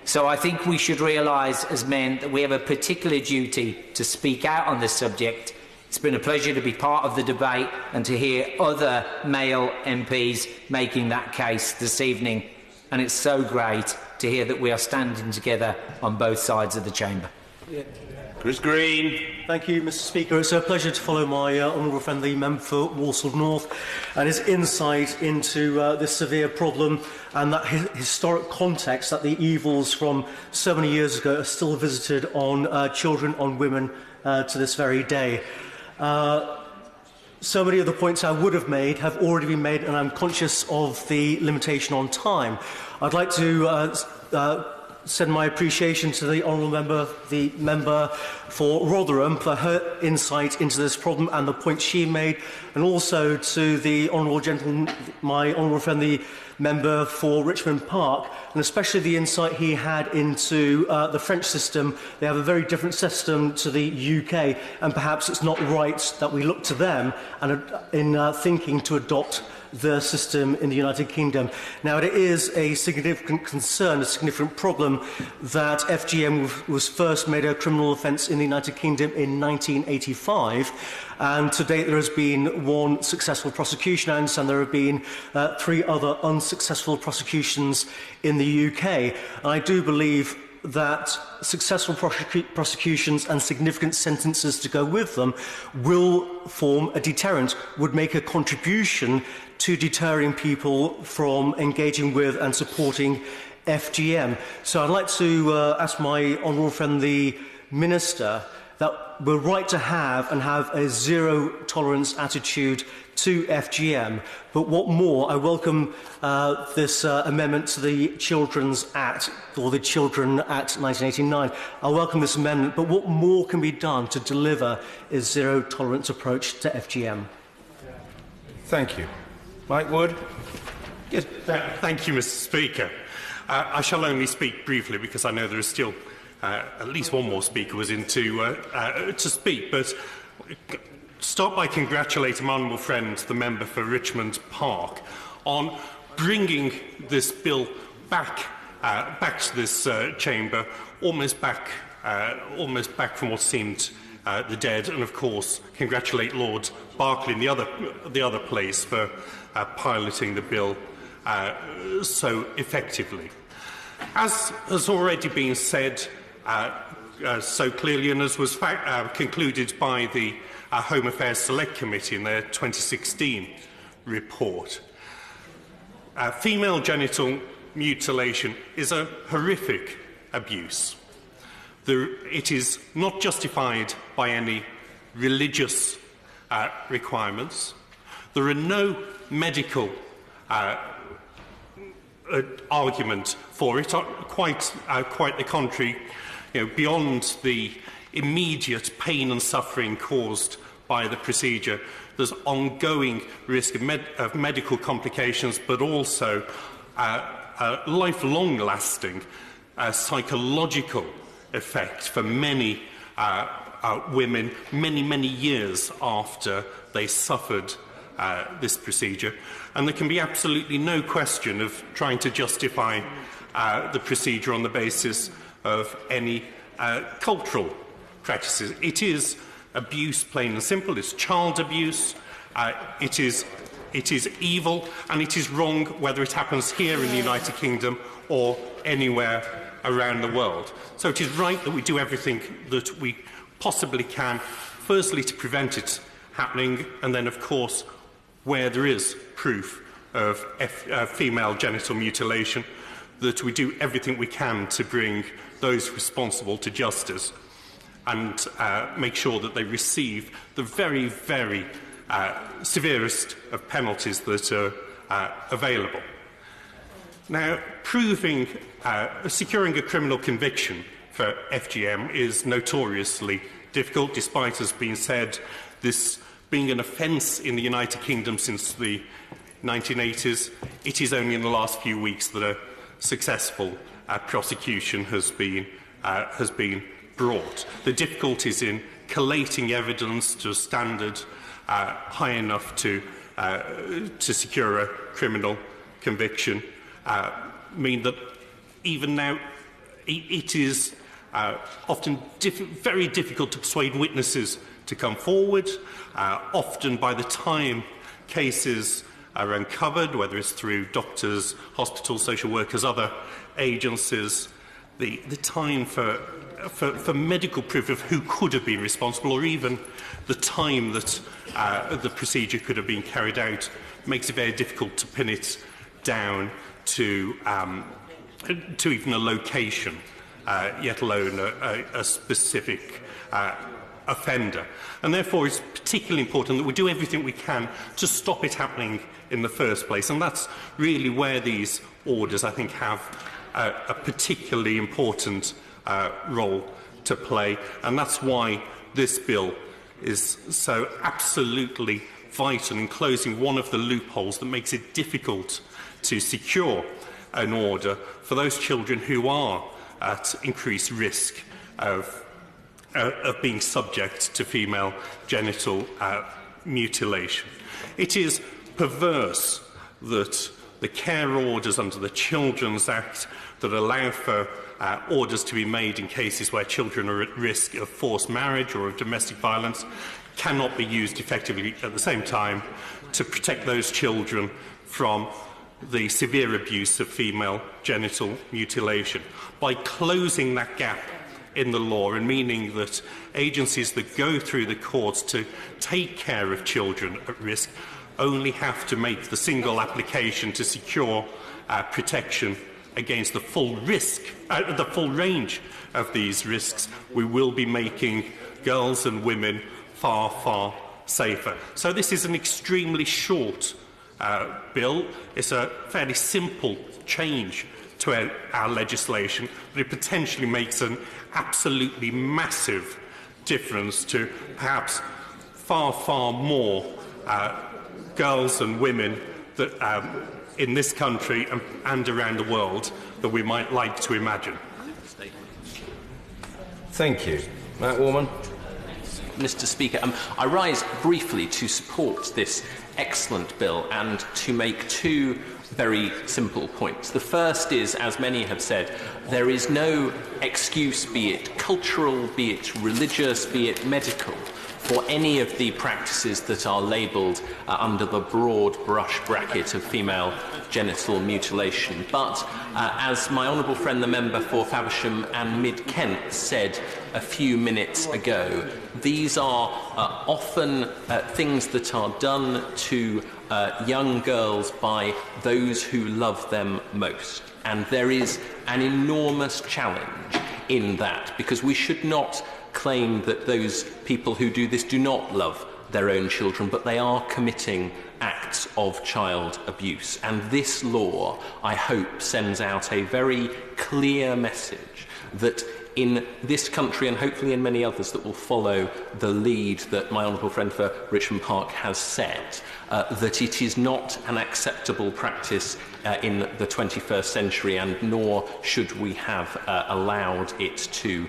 So I think we should realise as men that we have a particular duty to speak out on this subject. It's been a pleasure to be part of the debate and to hear other male MPs making that case this evening. And it's so great to hear that we are standing together on both sides of the chamber. Chris Green. Thank you, Mr Speaker. It's a pleasure to follow my honourable friend, the member for Walsall North, and his insight into this severe problem and that historic context that the evils from so many years ago are still visited on children, on women, to this very day. So many of the points I would have made have already been made, and I'm conscious of the limitation on time. I'd like to send my appreciation to the honourable member, the member for Rotherham, for her insight into this problem and the points she made, and also to the honourable gentleman, my honourable friend, the member for Richmond Park, and especially the insight he had into the French system. They have a very different system to the UK, and perhaps it's not right that we look to them and in thinking to adopt the system in the United Kingdom. Now, it is a significant concern, a significant problem, that FGM was first made a criminal offence in the United Kingdom in 1985, and to date there has been one successful prosecution. I understand there have been 3 other unsuccessful prosecutions in the UK. And I do believe that successful prosecutions and significant sentences to go with them will form a deterrent, would make a contribution to deterring people from engaging with and supporting FGM. So I'd like to ask my honourable friend, the Minister, that we're right to have a zero-tolerance attitude to FGM. But what more, I welcome this amendment to the Children's Act, or the Children Act 1989. I welcome this amendment, but what more can be done to deliver a zero-tolerance approach to FGM? Thank you. Mike Wood. Yes, thank you, Mr. Speaker. I shall only speak briefly because I know there is still at least one more speaker was in to speak, but start by congratulating my honourable friend, the member for Richmond Park, on bringing this bill back to this chamber, almost back from what seemed the dead, and of course congratulate Lord Berkeley in the other place for piloting the bill so effectively. As has already been said so clearly, and as was concluded by the Home Affairs Select Committee in their 2016 report, female genital mutilation is a horrific abuse. It is not justified by any religious requirements. There are no medical argument for it, quite the contrary. Beyond the immediate pain and suffering caused by the procedure, there's ongoing risk of medical complications, but also lifelong lasting psychological effect for many women, many years after they suffered this procedure. And there can be absolutely no question of trying to justify the procedure on the basis of any cultural practices. It is abuse, plain and simple. It's child abuse. It is evil, and it is wrong whether it happens here in the United Kingdom or anywhere around the world. So it is right that we do everything that we possibly can, firstly to prevent it happening, and then of course where there is proof of female genital mutilation, that we do everything we can to bring those responsible to justice and make sure that they receive the very severest of penalties that are available. Now, securing a criminal conviction for FGM is notoriously difficult, despite, as being said, this being an offence in the United Kingdom since the 1980s. It is only in the last few weeks that a successful prosecution has been brought. The difficulties in collating evidence to a standard high enough to secure a criminal conviction mean that even now it is often very difficult to persuade witnesses to come forward. Often by the time cases are uncovered, whether it's through doctors, hospitals, social workers, other agencies, the time for medical proof of who could have been responsible, or even the time that the procedure could have been carried out, makes it very difficult to pin it down to even a location, yet alone a specific offender. And therefore it's particularly important that we do everything we can to stop it happening in the first place. And that's really where these orders, I think, have a particularly important role to play, and that's why this bill is so absolutely vital in closing one of the loopholes that makes it difficult to secure an order for those children who are at increased risk of being subject to female genital mutilation. It is perverse that the care orders under the Children's Act that allow for orders to be made in cases where children are at risk of forced marriage or of domestic violence cannot be used effectively at the same time to protect those children from the severe abuse of female genital mutilation. By closing that gap in the law and meaning that agencies that go through the courts to take care of children at risk only have to make the single application to secure protection against the full risk, the full range of these risks, we will be making girls and women far, far safer. So this is an extremely short bill. It's a fairly simple change to our legislation, but it potentially makes an absolutely massive difference to perhaps far, far more girls and women that, in this country and around the world that we might like to imagine. Thank you. Matt Warman. Mr. Speaker, I rise briefly to support this excellent bill and to make two very simple points. The first is, as many have said, there is no excuse, be it cultural, be it religious, be it medical, for any of the practices that are labelled under the broad brush bracket of female genital mutilation. But as my honourable friend, the member for Faversham and Mid-Kent, said a few minutes ago, these are often things that are done to young girls by those who love them most. And there is an enormous challenge in that, because we should not claim that those people who do this do not love their own children, but they are committing acts of child abuse. And this law, I hope, sends out a very clear message that in this country, and hopefully in many others that will follow the lead that my honourable friend for Richmond Park has set, that it is not an acceptable practice in the 21st century, and nor should we have allowed it to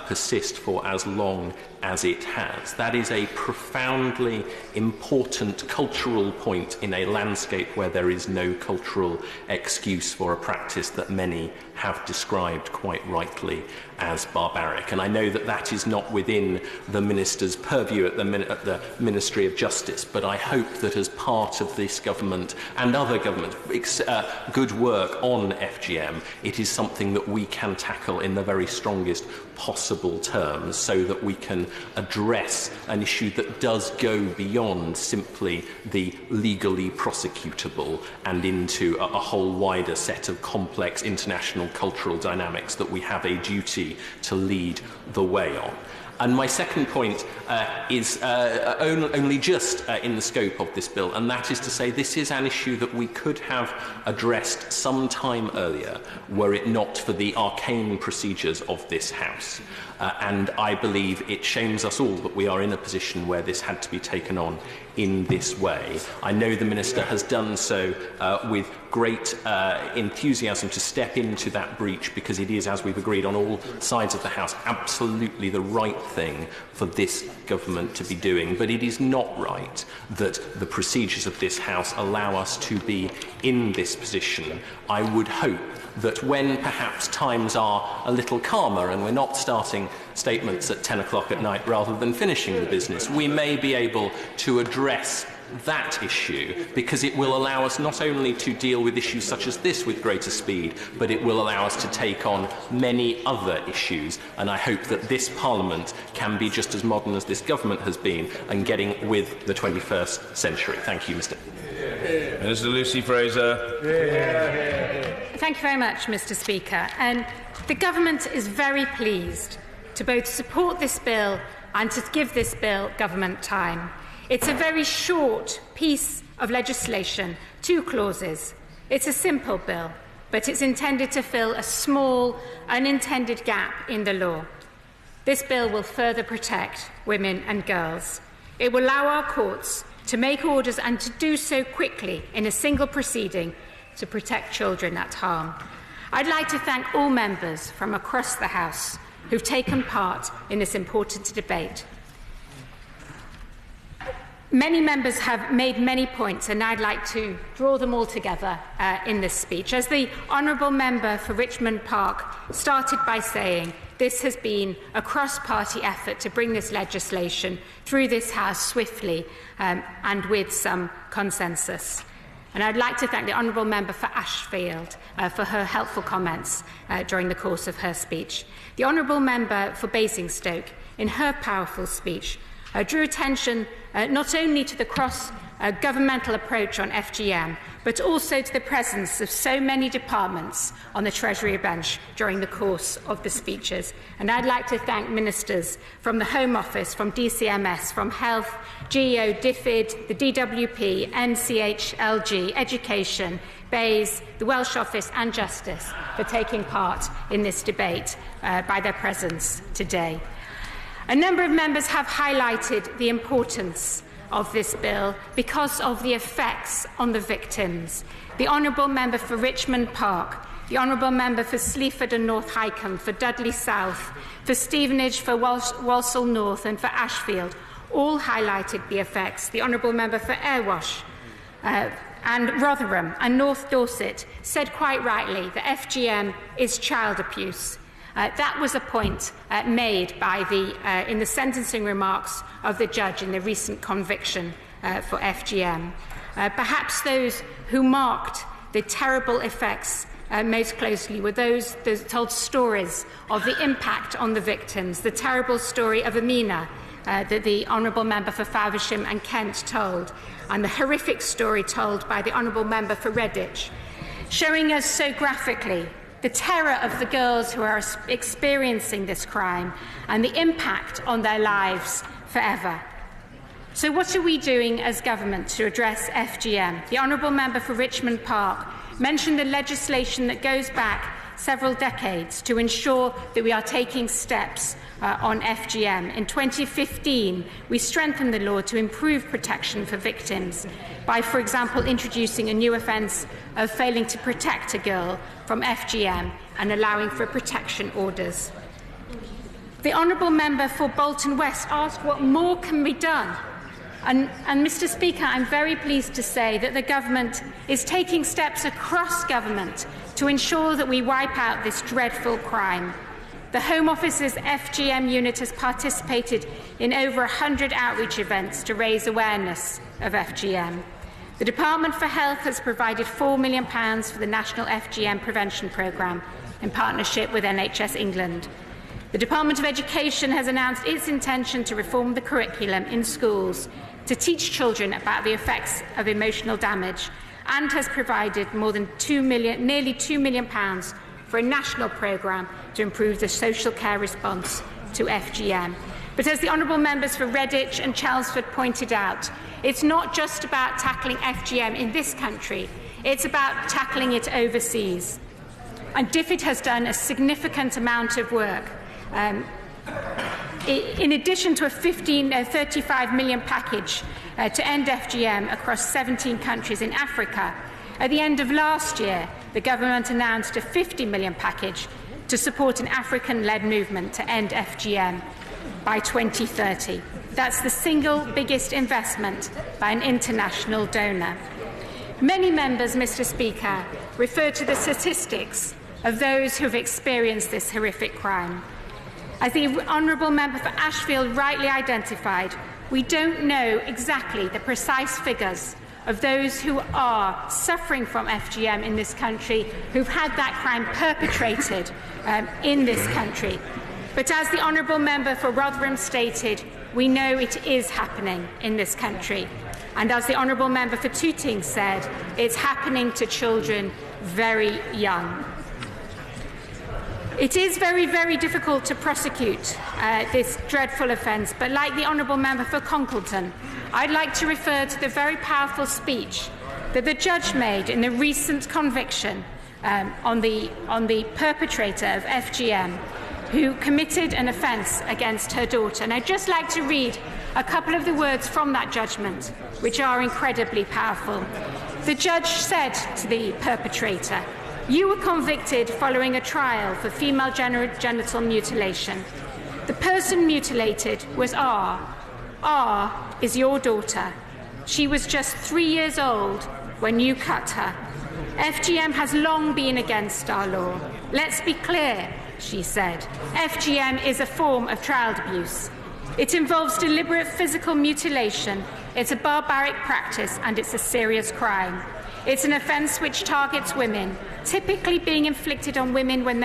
persist for as long as it has. That is a profoundly important cultural point in a landscape where there is no cultural excuse for a practice that many have described quite rightly as barbaric. And I know that that is not within the Minister's purview at the Ministry of Justice, but I hope that as part of this government and other governments' good work on FGM, it is something that we can tackle in the very strongest possible terms, so that we can address an issue that does go beyond simply the legally prosecutable and into a whole wider set of complex international cultural dynamics that we have a duty to lead the way on. And my second point is only just in the scope of this bill, and that is to say this is an issue that we could have addressed some time earlier were it not for the arcane procedures of this House. And I believe it shames us all that we are in a position where this had to be taken on in this way. I know the Minister has done so with great enthusiasm to step into that breach, because it is, as we've agreed on all sides of the House, absolutely the right thing for this government to be doing. But it is not right that the procedures of this House allow us to be in this position. I would hope that when perhaps times are a little calmer and we're not starting statements at 10 o'clock at night rather than finishing the business, we may be able to address that issue, because it will allow us not only to deal with issues such as this with greater speed, but it will allow us to take on many other issues. And I hope that this Parliament can be just as modern as this government has been and getting with the 21st century. Thank you, Mr. Minister Lucy Fraser. Thank you very much, Mr. Speaker. The government is very pleased to both support this bill and to give this bill government time. It's a very short piece of legislation, 2 clauses. It's a simple bill. but it's intended to fill a small, unintended gap in the law. This bill will further protect women and girls. It will allow our courts to make orders and to do so quickly in a single proceeding to protect children at harm. I'd like to thank all members from across the House who've taken part in this important debate. Many members have made many points, and I'd like to draw them all together in this speech. As the Honourable Member for Richmond Park started by saying, this has been a cross-party effort to bring this legislation through this House swiftly and with some consensus. And I'd like to thank the Honourable Member for Ashfield for her helpful comments during the course of her speech. The Honourable Member for Basingstoke, in her powerful speech, drew attention not only to the cross-governmental approach on FGM, but also to the presence of so many departments on the Treasury bench during the course of the speeches. And I'd like to thank ministers from the Home Office, from DCMS, from Health, GEO, DFID, the DWP, NCH, LG, Education, BEIS, the Welsh Office and Justice for taking part in this debate by their presence today. A number of members have highlighted the importance of this bill because of the effects on the victims. The Honourable Member for Richmond Park, the Honourable Member for Sleaford and North Wycombe, for Dudley South, for Stevenage, for Walsall North and for Ashfield all highlighted the effects. The Honourable Member for Airwash and Rotherham and North Dorset said quite rightly that FGM is child abuse. That was a point made by in the sentencing remarks of the judge in the recent conviction for FGM. Perhaps those who marked the terrible effects most closely were those told stories of the impact on the victims, the terrible story of Amina that the Honourable Member for Faversham and Kent told, and the horrific story told by the Honourable Member for Redditch, showing us so graphically the terror of the girls who are experiencing this crime and the impact on their lives forever. So what are we doing as government to address FGM? The Honourable Member for Richmond Park mentioned the legislation that goes back several decades to ensure that we are taking steps on FGM. In 2015, we strengthened the law to improve protection for victims by, for example, introducing a new offence of failing to protect a girl from FGM and allowing for protection orders. The Honourable Member for Bolton West asked what more can be done. And Mr. Speaker, I'm very pleased to say that the government is taking steps across government to ensure that we wipe out this dreadful crime. The Home Office's FGM unit has participated in over 100 outreach events to raise awareness of FGM. The Department for Health has provided £4 million for the National FGM Prevention Programme in partnership with NHS England. The Department of Education has announced its intention to reform the curriculum in schools to teach children about the effects of emotional damage and has provided more than nearly £2 million for a national programme to improve the social care response to FGM. But as the Honourable Members for Redditch and Chelmsford pointed out, it's not just about tackling FGM in this country, it's about tackling it overseas. And DFID has done a significant amount of work. In addition to a £35 million package to end FGM across 17 countries in Africa, at the end of last year, the government announced a £50 million package to support an African-led movement to end FGM by 2030. That's the single biggest investment by an international donor. Many members, Mr. Speaker, refer to the statistics of those who have experienced this horrific crime. As the Honourable Member for Ashfield rightly identified, we don't know exactly the precise figures of those who are suffering from FGM in this country, who've had that crime perpetrated in this country. But as the Honourable Member for Rotherham stated, we know it is happening in this country. And as the Honourable Member for Tooting said, it's happening to children very young. It is very, very difficult to prosecute this dreadful offence, but like the Honourable Member for Conkleton, I'd like to refer to the very powerful speech that the judge made in the recent conviction on the perpetrator of FGM, who committed an offence against her daughter. And I'd just like to read a couple of the words from that judgment, which are incredibly powerful. The judge said to the perpetrator, "You were convicted following a trial for female genital mutilation. The person mutilated was R. R is your daughter. She was just 3 years old when you cut her. FGM has long been against our law. Let's be clear," she said. "FGM is a form of child abuse. It involves deliberate physical mutilation. It's a barbaric practice and it's a serious crime. It's an offence which targets women, typically being inflicted on women when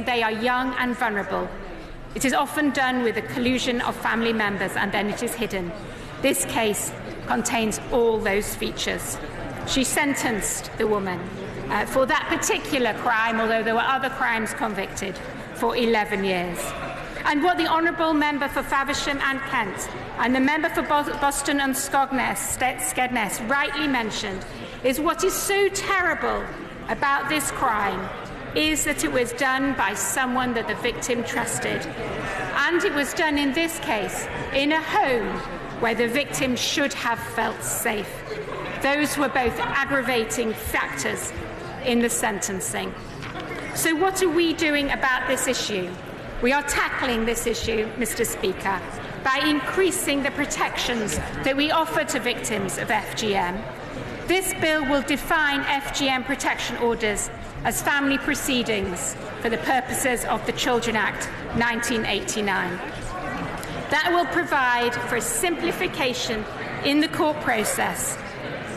they are young and vulnerable. It is often done with the collusion of family members and then it is hidden. This case contains all those features." She sentenced the woman for that particular crime, although there were other crimes convicted, for 11 years. And what the Honourable Member for Faversham and Kent and the Member for Boston and Skegness rightly mentioned is what is so terrible about this crime is that it was done by someone that the victim trusted. And it was done in this case in a home where the victim should have felt safe. Those were both aggravating factors in the sentencing. So what are we doing about this issue? We are tackling this issue, Mr. Speaker, by increasing the protections that we offer to victims of FGM. This bill will define FGM protection orders as family proceedings for the purposes of the Children Act 1989. That will provide for a simplification in the court process.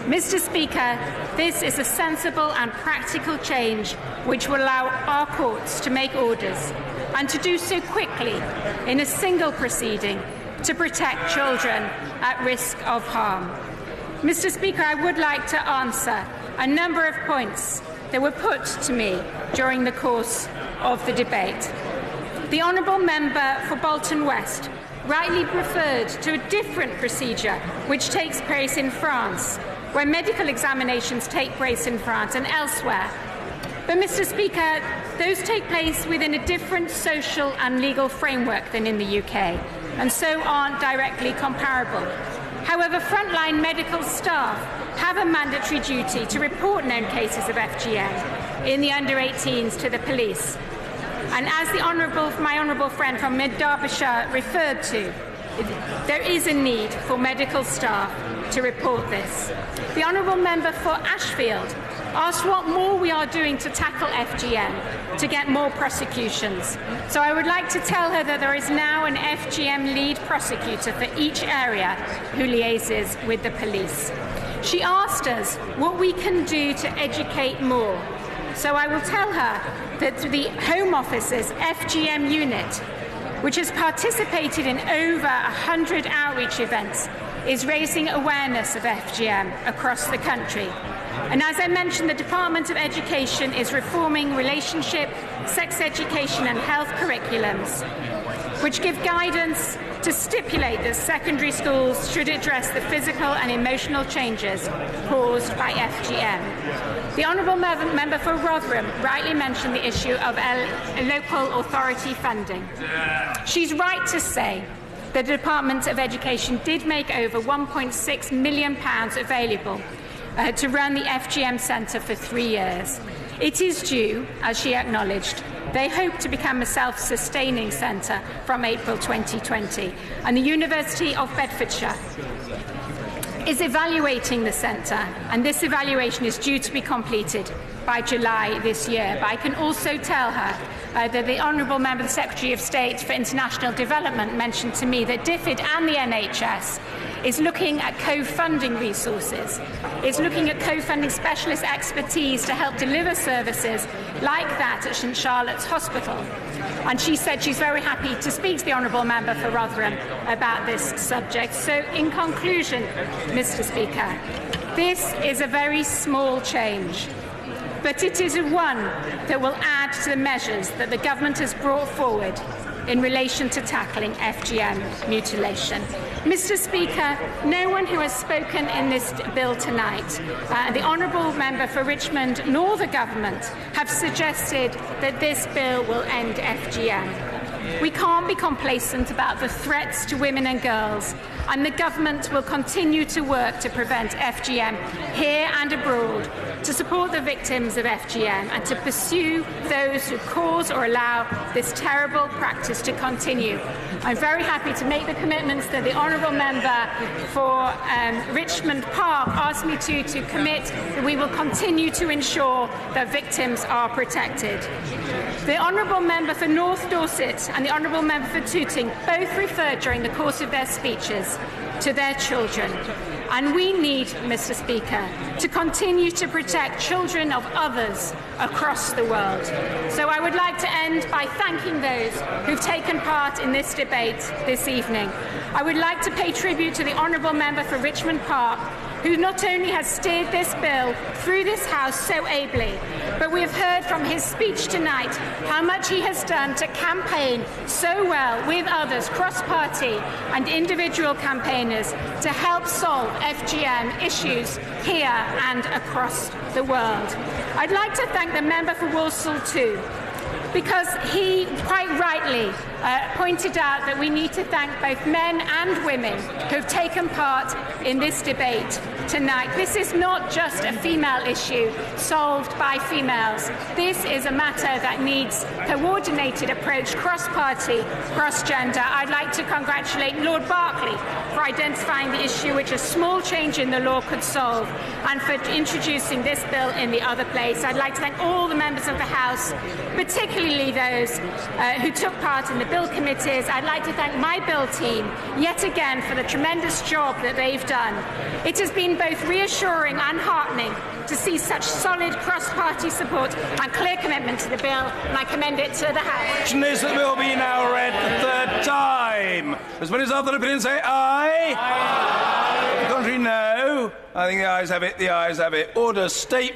Mr. Speaker, this is a sensible and practical change which will allow our courts to make orders and to do so quickly in a single proceeding to protect children at risk of harm. Mr. Speaker, I would like to answer a number of points that were put to me during the course of the debate. The Honourable Member for Bolton West rightly referred to a different procedure which takes place in France, where medical examinations take place in France and elsewhere. But, Mr. Speaker, those take place within a different social and legal framework than in the UK, and so aren't directly comparable. However, frontline medical staff have a mandatory duty to report known cases of FGM in the under-18s to the police. And as my honourable friend from Mid-Derbyshire referred to, there is a need for medical staff to report this. The Honourable Member for Ashfield asked what more we are doing to tackle FGM to get more prosecutions. So I would like to tell her that there is now an FGM lead prosecutor for each area who liaises with the police. She asked us what we can do to educate more. So I will tell her that the Home Office's FGM unit, which has participated in over 100 outreach events, is raising awareness of FGM across the country. And as I mentioned, the Department of Education is reforming relationship, sex education and health curriculums, which give guidance to stipulate that secondary schools should address the physical and emotional changes caused by FGM. The Honourable Member for Rotherham rightly mentioned the issue of local authority funding. She's right to say the Department of Education did make over £1.6 million available to run the FGM Centre for 3 years. It is due, as she acknowledged. They hope to become a self-sustaining centre from April 2020, and the University of Bedfordshire is evaluating the centre, and this evaluation is due to be completed by July this year. But I can also tell her that the Honourable Member, the Secretary of State for International Development, mentioned to me that DFID and the NHS is looking at co-funding resources, is looking at co-funding specialist expertise to help deliver services like that at St Charlotte's Hospital. And she said she's very happy to speak to the Honourable Member for Rotherham about this subject. So, in conclusion, Mr. Speaker, this is a very small change, but it is one that will add to the measures that the government has brought forward in relation to tackling FGM mutilation. Mr. Speaker, no one who has spoken in this bill tonight, the Honourable Member for Richmond nor the Government, have suggested that this bill will end FGM. We can't be complacent about the threats to women and girls, and the Government will continue to work to prevent FGM here and abroad, to support the victims of FGM and to pursue those who cause or allow this terrible practice to continue. I'm very happy to make the commitments that the Honourable Member for Richmond Park asked me to commit, that we will continue to ensure that victims are protected. The Honourable Member for North Dorset and the Honourable Member for Tooting both referred during the course of their speeches to their children. And we need, Mr. Speaker, to continue to protect children of others across the world. So I would like to end by thanking those who've taken part in this debate this evening. I would like to pay tribute to the Honourable Member for Richmond Park, who not only has steered this bill through this House so ably, but we have heard from his speech tonight how much he has done to campaign so well with others, cross-party and individual campaigners, to help solve FGM issues here and across the world. I'd like to thank the member for Walsall too, because he quite rightly pointed out that we need to thank both men and women who have taken part in this debate tonight. This is not just a female issue solved by females. This is a matter that needs coordinated approach, cross-party, cross-gender. I'd like to congratulate Lord Berkeley for identifying the issue which a small change in the law could solve, and for introducing this bill in the other place. I'd like to thank all the members of the House, particularly those who took part in the bill committees. I'd like to thank my bill team yet again for the tremendous job that they've done. It has been both reassuring and heartening to see such solid cross-party support and clear commitment to the bill, and I commend it to the House. Is the bill be now read the third time? As many as have their opinion say aye. Aye. The contrary, no. I think the ayes have it. The ayes have it. Order state.